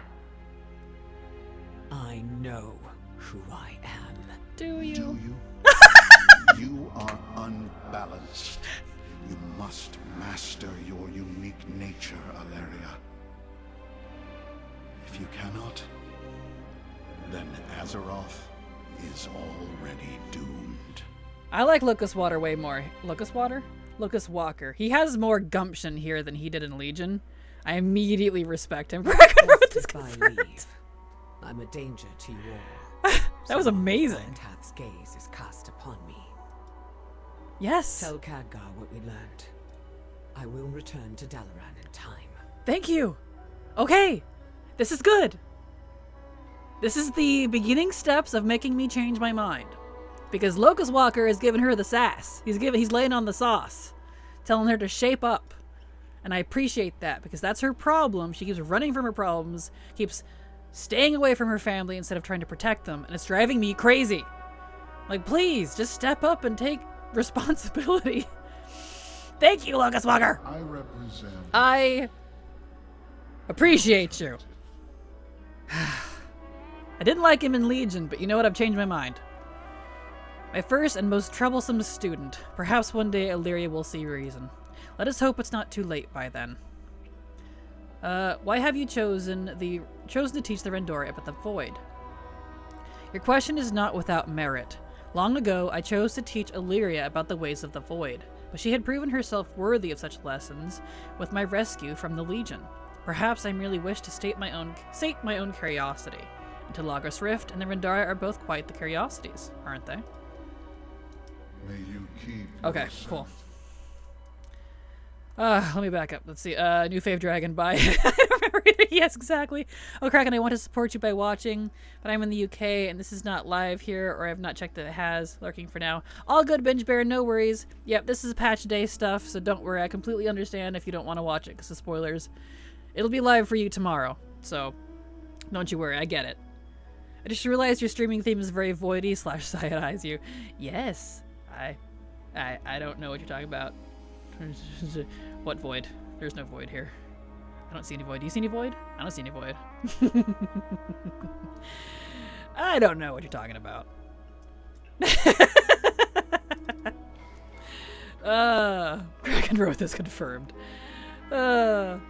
I know who I am. Do you? Do you? You are unbalanced. You must master your unique nature, Alleria. If you cannot, then Azeroth is already doomed. I like Lucas Water way more. Lucas Water? Lucas Walker. He has more gumption here than he did in Legion. I immediately respect him. I couldn't remember this confirmed. I'm a danger to you all. That was amazing. Xal'atath's gaze is cast upon me. Yes. Tell Khadgar what we learned. I will return to Dalaran in time. Thank you. Okay. This is good. This is the beginning steps of making me change my mind. Because Locust Walker has given her the sass. He's laying on the sauce. Telling her to shape up. And I appreciate that because that's her problem. She keeps running from her problems. Keeps staying away from her family instead of trying to protect them. And it's driving me crazy. Like, please, just step up and take responsibility. Thank you, Locust Walker. I appreciate you. I didn't like him in Legion, but you know what? I've changed my mind. My first and most troublesome student. Perhaps one day Illyria will see reason. Let us hope it's not too late by then. Why have you chosen to teach the Rendori about the Void? Your question is not without merit. Long ago, I chose to teach Illyria about the ways of the Void, but she had proven herself worthy of such lessons with my rescue from the Legion. Perhaps I merely wish to sate my own curiosity. And Telagos Rift and the Rendari are both quite the curiosities, aren't they? May you keep Okay, cool. Let me back up. Let's see. New fave dragon, bye. I don't remember either. Yes, exactly. Oh, Kraken, I want to support you by watching, but I'm in the UK, and this is not live here, or I have not checked that it has. Lurking for now. All good, Binge Bear, no worries. Yep, this is patch day stuff, so don't worry. I completely understand if you don't want to watch it, because of spoilers. It'll be live for you tomorrow, so don't you worry. I get it. I just realized your streaming theme is very voidy / side-eyes you. Yes. I don't know what you're talking about. What void? There's no void here. I don't see any void. Do you see any void? I don't see any void. I don't know what you're talking about. Kraken Growth is confirmed. Oh,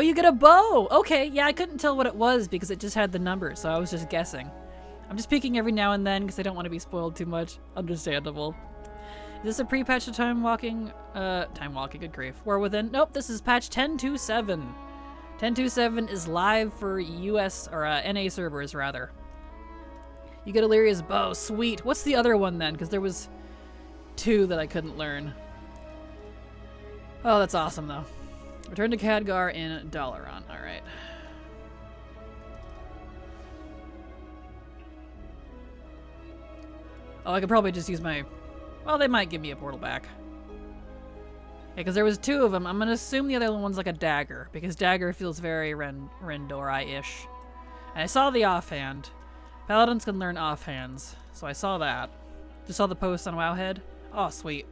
you get a bow! Okay, yeah, I couldn't tell what it was because it just had the number, so I was just guessing. I'm just peeking every now and then because I don't want to be spoiled too much. Understandable. Is this a pre-patch to Time Walking? Time Walking, good grief. War Within? Nope, this is patch 10.27. 10.27 is live for US, or NA servers, rather. You get Illyria's bow. Sweet. What's the other one, then? Because there was 2 that I couldn't learn. Oh, that's awesome, though. Return to Khadgar in Dalaran. Alright. Oh, I could probably just use my... Well, they might give me a portal back. Yeah, because there was 2 of them. I'm going to assume the other one's like a dagger, because dagger feels very Rendori-ish. And I saw the offhand. Paladins can learn offhands, so I saw that. Just saw the post on Wowhead. Oh, sweet.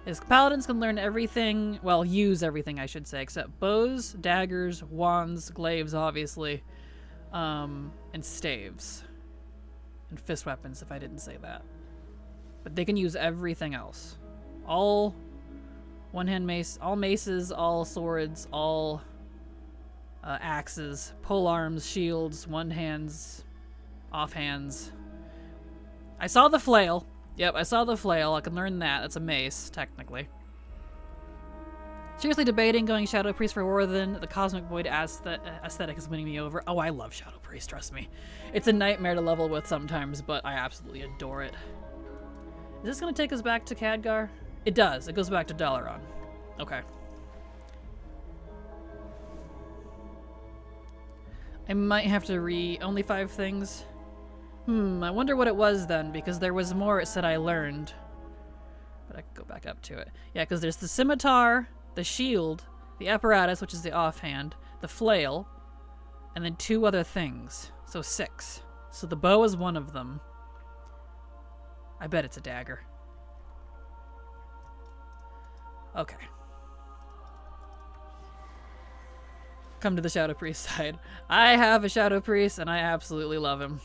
Is Paladins can learn everything, well, use everything, I should say, except bows, daggers, wands, glaives, obviously, and staves. And fist weapons, if I didn't say that. But they can use everything else. All one-hand mace, all maces, all swords, all axes, pole arms, shields, one-hands, offhands. I saw the flail. Yep, I saw the flail. I can learn that. That's a mace, technically. Seriously debating going Shadow Priest for War Within. The Cosmic Void aesthetic is winning me over. Oh, I love Shadow Priest, trust me. It's a nightmare to level with sometimes, but I absolutely adore it. Is this going to take us back to Khadgar? It does. It goes back to Dalaran. Okay. I might have to only 5 things. I wonder what it was then, because there was more it said I learned. But I could go back up to it. Yeah, because there's the scimitar, the shield, the apparatus, which is the offhand, the flail, and then 2 other things. So 6. So the bow is one of them. I bet it's a dagger. Okay. Come to the Shadow Priest side. I have a Shadow Priest, and I absolutely love him.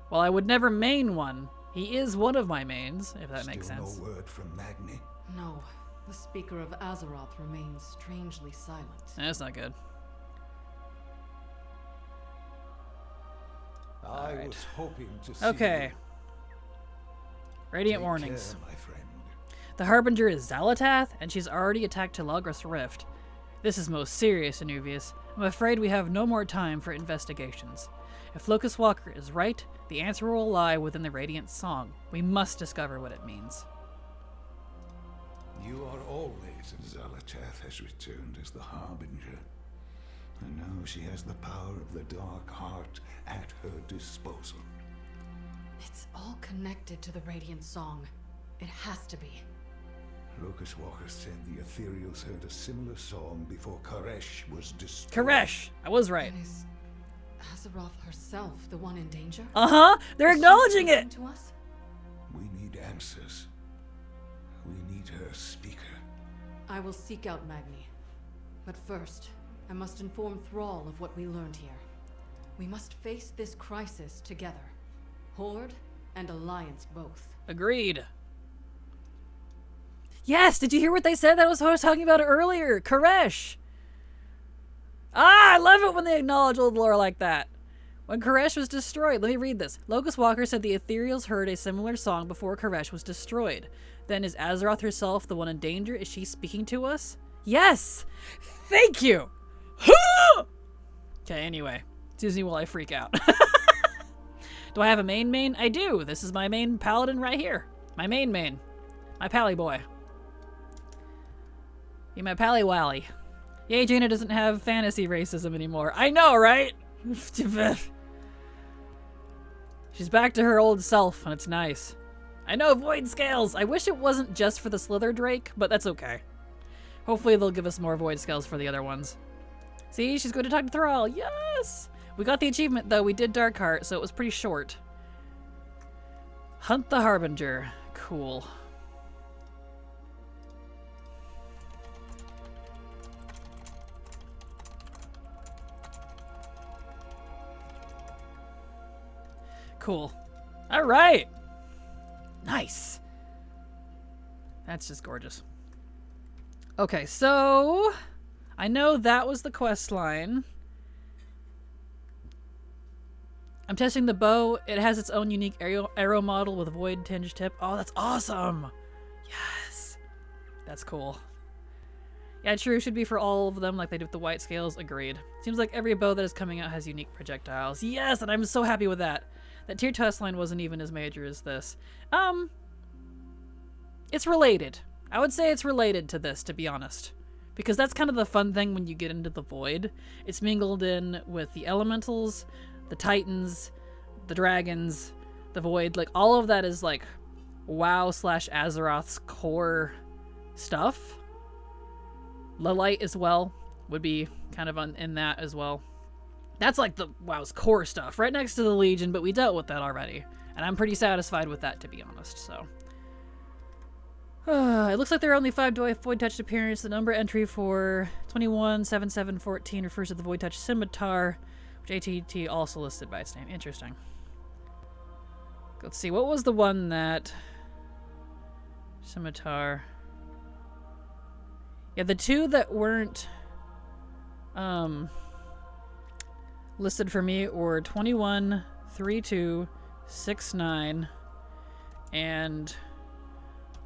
While I would never main one, he is one of my mains, if that makes sense. Still no word from Magni? No. The speaker of Azeroth remains strangely silent. That's not good. I was hoping to see Okay. you. Radiant Take warnings. care, my friend. The Harbinger is Xalatath, and she's already attacked Telagras Rift. This is most serious, Anuvius. I'm afraid we have no more time for investigations. If Locust Walker is right, the answer will lie within the Radiant Song. We must discover what it means. You are always... Xalatath has returned as the Harbinger. And now she has the power of the Dark Heart at her disposal. It's all connected to the Radiant Song. It has to be. Locust Walker said the Ethereals heard a similar song before Koresh was destroyed. Koresh! I was right. And is Azeroth herself the one in danger? Uh-huh! They're acknowledging it! To us? We need answers. We need her speaker. I will seek out Magni. But first, I must inform Thrall of what we learned here. We must face this crisis together. Horde and Alliance both. Agreed. Yes! Did you hear what they said? That was what I was talking about earlier. Koresh! Ah! I love it when they acknowledge old lore like that. When Koresh was destroyed, let me read this. Locust Walker said the Ethereals heard a similar song before Koresh was destroyed. Then is Azeroth herself the one in danger? Is she speaking to us? Yes! Thank you! Okay, anyway. Excuse me while I freak out. Do I have a main? I do. This is my main paladin right here. My main. My pally boy. Be my pally wally. Yay, Jaina doesn't have fantasy racism anymore. I know, right? She's back to her old self, and it's nice. I know, Void Scales! I wish it wasn't just for the Slither Drake, but that's okay. Hopefully they'll give us more Void Scales for the other ones. See, she's going to talk to Thrall. Yes! We got the achievement, though. We did Darkheart, so it was pretty short. Hunt the Harbinger. Cool. Cool. All right. Nice. That's just gorgeous. Okay, so I know that was the quest line. I'm testing the bow. It has its own unique arrow model with a void tinged tip. Oh, that's awesome. Yes. That's cool. Yeah, true. Should be for all of them like they do with the white scales. Agreed. Seems like every bow that is coming out has unique projectiles. Yes, and I'm so happy with that. That tier test line wasn't even as major as this. It's related. I would say it's related to this, to be honest. Because that's kind of the fun thing when you get into the void. It's mingled in with the elementals, the titans, the dragons, the void. Like, all of that is like WoW/Azeroth's core stuff. Light as well would be kind of in that as well. That's like the WoW's core stuff, right next to the Legion, but we dealt with that already. And I'm pretty satisfied with that, to be honest, so. It looks like there are only 5 Void Touched appearances. The number entry for 217714 refers to the Void Touched Scimitar, which ATT also listed by its name. Interesting. Let's see, what was the one that... Scimitar... Yeah, the 2 that weren't listed for me were 213269 and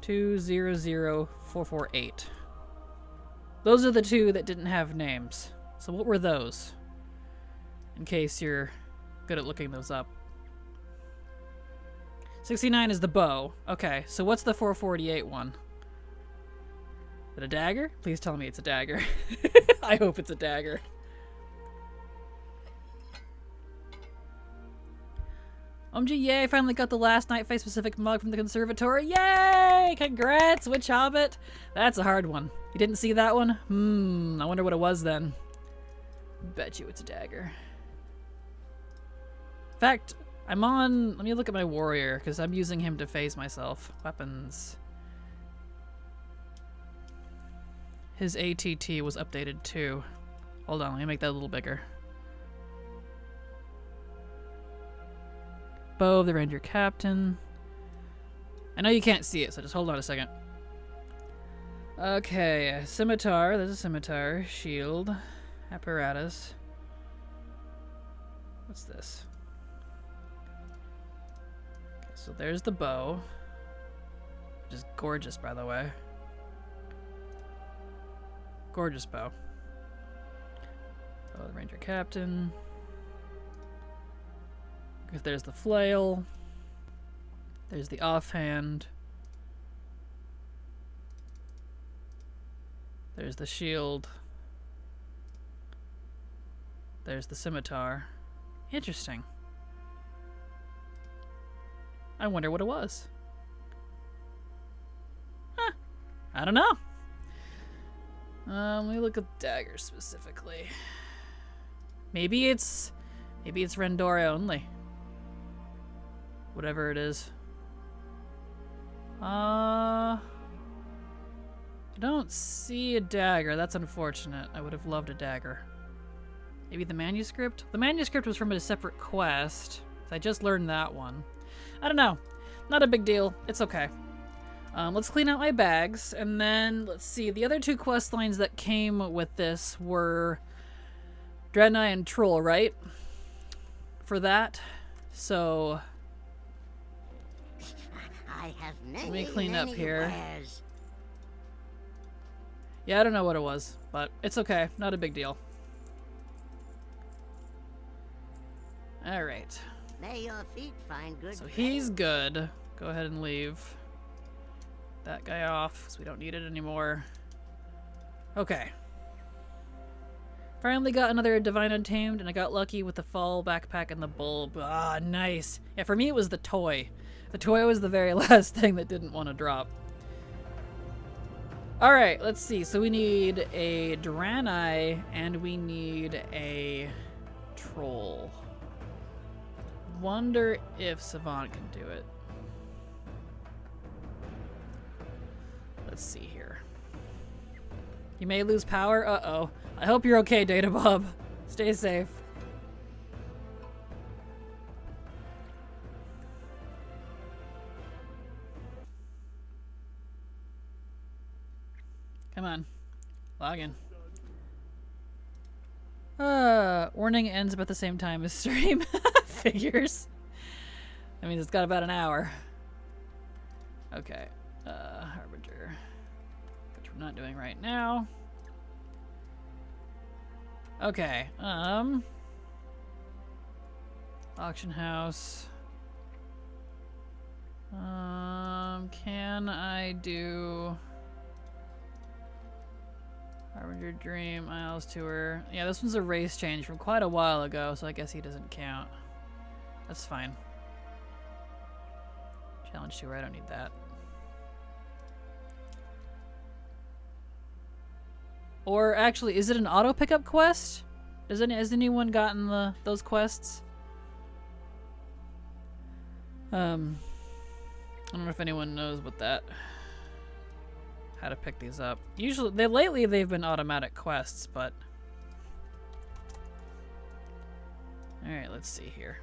200448. Those are the 2 that didn't have names. So what were those? In case you're good at looking those up. 69 is the bow. Okay, so what's the 448 one? Is it a dagger? Please tell me it's a dagger. I hope it's a dagger. OMG, yay, I finally got the last Night Face specific mug from the conservatory. Yay! Congrats, Witch Hobbit. That's a hard one. You didn't see that one? I wonder what it was then. Bet you it's a dagger. In fact, I'm on... Let me look at my warrior, because I'm using him to phase myself. Weapons. His ATT was updated too. Hold on, let me make that a little bigger. Bow of the Ranger Captain. I know you can't see it, so just hold on a second. Okay, scimitar. There's a scimitar. Shield. Apparatus. What's this? Okay, so there's the bow. Which is gorgeous, by the way. Gorgeous bow. Oh, the Ranger Captain. There's the flail. There's the offhand. There's the shield. There's the scimitar. Interesting. I wonder what it was. Huh. I don't know. Let me look at daggers specifically. Maybe it's Rendora only. Whatever it is. I don't see a dagger. That's unfortunate. I would have loved a dagger. Maybe the manuscript? The manuscript was from a separate quest. I just learned that one. I don't know. Not a big deal. It's okay. Let's clean out my bags, and then let's see. The other 2 quest lines that came with this were Draenei and Troll, right? For that. So I have many, let me clean up here. wares. Yeah, I don't know what it was, but it's okay. Not a big deal. All right. May your feet find good. So he's good. Go ahead and leave that guy off, because we don't need it anymore. Okay. Finally got another Divine Untamed, and I got lucky with the fall backpack and the bulb. Ah, nice. Yeah, for me it was the toy. The toy was the very last thing that didn't want to drop. Alright, let's see. So we need a Draenei, and we need a Troll. Wonder if Savant can do it. Let's see here. You may lose power. Uh-oh. I hope you're okay, Data Bob. Stay safe. Come on. Log in. Warning ends about the same time as stream. Figures. I mean, it's got about an hour. Okay. Harbinger. Which we're not doing right now. Okay. Auction house. Can I do Harbinger Dream, Isles Tour? Yeah, this one's a race change from quite a while ago, so I guess he doesn't count. That's fine. Challenge Tour, I don't need that. Or actually, is it an auto pickup quest? Has anyone gotten those quests? I don't know if anyone knows what how to pick these up. Usually, lately they've been automatic quests, but all right, let's see here.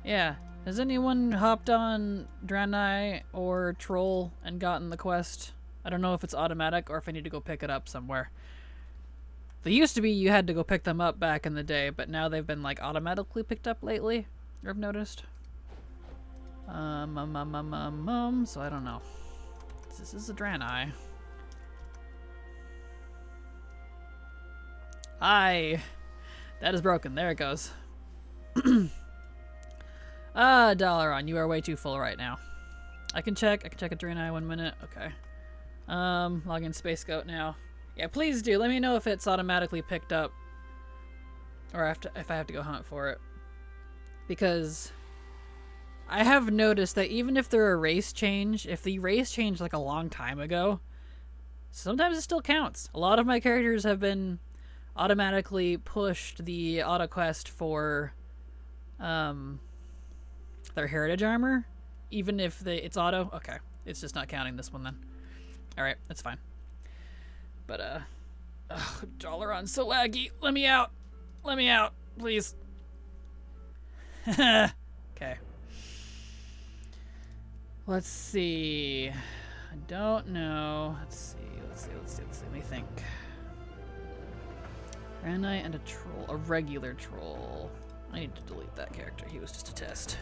Yeah. Has anyone hopped on Draenei or Troll and gotten the quest? I don't know if it's automatic or if I need to go pick it up somewhere. They used to be you had to go pick them up back in the day, but now they've been like automatically picked up lately, I've noticed. So I don't know. This is a Draenei. Hi! That is broken. There it goes. Dalaran, you are way too full right now. I can check a Draenei 1 minute. Okay. Log in Space Goat now. Yeah, please do. Let me know if it's automatically picked up. Or if I have to go hunt for it. Because I have noticed that even if they're a race change, if the race changed like a long time ago, sometimes it still counts. A lot of my characters have been automatically pushed the auto quest for their heritage armor, even if it's auto. Okay, it's just not counting this one then. All right, that's fine. But Dalaran's so laggy. Let me out. Let me out, please. Okay. Let's see. I don't know. Let's see. Let me think. Draenei and a troll, a regular troll. I need to delete that character. He was just a test.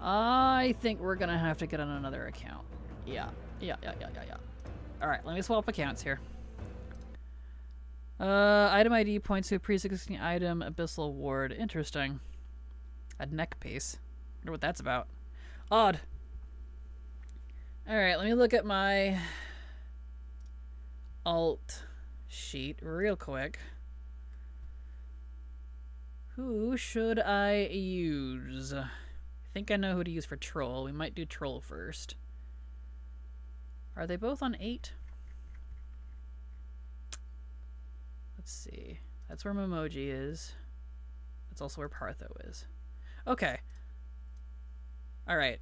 I think we're gonna have to get on another account. Yeah. Alright, let me swap accounts here. Item ID points to a pre-existing item, Abyssal Ward. Interesting. A neck piece. Wonder what that's about. Odd. Alright, let me look at my alt sheet real quick. Who should I use? I think I know who to use for Troll. We might do Troll first. Are they both on 8? Let's see. That's where Momoji is. That's also where Partho is. Okay. Alright.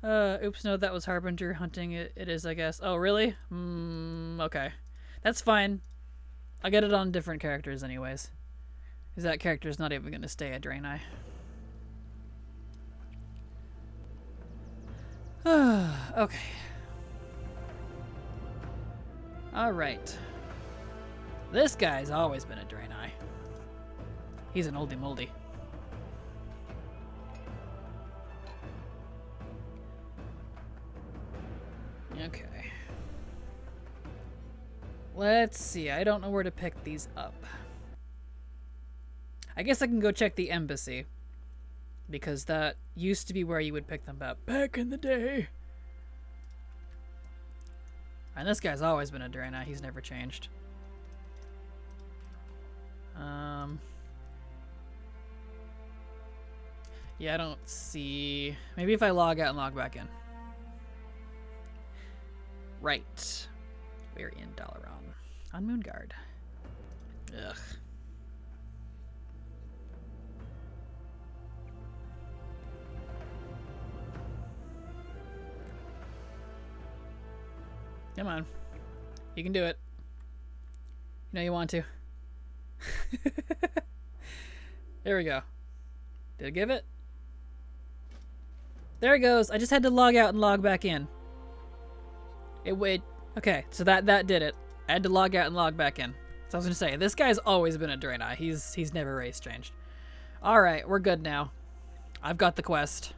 Oops, no, that was Harbinger hunting. It is, I guess. Oh, really? Okay. That's fine. I'll get it on different characters anyways. Because that character is not even going to stay at Draenei. Okay. Alright. This guy's always been a Draenei. He's an oldie moldy. Okay. Let's see. I don't know where to pick these up. I guess I can go check the embassy. Because that used to be where you would pick them up back in the day. And this guy's always been a Draenei. He's never changed. Yeah, I don't see... Maybe if I log out and log back in. Right. We're in Dalaran. On Moonguard. Ugh. Come on. You can do it. You know you want to. There we go. Did it give it? There it goes. I just had to log out and log back in. Okay, so that did it. I had to log out and log back in. So I was gonna say, this guy's always been a Draenei. He's never race changed. Alright, we're good now. I've got the quest.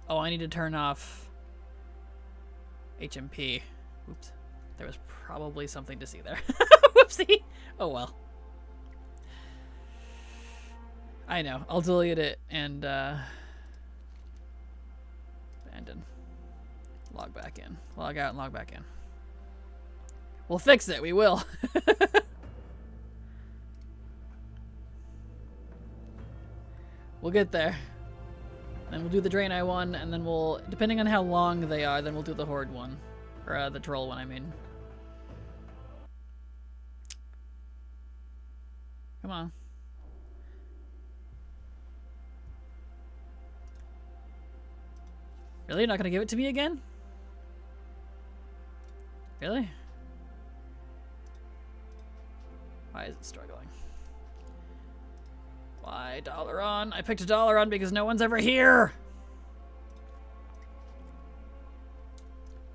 Oh, I need to turn off HMP. Oops. There was probably something to see there. Whoopsie. Oh well. I know. I'll delete it and abandon. Log back in. Log out and log back in. We'll fix it. We will. We'll get there. Then we'll do the Draenei one, and then we'll, depending on how long they are, then we'll do the Horde one. Or the Troll one, I mean. Come on. Really? You're not gonna give it to me again? Really? Why is it struggling? Why Dalaran? I picked Dalaran because no one's ever here!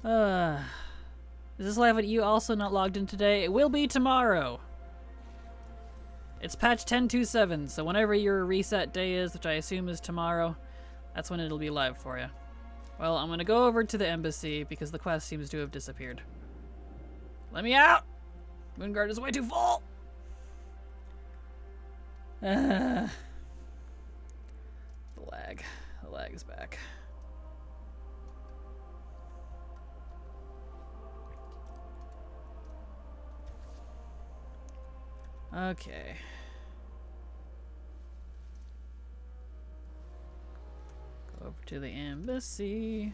Is this live at you also not logged in today? It will be tomorrow! It's patch 10.27, so whenever your reset day is, which I assume is tomorrow, that's when it'll be live for you. Well, I'm gonna go over to the embassy because the quest seems to have disappeared. Let me out! Moonguard is way too full! The lag. The lag is back. Okay. Go over to the embassy.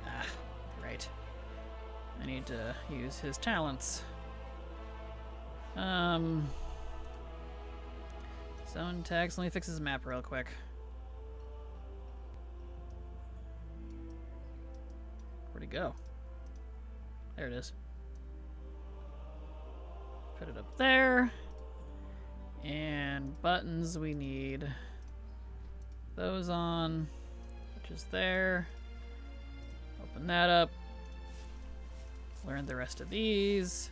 Ah, right. I need to use his talents. Zone text. Let me fix his map real quick. Where'd it go? There it is. Put it up there. And buttons, we need those on, which is there. Open that up. Learn the rest of these.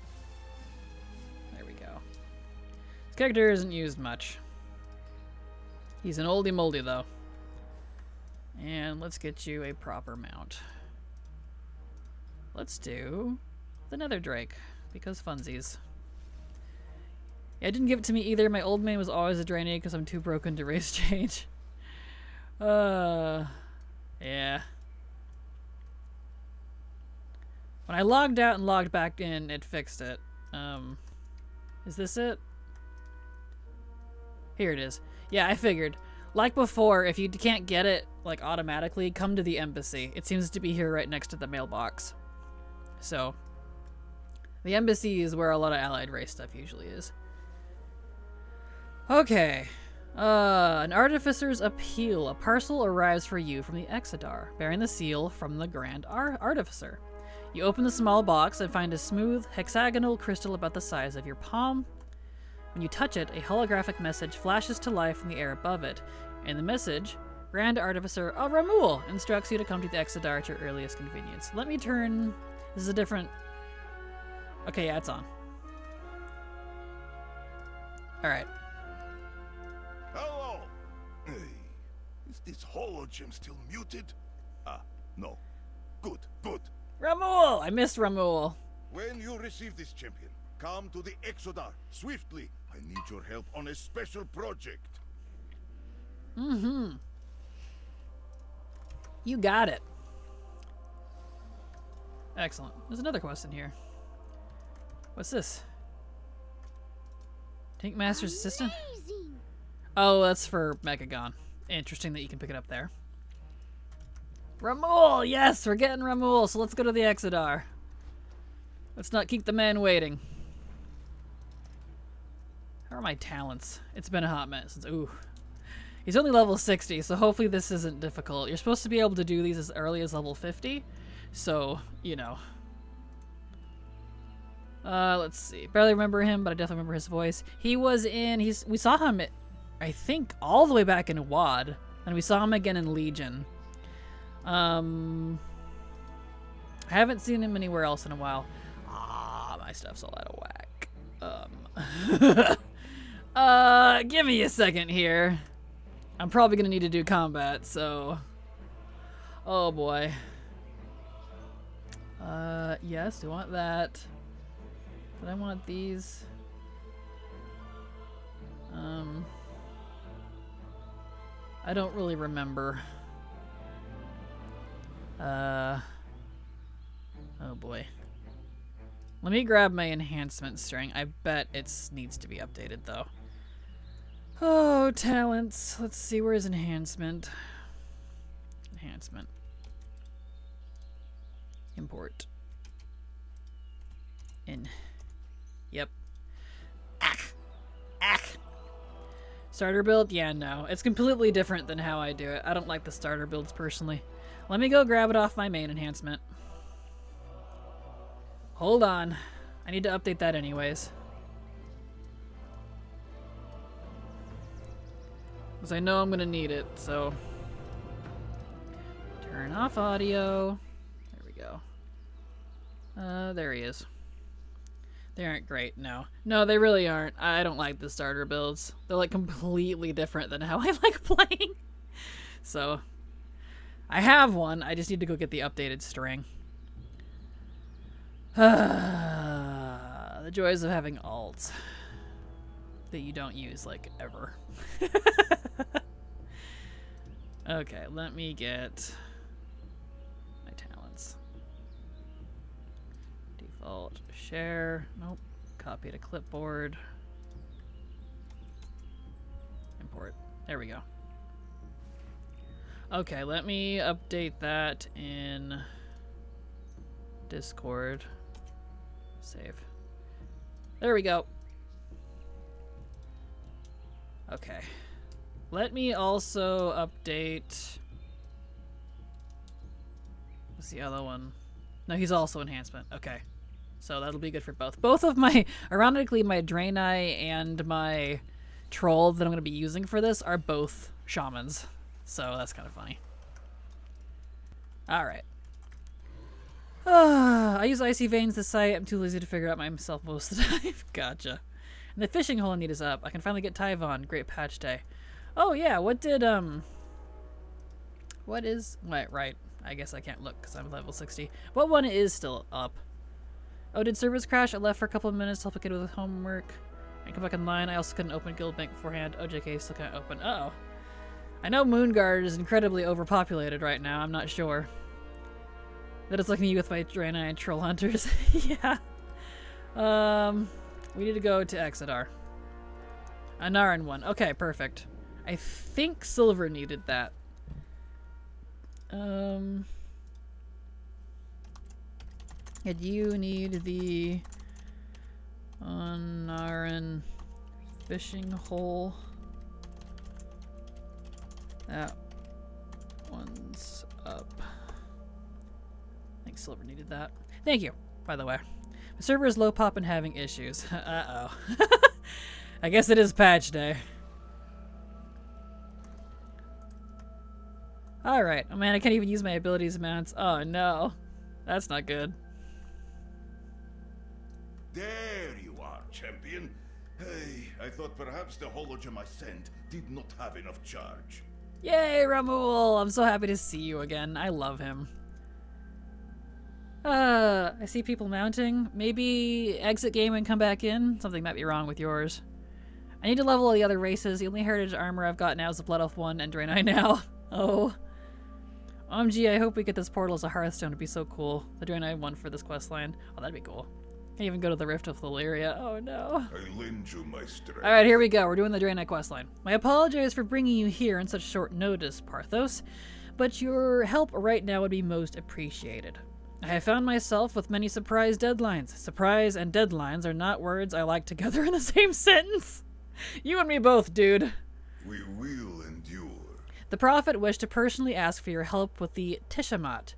There we go. This character isn't used much. He's an oldie moldy though. And let's get you a proper mount. Let's do the Nether Drake, because funsies. Yeah, it didn't give it to me either. My old main was always a Draenei because I'm too broken to race change. Yeah. When I logged out and logged back in, it fixed it. Is this it? Here it is. Yeah, I figured. Like before, if you can't get it like automatically, come to the embassy. It seems to be here right next to the mailbox. So, the embassy is where a lot of allied race stuff usually is. Okay. An Artificer's Appeal. A parcel arrives for you from the Exodar, bearing the seal from the Grand Artificer. You open the small box and find a smooth, hexagonal crystal about the size of your palm. When you touch it, a holographic message flashes to life in the air above it. In the message, Grand Artificer Ramul instructs you to come to the Exodar at your earliest convenience. Let me turn... This is a different... Okay, yeah, it's on. Alright. Hello! Hey, is this hologem still muted? Ah, no. Good, good. Ramul! I missed Ramul. When you receive this champion, come to the Exodar, swiftly. I need your help on a special project. Mm-hmm. You got it. Excellent. There's another quest in here. What's this? Tank Master's Assistant? Oh, that's for Mechagon. Interesting that you can pick it up there. Ramul! Yes, we're getting Ramul, so let's go to the Exodar. Let's not keep the man waiting. How are my talents? It's been a hot minute since... Ooh. He's only level 60, so hopefully this isn't difficult. You're supposed to be able to do these as early as level 50, so, you know. Let's see. Barely remember him, but I definitely remember his voice. He was in... We saw him, I think, all the way back in WoD, and we saw him again in Legion. I haven't seen him anywhere else in a while. Ah, my stuff's all out of whack. Give me a second here. I'm probably gonna need to do combat, so... Oh boy. Yes, do I want that? But I want these. I don't really remember. Oh boy. Let me grab my enhancement string. I bet it needs to be updated though. Oh, talents. Let's see, where's enhancement? Enhancement. Import. In. Yep. Starter build? Yeah, no. It's completely different than how I do it. I don't like the starter builds personally. Let me go grab it off my main enhancement. Hold on. I need to update that anyways. Because I know I'm going to need it, so... Turn off audio. There we go. There he is. They aren't great, no. No, they really aren't. I don't like the starter builds. They're like completely different than how I like playing. So, I have one. I just need to go get the updated string. The joys of having alts that you don't use, like, ever. Okay, let me get my talents. Default share. Nope. Copy to clipboard. Import. There we go. Okay, let me update that in Discord. Save. There we go. Okay. Let me also update... What's the other one? No, he's also enhancement. Okay. So that'll be good for both. Both of my... Ironically, my Draenei and my Troll that I'm going to be using for this are both Shamans. So that's kind of funny. Alright. I use Icy Veins to site. I'm too lazy to figure out myself most of the time. Gotcha. And the fishing hole I need is up. I can finally get Tyvon. Great patch day. Oh yeah, what did, what is, right, I guess I can't look because I'm level 60. What one is still up? Oh, did servers crash? I left for a couple of minutes to help a kid with homework. I come back online. I also couldn't open Guild Bank beforehand. OJK still can't open. Uh-oh. I know Moonguard is incredibly overpopulated right now. I'm not sure. That it's like me with my Draenei and Troll Hunters. Yeah. We need to go to Exodar. Anaran one. Okay, perfect. I think Silver needed that. And you need the Anaran fishing hole. That one's up. I think Silver needed that. Thank you, by the way. My server is low pop and having issues. Uh-oh. I guess it is patch day. Alright. Oh man, I can't even use my abilities mounts. Oh no. That's not good. There you are, champion. Hey, I thought perhaps the hologem I sent did not have enough charge. Yay, Ramul! I'm so happy to see you again. I love him. I see people mounting. Maybe exit game and come back in? Something might be wrong with yours. I need to level all the other races. The only heritage armor I've got now is the Blood Elf 1 and Draenei now. Oh. OMG, I hope we get this portal as a Hearthstone. It'd be so cool. The Draenei one for this questline. Oh, that'd be cool. Can't even go to the Rift of Valyria. Oh no. I lend you my strength. Alright, here we go. We're doing the Draenei questline. I apologize for bringing you here on such short notice, Parthos, but your help right now would be most appreciated. I have found myself with many surprise deadlines. Surprise and deadlines are not words I like together in the same sentence. You and me both, dude. We will endure The Prophet wished to personally ask for your help with the Tishamat,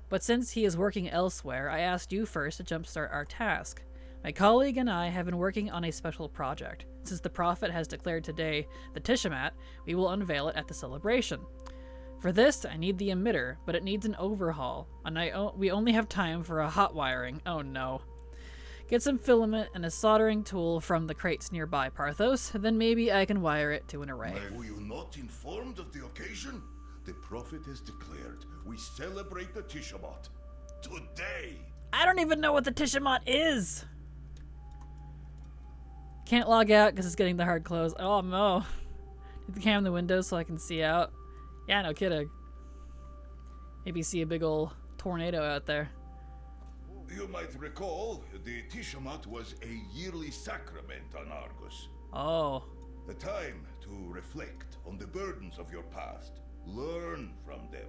but since he is working elsewhere, I asked you first to jumpstart our task. My colleague and I have been working on a special project. Since the Prophet has declared today the Tishamat, we will unveil it at the celebration. For this, I need the emitter, but it needs an overhaul, and we only have time for a hot wiring. Oh no. Get some filament and a soldering tool from the crates nearby, Parthos, then maybe I can wire it to an array. Were you not informed of the occasion? The Prophet has declared we celebrate the Tishamat today. I don't even know what the Tishamat is! Can't log out because it's getting the hard close. Oh no. Need the cam in the window so I can see out. Yeah, no kidding. Maybe see a big ol' tornado out there. You might recall, the Tishamat was a yearly sacrament on Argus. Oh. A time to reflect on the burdens of your past, learn from them,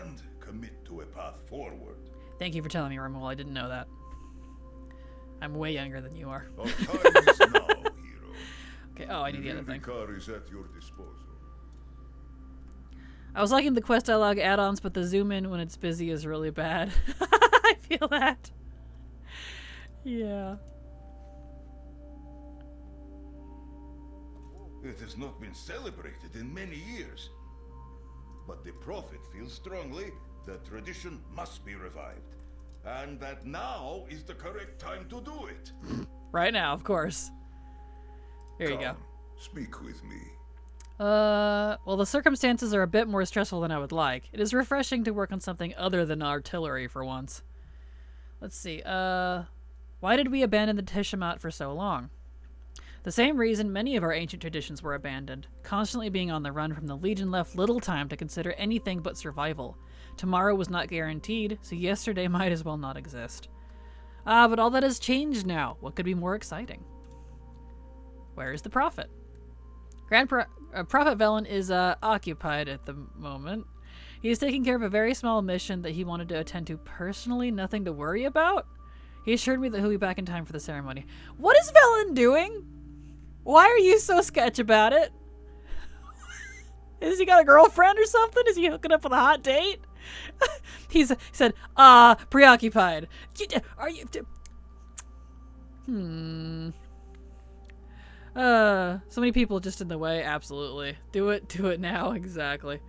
and commit to a path forward. Thank you for telling me, Removal. I didn't know that. I'm way younger than you are. Our time is now, hero. Okay, oh, I need the other thing. Car is at your disposal. I was liking the quest dialogue add-ons, but the zoom in when it's busy is really bad. I feel that. Yeah. It has not been celebrated in many years. But the Prophet feels strongly that tradition must be revived. And that now is the correct time to do it. Right now, of course. Here you go. Speak with me. Well, the circumstances are a bit more stressful than I would like. It is refreshing to work on something other than artillery for once. Let's see, why did we abandon the Tishamat for so long? The same reason many of our ancient traditions were abandoned. Constantly being on the run from the Legion left little time to consider anything but survival. Tomorrow was not guaranteed, so yesterday might as well not exist. But all that has changed now. What could be more exciting? Where is the Prophet? Prophet Velen is occupied at the moment. He is taking care of a very small mission that he wanted to attend to personally, nothing to worry about. He assured me that he'll be back in time for the ceremony. What is Velen doing? Why are you so sketch about it? Has he got a girlfriend or something? Is he hooking up with a hot date? He said, preoccupied. Are you... So many people just in the way. Absolutely. Do it now. Exactly.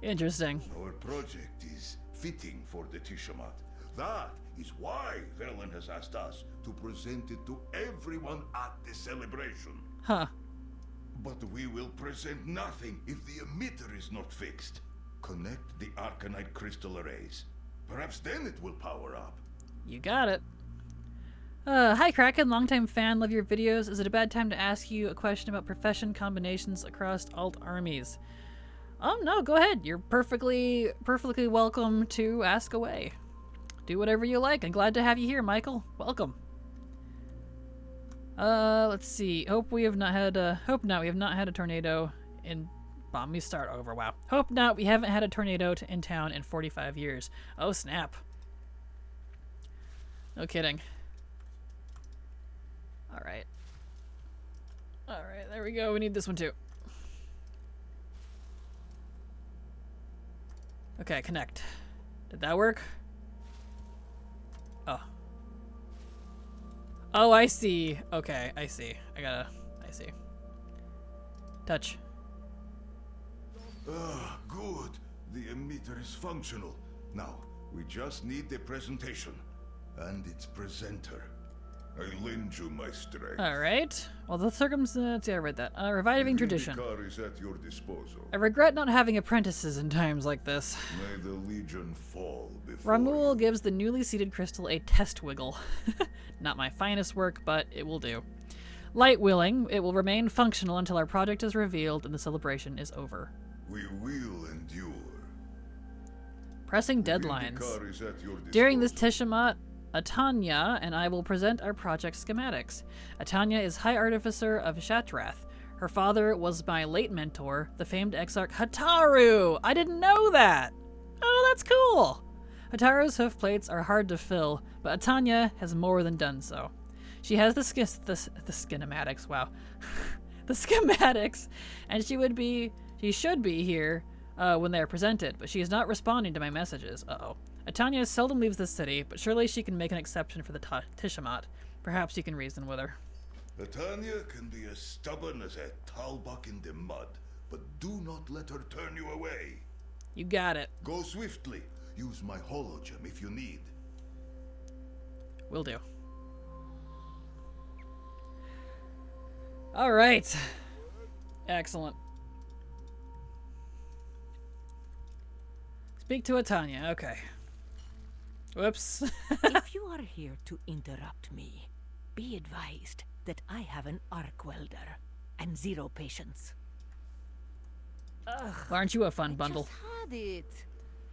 Interesting. Our project is fitting for the Tishamat. That is why Velen has asked us to present it to everyone at the celebration. Huh. But we will present nothing if the emitter is not fixed. Connect the Arcanite crystal arrays. Perhaps then it will power up. You got it. Hi Kraken, longtime fan, love your videos. Is it a bad time to ask you a question about profession combinations across alt armies? No, go ahead. You're perfectly welcome to ask away. Do whatever you like. I'm glad to have you here, Michael. Welcome. Let's see. We have not had a tornado in bomb. We start over. Wow. Hope not. We haven't had a tornado in town in 45 years. Oh snap. No kidding. Alright. Alright, there we go. We need this one too. Okay, connect. Did that work? Oh. Oh, I see. Okay, I see. I see. Touch. Good. The emitter is functional. Now, we just need the presentation. And its presenter. I lend you my strength. Alright. Well, the circumstance... Yeah, I read that. Reviving tradition. The car is at your disposal. I regret not having apprentices in times like this. May the Legion fall before Ramul gives the newly seeded crystal a test wiggle. Not my finest work, but it will do. Light willing, it will remain functional until our project is revealed and the celebration is over. We will endure. Pressing deadlines. During this Tishamat, Atanya and I will present our project schematics. Atanya is High Artificer of Shatrath. Her father was my late mentor, the famed Exarch Hataru! I didn't know that! Oh, that's cool! Hataru's hoof plates are hard to fill, but Atanya has more than done so. She has the schematics, wow. The schematics, and she would be She should be here when they are presented, but she is not responding to my messages. Uh-oh. Atanya seldom leaves the city, but surely she can make an exception for the Tishamat. Perhaps you can reason with her. Latanya can be as stubborn as a talbuck in the mud, but do not let her turn you away. You got it. Go swiftly. Use my hologem if you need. Will do. All right. Excellent. Speak to Atanya. Okay. Whoops. If you are here to interrupt me, be advised that I have an arc welder and 0 patience. Well, aren't you a fun bundle? Just had it.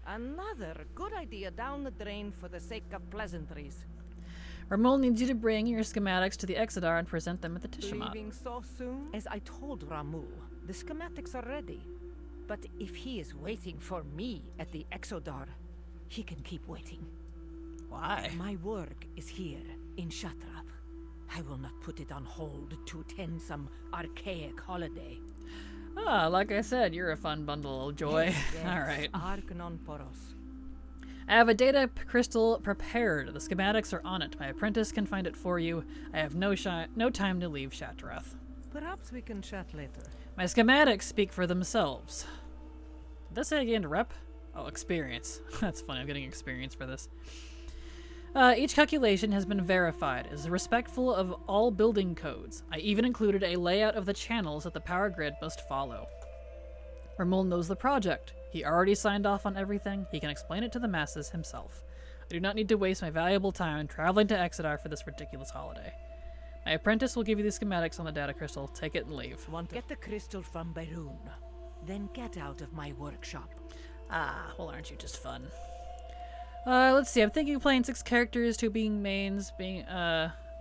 Another good idea down the drain for the sake of pleasantries. Ramul needs you to bring your schematics to the Exodar and present them at the Tishamat. Leaving so soon? As I told Ramul, the schematics are ready. But if he is waiting for me at the Exodar, he can keep waiting. Why? My work is here, in Shatrath. I will not put it on hold to attend some archaic holiday. Ah, like I said, you're a fun bundle of joy. Yes, All right. Arc non poros. I have a data crystal prepared. The schematics are on it. My apprentice can find it for you. I have no time to leave Shatrath. Perhaps we can chat later. My schematics speak for themselves. Did that say again rep? Oh, experience. That's funny. I'm getting experience for this. Each calculation has been verified, is respectful of all building codes. I even included a layout of the channels that the power grid must follow. Ramul knows the project. He already signed off on everything. He can explain it to the masses himself. I do not need to waste my valuable time traveling to Exodar for this ridiculous holiday. My apprentice will give you the schematics on the data crystal. Take it and leave. Get the crystal from Berun. Then get out of my workshop. Ah, well, aren't you just fun? Let's see. I'm thinking of playing 6 characters, 2 being mains, being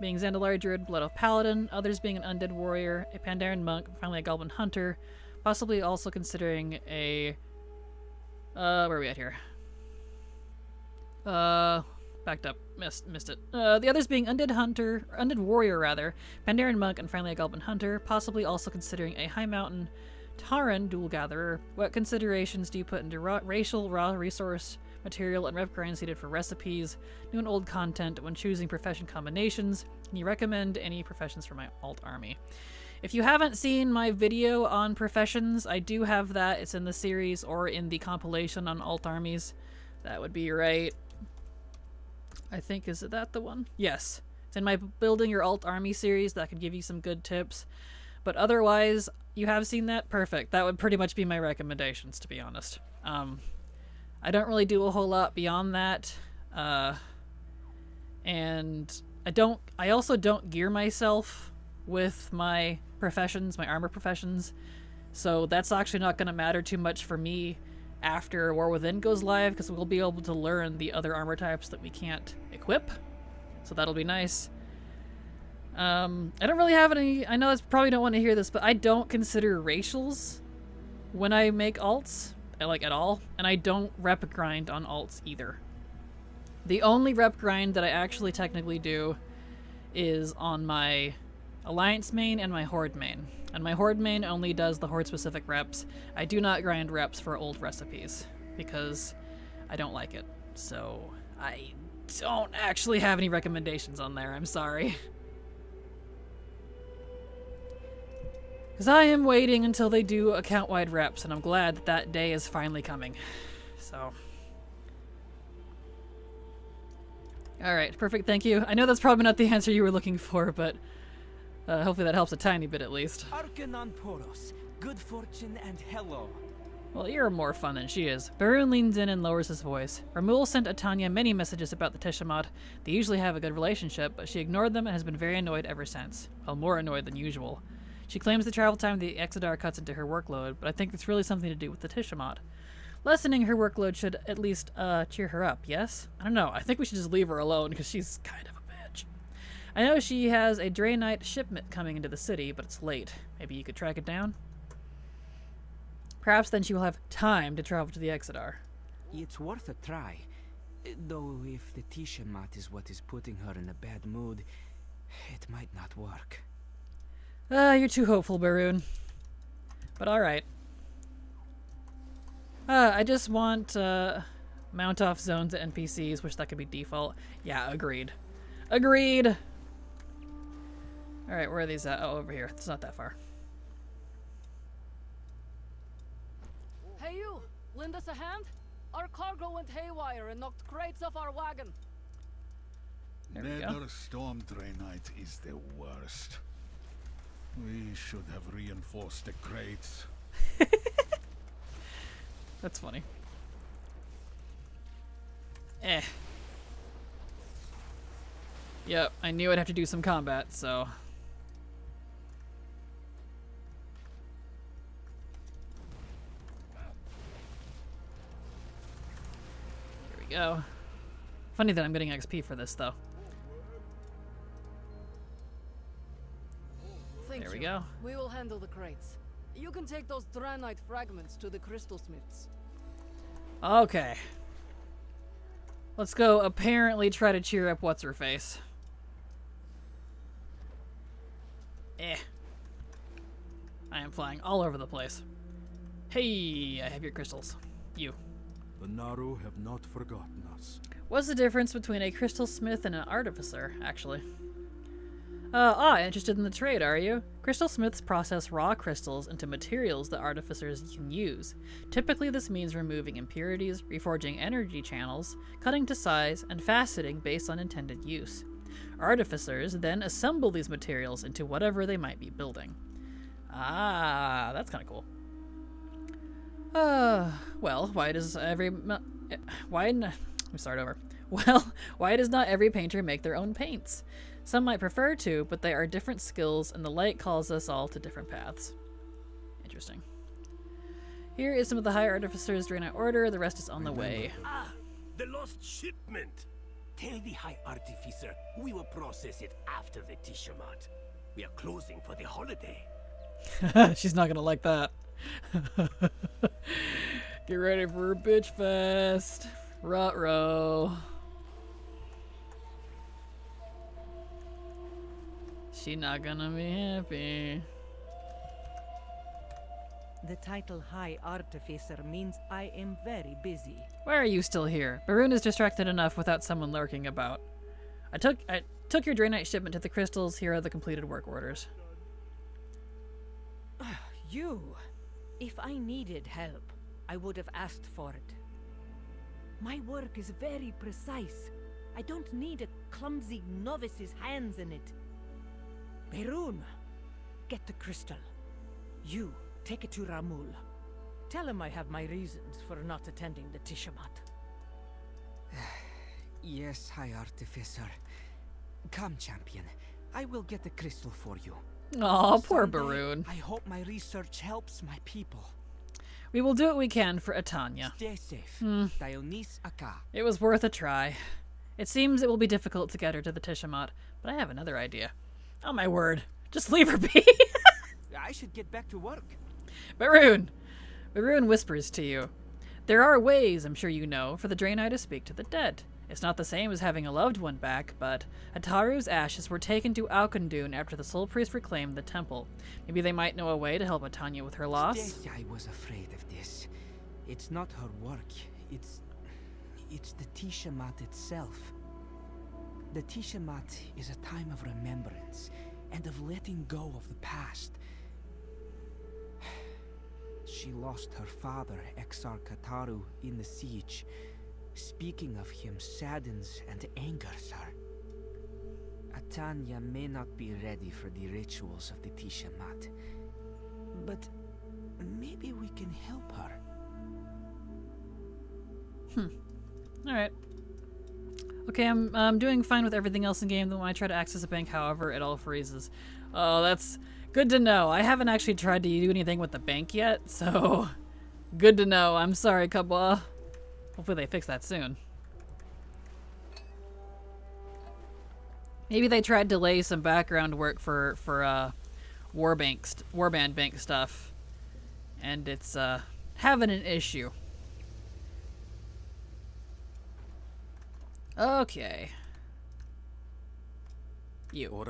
Zandalari Druid, Blood Elf Paladin, others being an undead warrior, a Pandaren monk, finally a Goblin hunter, possibly also considering a where are we at here? Backed up, missed it. The others being undead warrior rather, Pandaren monk, and finally a Goblin hunter, possibly also considering a High Mountain Tauren dual gatherer. What considerations do you put into racial, raw resource, material, and rep grinds needed for recipes, new and old content when choosing profession combinations? Can you recommend any professions for my alt army? If you haven't seen my video on professions, I do have that. It's in the series or in the compilation on alt armies. That would be right. I think, is it that the one? Yes. It's in my Building Your Alt Army series. That could give you some good tips. But otherwise, you have seen that? Perfect. That would pretty much be my recommendations, to be honest. I don't really do a whole lot beyond that. And I also don't gear myself with my professions, my armor professions. So that's actually not going to matter too much for me after War Within goes live, because we'll be able to learn the other armor types that we can't equip. So that'll be nice. I don't really have any... I know I probably don't want to hear this, but I don't consider racials when I make alts, like at all. And I don't rep grind on alts either. The only rep grind that I actually technically do is on my Alliance main and my Horde main. And my Horde main only does the Horde specific reps. I do not grind reps for old recipes because I don't like it. So I don't actually have any recommendations on there. I'm sorry. Because I am waiting until they do account-wide reps, and I'm glad that that day is finally coming. So... Alright, perfect, thank you. I know that's probably not the answer you were looking for, but hopefully that helps a tiny bit at least. Arcanon Poros, good fortune and hello. Well, you're more fun than she is. Barun leans in and lowers his voice. Ramul sent Atanya many messages about the Tishamat. They usually have a good relationship, but she ignored them and has been very annoyed ever since. Well, more annoyed than usual. She claims the travel time of the Exodar cuts into her workload, but I think it's really something to do with the Tishamat. Lessening her workload should at least cheer her up, yes? I don't know, I think we should just leave her alone because she's kind of a bitch. I know she has a Draenite shipment coming into the city, but it's late. Maybe you could track it down? Perhaps then she will have time to travel to the Exodar. It's worth a try. Though if the Tishamat is what is putting her in a bad mood, it might not work. You're too hopeful, Barun. But alright. I just want mount off zones at NPCs. Wish that could be default. Yeah, agreed. Agreed. All right, where are these at? Oh, over here. It's not that far. Hey you! Lend us a hand? Our cargo went haywire and knocked crates off our wagon. There we go. Nether Storm Draenite is the worst. We should have reinforced the crates. That's funny. Eh. Yep, I knew I'd have to do some combat, so... Here we go. Funny that I'm getting XP for this, though. Thank There we you. go. We will handle the crates. You can take those Draenite fragments to the crystal smiths. Okay. Let's go apparently try to cheer up what's-her-face. Eh. I am flying all over the place. Hey, I have your crystals. You. The Naru have not forgotten us. What's the difference between a crystal smith and an artificer, actually? Interested in the trade, are you? Crystal smiths process raw crystals into materials that artificers can use. Typically, this means removing impurities, reforging energy channels, cutting to size, and faceting based on intended use. Artificers then assemble these materials into whatever they might be building. Ah, that's kind of cool. Well, why does every... Let me start over. Well, why does not every painter make their own paints? Some might prefer to, but they are different skills, and the light calls us all to different paths. Interesting. Here is some of the high artificers during our order. The rest is on the way. Ah, the lost shipment. Tell the High Artificer we will process it after the Tishamat. We are closing for the holiday. She's not gonna like that. Get ready for a bitch fest. Ruh-roh. She not gonna be happy. The title High Artificer means I am very busy. Why are you still here? Barun is distracted enough without someone lurking about. I took your Draenite shipment to the crystals. Here are the completed work orders. You! If I needed help, I would have asked for it. My work is very precise. I don't need a clumsy novice's hands in it. Berun, get the crystal. You, take it to Ramul. Tell him I have my reasons for not attending the Tishamat. Yes, High Artificer. Come, champion. I will get the crystal for you. Aw, poor Someday, Barun. I hope my research helps my people. We will do what we can for Atanya. Stay safe. Dionys Aka. It was worth a try. It seems it will be difficult to get her to the Tishamat, but I have another idea. Oh my word. Just leave her be. I should get back to work. Barun! Barun whispers to you. There are ways, I'm sure you know, for the Draenei to speak to the dead. It's not the same as having a loved one back, but Ataru's ashes were taken to Alkandun after the Soul Priest reclaimed the temple. Maybe they might know a way to help Atanya with her loss? I was afraid of this. It's not her work. It's the Tishamat itself. The Tishamat is a time of remembrance and of letting go of the past. She lost her father, Exar Kataru, in the siege. Speaking of him saddens and angers her. Atanya may not be ready for the rituals of the Tishamat, but maybe we can help her. Alright. Okay, I'm doing fine with everything else in game. Then when I try to access a bank, however, it all freezes. Oh, that's good to know. I haven't actually tried to do anything with the bank yet, so good to know. I'm sorry, Kabwa. Hopefully they fix that soon. Maybe they tried to lay some background work for Warband bank stuff, and it's having an issue. Okay. You.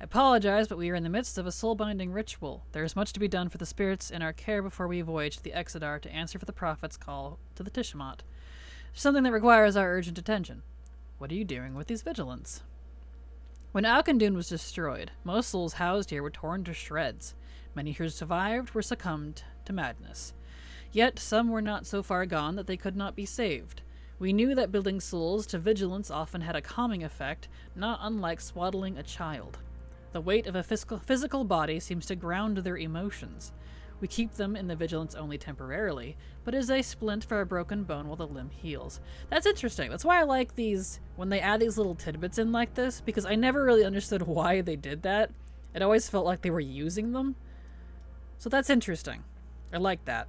I apologize, but we are in the midst of a soul-binding ritual. There is much to be done for the spirits in our care before we voyage to the Exodar to answer for the Prophet's call to the Tishamat. Something that requires our urgent attention. What are you doing with these vigilants? When Alkandun was destroyed, most souls housed here were torn to shreds. Many who survived were succumbed to madness. Yet some were not so far gone that they could not be saved. We knew that building souls to vigilance often had a calming effect, not unlike swaddling a child. The weight of a physical body seems to ground their emotions. We keep them in the vigilance only temporarily, but as a splint for a broken bone while the limb heals. That's interesting. That's why I like these, when they add these little tidbits in like this, because I never really understood why they did that. It always felt like they were using them. So that's interesting. I like that.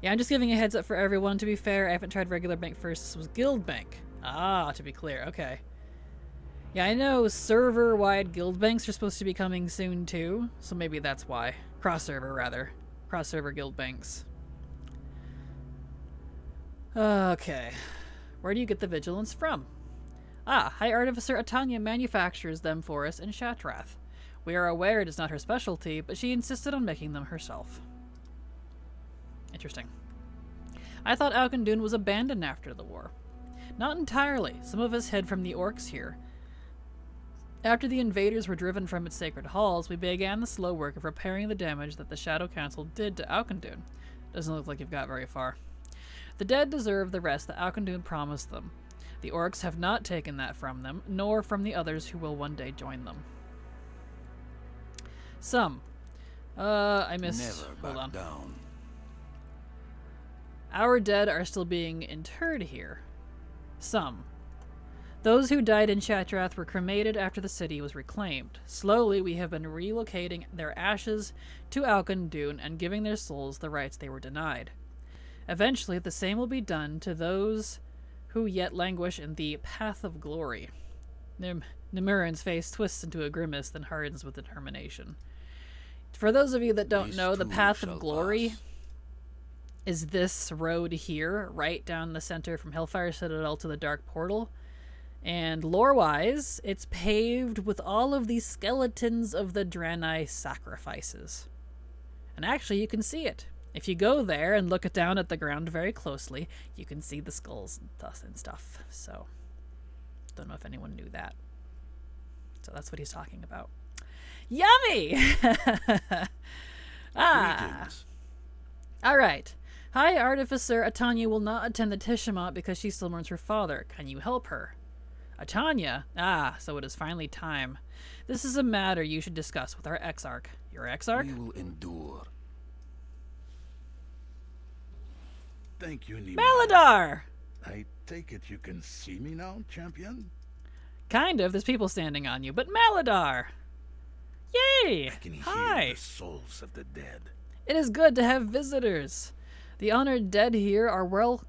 Yeah, I'm just giving a heads up for everyone. To be fair, I haven't tried regular bank first. This was guild bank. Ah, to be clear. Okay. Yeah, I know server-wide guild banks are supposed to be coming soon too, so maybe that's why. Cross-server, rather. Cross-server guild banks. Okay. Where do you get the vigilance from? Ah, High Artificer Atanya manufactures them for us in Shatrath. We are aware it is not her specialty, but she insisted on making them herself. Interesting. I thought Alkandun was abandoned after the war. Not entirely. Some of us hid from the orcs here. After the invaders were driven from its sacred halls, we began the slow work of repairing the damage that the Shadow Council did to Alkandun. Doesn't look like you've got very far. The dead deserve the rest that Alkandun promised them. The orcs have not taken that from them, nor from the others who will one day join them. Some. I missed. Hold on. Down. Our dead are still being interred here. Some. Those who died in Shatrath were cremated after the city was reclaimed. Slowly, we have been relocating their ashes to Alkandun and giving their souls the rights they were denied. Eventually, the same will be done to those who yet languish in the Path of Glory. Nimuran's face twists into a grimace, then hardens with determination. For those of you that don't know, the Path of Glory is this road here, right down the center from Hellfire Citadel to the Dark Portal. And lore-wise, it's paved with all of these skeletons of the Draenei sacrifices. And actually, you can see it. If you go there and look down at the ground very closely, you can see the skulls and stuff. So, don't know if anyone knew that. So that's what he's talking about. Yummy! Greetings. All right. High Artificer Atanya will not attend the Tishamat because she still mourns her father. Can you help her? Atanya? Ah, so it is finally time. This is a matter you should discuss with our Exarch. Your Exarch? We will endure. Thank you, Nima. Maladar! I take it you can see me now, champion? Kind of. There's people standing on you, but Maladar! Yay! I can Hi! hear the souls of the dead. It is good to have visitors. The honored dead here are well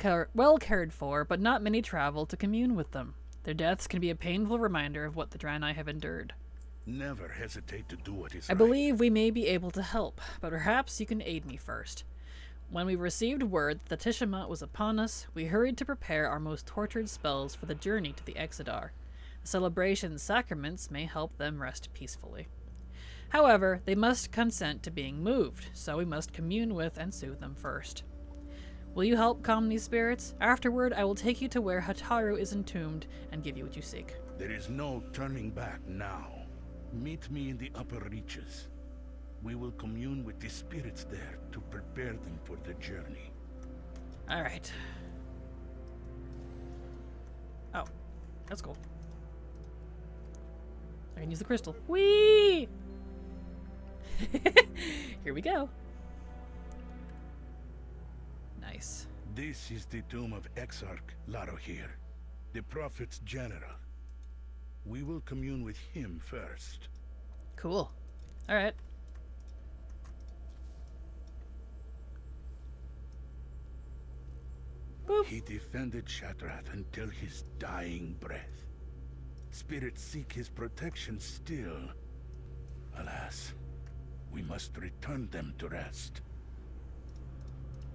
cared for, but not many travel to commune with them. Their deaths can be a painful reminder of what the Draenei have endured. Never hesitate to do what is I believe we may be able to help, but perhaps you can aid me first. When we received word that the Tishamat was upon us, we hurried to prepare our most tortured spells for the journey to the Exodar. The celebration's sacraments may help them rest peacefully. However, they must consent to being moved, so we must commune with and soothe them first. Will you help calm these spirits? Afterward, I will take you to where Hataru is entombed and give you what you seek. There is no turning back now. Meet me in the upper reaches. We will commune with the spirits there to prepare them for the journey. All right. Oh, that's cool. I can use the crystal. Whee! Here we go. Nice. This is the tomb of Exarch Larohir, the Prophet's general. We will commune with him first. Cool. All right. Boop. He defended Shatrath until his dying breath. Spirits seek his protection still. Alas, we must return them to rest.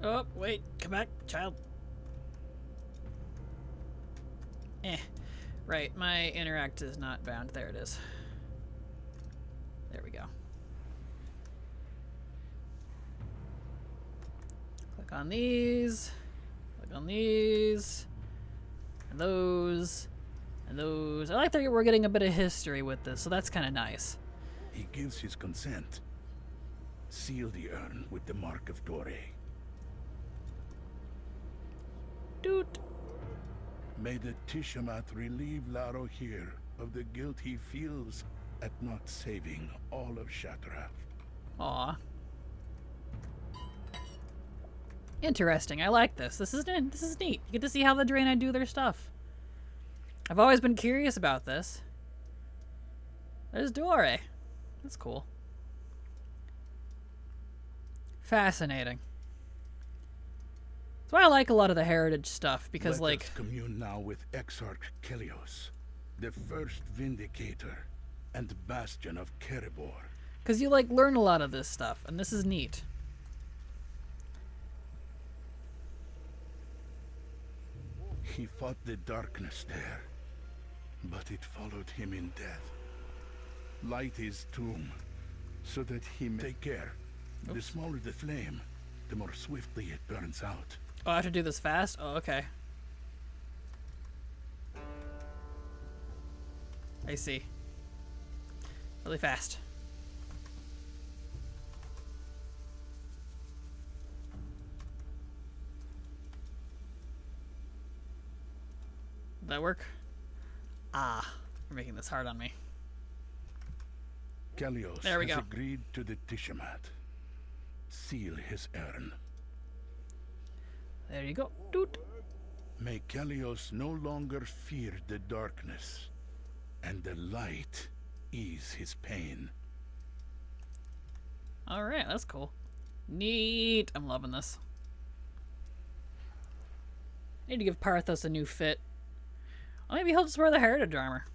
Oh, wait. Come back, child. Right, my interact is not bound. There it is. go. Click on these. Click on these. And those. And those. I like that we're getting a bit of history with this, so that's kind of nice. He gives his consent. Seal the urn with the mark of Dore. Doot. May the Tishamat relieve Laro here of the guilt he feels at not saving all of Shatrath. Aw. Interesting. I like this. This is neat. You get to see how the Draenei do their stuff. I've always been curious about this. There's Dore. That's cool. Fascinating. That's why I like a lot of the heritage stuff, because Let us commune now with Exarch Kelios, the first Vindicator and Bastion of Kerebor. Because you like learn a lot of this stuff, and this is neat. He fought the darkness there, but it followed him in death. Light his tomb, so that he may take care. Oops. The smaller the flame, the more swiftly it burns out. Oh, I have to do this fast? Oh, okay. I see. Really fast. Did that work? Ah, you're making this hard on me. Kelios there we has go. agreed to the Tishamat. Seal his urn. There you go. Doot. May Kelios no longer fear the darkness, and the light ease his pain. Alright, that's cool. Neat. I'm loving this. I need to give Parthos a new fit. Well, maybe he'll just wear the heritage armor.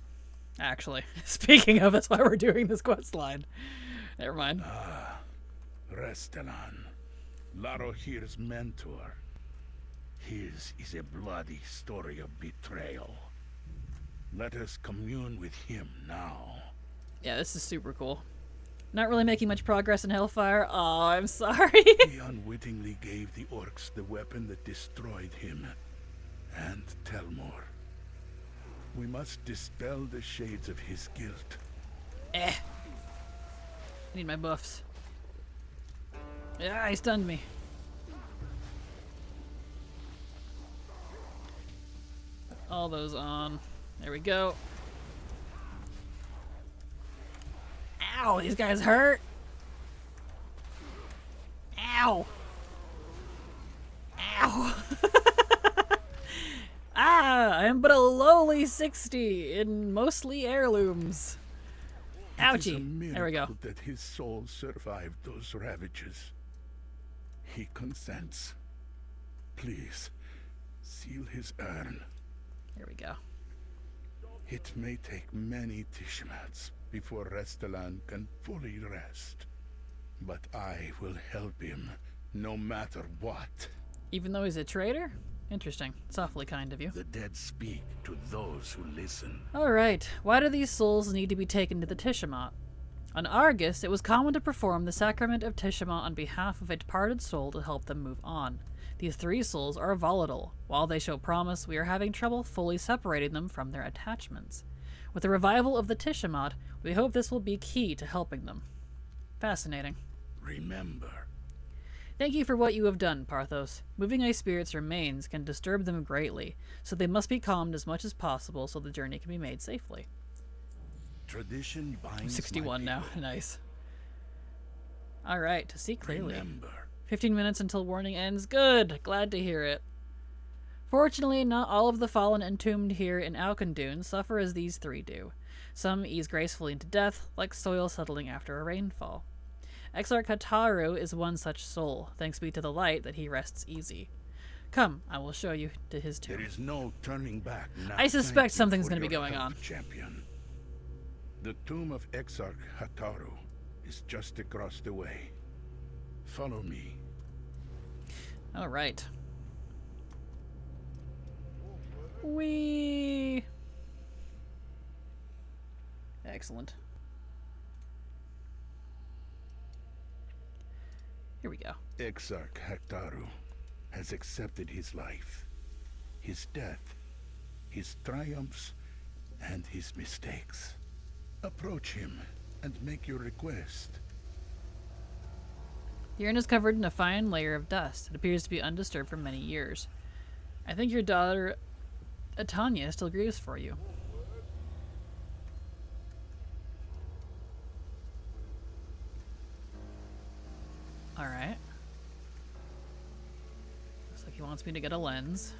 Actually, speaking of, that's why we're doing this quest line. Never mind. Ah, Restelan, Laro here's mentor. His is a bloody story of betrayal. Let us commune with him now. Yeah, this is super cool. Not really making much progress in Hellfire. Oh, I'm sorry. He unwittingly gave the orcs the weapon that destroyed him. And Telmor. We must dispel the shades of his guilt. I need my buffs. Yeah, he stunned me. Put all those on. There we go. Ow, these guys hurt. Ow. Ow. Ah, I am but a lowly 60 in mostly heirlooms. It is a Ouchie. There we go. miracle that his soul survived those ravages. He consents. Please, seal his urn. There we go. It may take many Tishmats before Restelan can fully rest. But I will help him, no matter what. Even though he's a traitor? Interesting. It's awfully kind of you. The dead speak to those who listen. Alright, why do these souls need to be taken to the Tishamat? On Argus, it was common to perform the sacrament of Tishamat on behalf of a departed soul to help them move on. These three souls are volatile. While they show promise, we are having trouble fully separating them from their attachments. With the revival of the Tishamat, we hope this will be key to helping them. Fascinating. Remember. Thank you for what you have done, Parthos. Moving ice spirits' remains can disturb them greatly, so they must be calmed as much as possible so the journey can be made safely. Tradition binds I'm 61 my now. people. Nice. Alright, to see clearly. Remember. 15 minutes until warning ends. Good. Glad to hear it. Fortunately, not all of the fallen entombed here in Auchendoon suffer as these three do. Some ease gracefully into death, like soil settling after a rainfall. Exarch Hataru is one such soul, thanks be to the light that he rests easy. Come, I will show you to his tomb. There is no turning back now. I suspect Thank you something's for going to be your going help, on. Champion. The tomb of Exarch Hataru is just across the way. Follow me. All right. Whee! we go. Exarch Haktaru has accepted his life, his death, his triumphs, and his mistakes. Approach him and make your request. The urn is covered in a fine layer of dust. It appears to be undisturbed for many years. I think your daughter, Tanya, still grieves for you. Alright. Looks like he wants me to get a lens.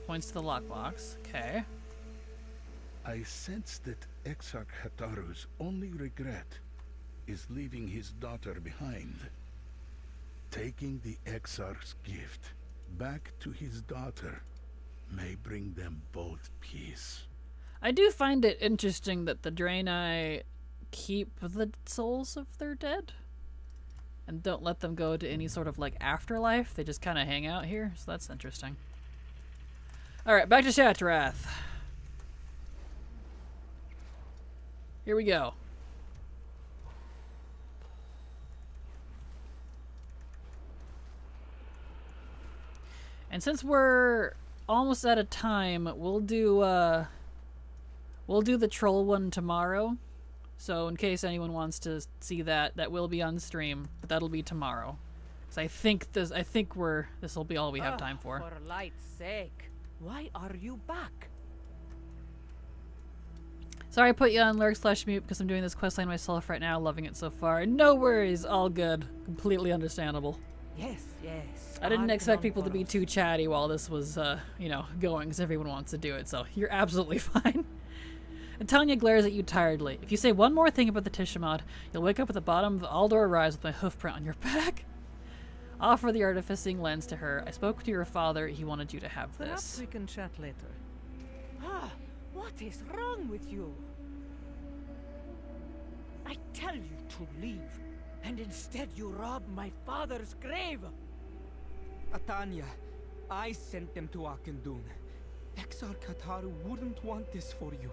Points to the lockbox. Okay. I sense that Exarch Hataru's only regret is leaving his daughter behind. Taking the Exarch's gift back to his daughter may bring them both peace. I do find it interesting that the Draenei keep the souls of their dead and don't let them go to any sort of like afterlife. They just kind of hang out here, so that's interesting. Alright, back to Shattrath. Here we go. And since we're almost out of time, we'll do the troll one tomorrow. So in case anyone wants to see that, that will be on stream, but that'll be tomorrow. So I think this will be all we have time for. For light's sake, why are you back? Sorry I put you on lurk/mute because I'm doing this questline myself right now, loving it so far. No worries, all good. Completely understandable. Yes, yes. I didn't expect people to be too chatty while this was, you know, going, because everyone wants to do it, so you're absolutely fine. And Tanya glares at you tiredly. If you say one more thing about the Tishamat, you'll wake up at the bottom of the Aldor Rise with my hoofprint on your back. Offer the artificing lens to her. I spoke to your father. He wanted you to have this. Perhaps we can chat later. Ah, what is wrong with you? I tell you to leave, and instead you rob my father's grave. Atanya, I sent them to Akendun. Exarch Hataru wouldn't want this for you.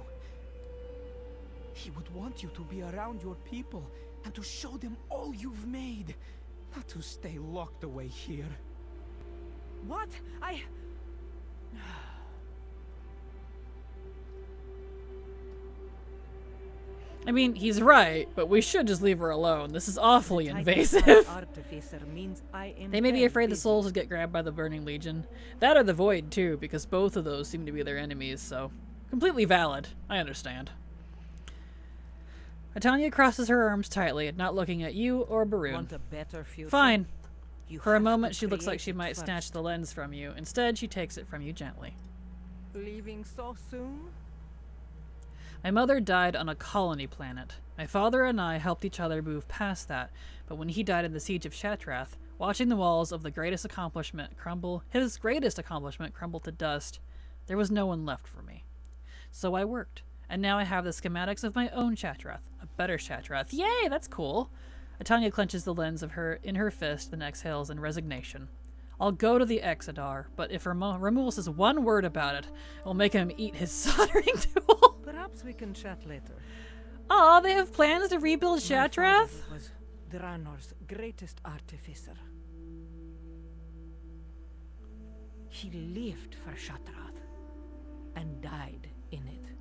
He would want you to be around your people and to show them all you've made, not to stay locked away here. What? I mean, he's right, but we should just leave her alone. This is awfully invasive. They may be afraid the souls would get grabbed by the Burning Legion. That or the Void, too, because both of those seem to be their enemies, so... completely valid. I understand. Atanya crosses her arms tightly, not looking at you or Barun. Want a better future? Fine. You For a have moment, to she looks like create she it might first. snatch the lens from you. Instead, she takes it from you gently. Leaving so soon? My mother died on a colony planet. My father and I helped each other move past that, but when he died in the siege of Shattrath, watching the walls of his greatest accomplishment crumble to dust, there was no one left for me. So I worked, and now I have the schematics of my own Shattrath, a better Shattrath. Yay, that's cool! Atanya clenches the lens in her fist, then exhales in resignation. I'll go to the Exodar, but if Romul says one word about it, I'll make him eat his soldering tool. Perhaps we can chat later. Aw, they have plans to rebuild My Shattrath? father was Draenor's greatest artificer. He lived for Shattrath and died in it.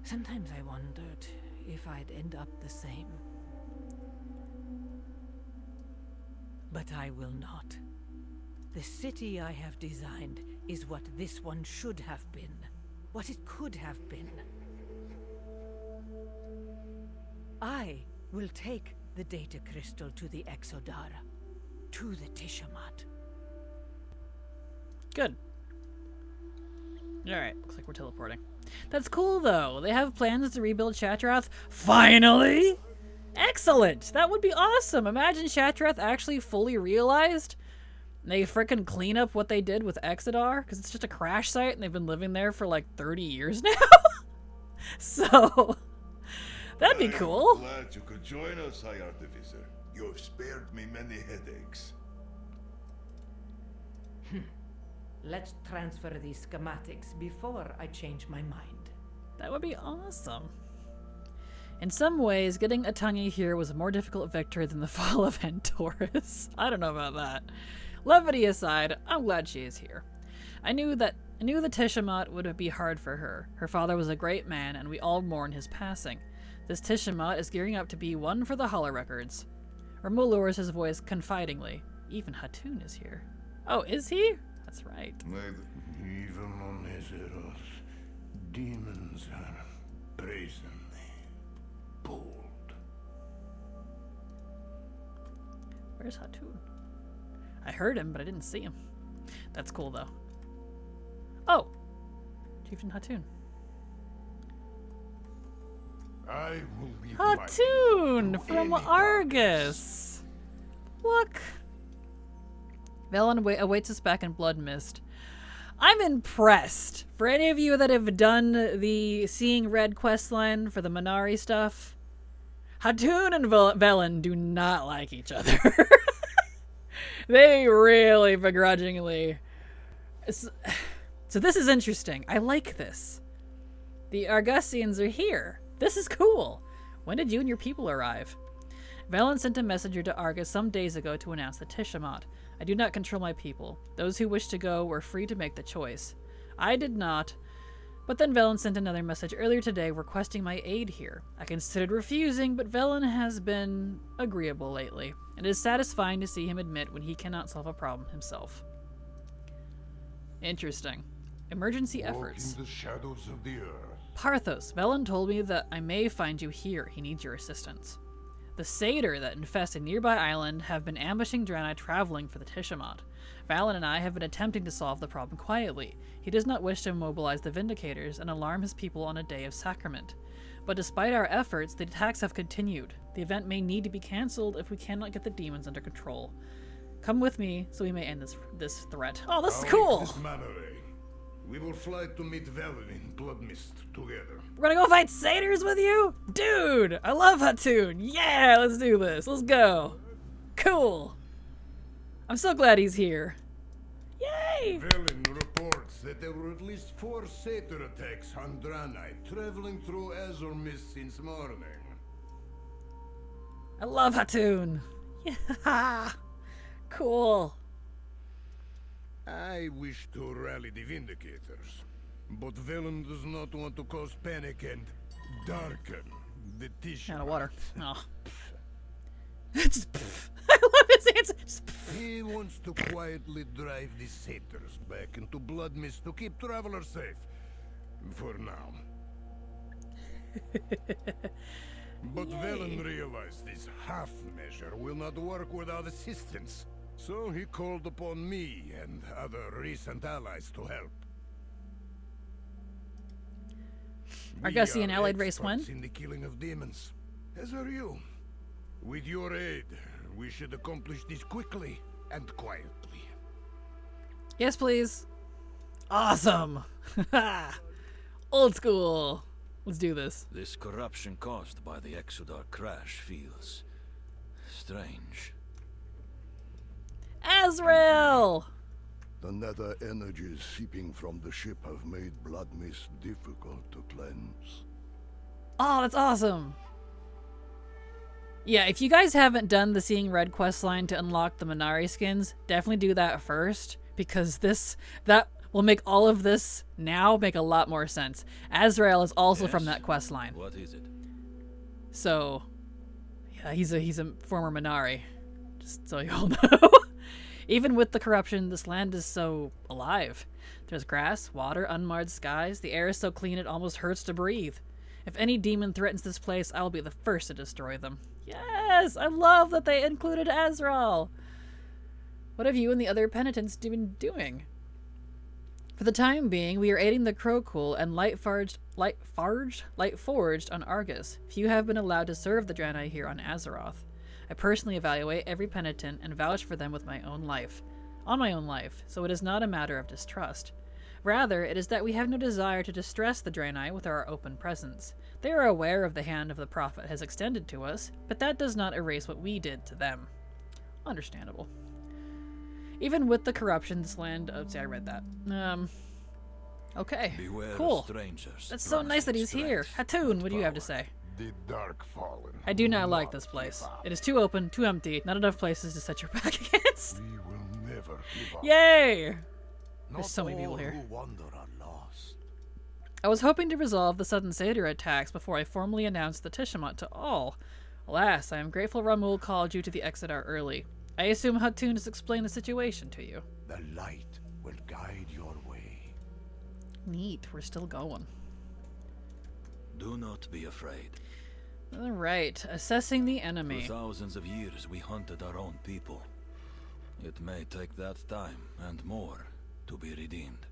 Sometimes I wondered if I'd end up the same. But I will not. The city I have designed is what this one should have been. What it could have been. I will take the data crystal to the Exodar. To the Tishamat. Good. Alright, looks like we're teleporting. That's cool, though. They have plans to rebuild Shattrath. Finally! Excellent! That would be awesome! Imagine Shattrath actually fully realized. They frickin' clean up what they did with Exodar, because it's just a crash site and they've been living there for like 30 years now. So, that'd be cool. I'm glad you could join us, High Artificer. You have spared me many headaches. Let's transfer these schematics before I change my mind. That would be awesome. In some ways, getting Atanya here was a more difficult victory than the fall of Antorus. I don't know about that. Levity aside, I'm glad she is here. I knew the Tishamat would be hard for her. Her father was a great man, and we all mourn his passing. This Tishamat is gearing up to be one for the Hollow Records. Ramu lowers his voice confidingly. Even Hatun is here. Oh, is he? That's right. Even on Azeroth, demons are brazenly bold. Where's Hatun? I heard him, but I didn't see him. That's cool, though. Oh! Chieftain Hatun. I will be Hatun from Argus! Look! Velen awaits us back in Blood Mist. I'm impressed. For any of you that have done the Seeing Red questline for the Minari stuff, Hatun and Velen do not like each other. They really begrudgingly... So this is interesting. I like this. The Argusians are here. This is cool. When did you and your people arrive? Velen sent a messenger to Argus some days ago to announce the Tishamat. I do not control my people. Those who wish to go were free to make the choice. I did not, but then Velen sent another message earlier today requesting my aid here. I considered refusing, but Velen has been agreeable lately. It is satisfying to see him admit when he cannot solve a problem himself. Interesting. Emergency efforts. In the shadows of the earth. Parthos, Velen told me that I may find you here. He needs your assistance. The Satyr that infest a nearby island have been ambushing Draenei traveling for the Tishamat. Valen and I have been attempting to solve the problem quietly. He does not wish to mobilize the Vindicators and alarm his people on a day of sacrament. But despite our efforts, the attacks have continued. The event may need to be cancelled if we cannot get the demons under control. Come with me so we may end this threat. Oh, this is cool! We will fly to meet Velen in Blood Mist together. We're gonna go fight satyrs with you? Dude, I love Hatun. Yeah, let's do this. Let's go. Cool. I'm so glad he's here. Yay! Velen reports that there were at least 4 satyr attacks on Draenei traveling through Azure Mist since morning. I love Hatun. Yeah. Cool. I wish to rally the Vindicators, but Velen does not want to cause panic and darken the tissue. Out of water. Oh. Just I love his answer. He wants to quietly drive the satyrs back into Blood Mist to keep travelers safe. For now. But Velen realized this half measure will not work without assistance. So he called upon me and other recent allies to help. Argusian allied race won? In the killing of demons, as are you. With your aid, we should accomplish this quickly and quietly. Yes, please. Awesome. Old school. Let's do this. This corruption caused by the Exodar crash feels strange. Azrael! The nether energies seeping from the ship have made Blood Mist difficult to cleanse. Oh, that's awesome. Yeah, if you guys haven't done the Seeing Red questline to unlock the Minari skins, definitely do that first, because that will make all of this now make a lot more sense. Azrael is also from that questline. What is it? So, yeah, he's a former Minari, just so you all know. Even with the corruption, this land is so alive. There's grass, water, unmarred skies. The air is so clean it almost hurts to breathe. If any demon threatens this place, I will be the first to destroy them. Yes! I love that they included Azrael! What have you and the other penitents been doing? For the time being, we are aiding the Crowcool and Light Forged on Argus. Few have been allowed to serve the Draenei here on Azeroth. I personally evaluate every penitent and vouch for them with my own life. On my own life, so it is not a matter of distrust. Rather, it is that we have no desire to distress the Draenei with our open presence. They are aware of the hand of the Prophet has extended to us, but that does not erase what we did to them. Understandable. Even with the corruption, this land... Oh, see, I read that. Okay, Beware cool. Strangers. That's so nice that he's here. Hatun, what do you have to say? the Dark Fallen. I do not like this place. It is too open, too empty, not enough places to set your back against. We will never give up. Yay! Not There's so many people here. all who wander are lost. I was hoping to resolve the sudden satyr attacks before I formally announced the Tishamat to all. Alas, I am grateful Ramul called you to the Exodar early. I assume Hatun has explained the situation to you. The light will guide your way. Neat, we're still going. Do not be afraid. Alright, assessing the enemy. For thousands of years we hunted our own people. It may take that time, and more, to be redeemed.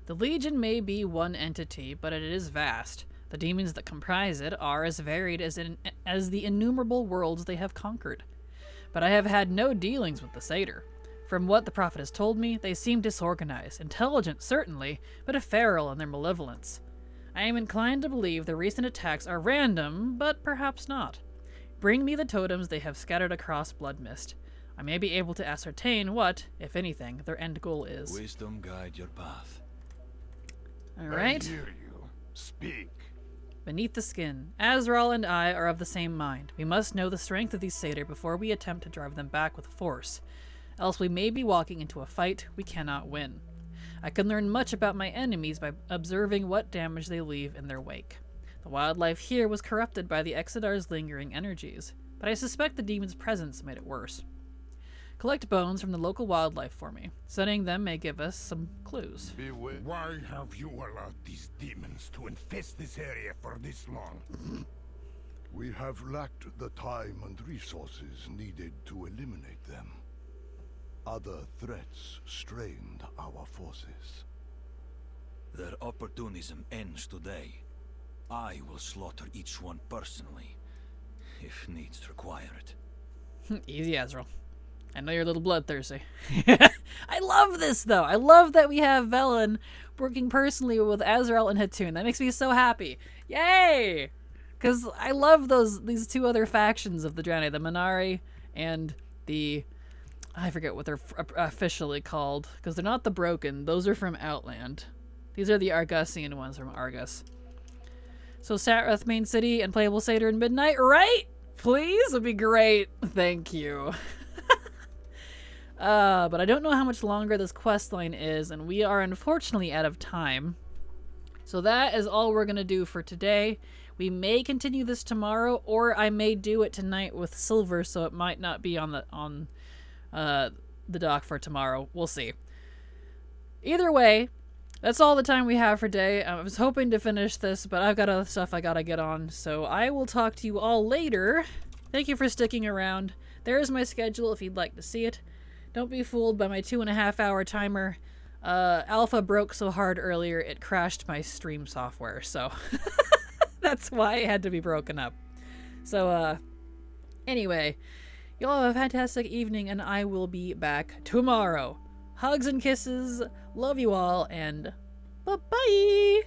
The Legion may be one entity, but it is vast. The demons that comprise it are as varied as the innumerable worlds they have conquered. But I have had no dealings with the Satyr. From what the Prophet has told me, they seem disorganized, intelligent certainly, but ephemeral in their malevolence. I am inclined to believe the recent attacks are random, but perhaps not. Bring me the totems they have scattered across Blood Mist. I may be able to ascertain what, if anything, their end goal is. Wisdom guide your path. Alright. I hear you. Speak. Beneath the skin, Azrael and I are of the same mind. We must know the strength of these Satyr before we attempt to drive them back with force. Else we may be walking into a fight we cannot win. I can learn much about my enemies by observing what damage they leave in their wake. The wildlife here was corrupted by the Exodar's lingering energies, but I suspect the demon's presence made it worse. Collect bones from the local wildlife for me. Studying them may give us some clues. Beware. Why have you allowed these demons to infest this area for this long? We have lacked the time and resources needed to eliminate them. Other threats strained our forces. Their opportunism ends today. I will slaughter each one personally, if needs require it. Easy, Azrael. I know you're a little bloodthirsty. I love this, though. I love that we have Velen working personally with Azrael and Hatun. That makes me so happy. Yay! Because I love these two other factions of the Draenei, the Minari and the... I forget what they're officially called, because they're not the Broken. Those are from Outland. These are the Argusian ones from Argus. So Satrath Main City and Playable Satyr in Midnight, right? Please? Would be great. Thank you. But I don't know how much longer this quest line is, and we are unfortunately out of time. So that is all we're going to do for today. We may continue this tomorrow, or I may do it tonight with Silver, so it might not be on the dock for tomorrow. We'll see. Either way, that's all the time we have for today. I was hoping to finish this, but I've got other stuff I gotta get on, so I will talk to you all later. Thank you for sticking around. There is my schedule if you'd like to see it. Don't be fooled by my 2.5 hour timer. Alpha broke so hard earlier it crashed my stream software, so that's why it had to be broken up. So, anyway, you all have a fantastic evening, and I will be back tomorrow. Hugs and kisses. Love you all, and bye-bye!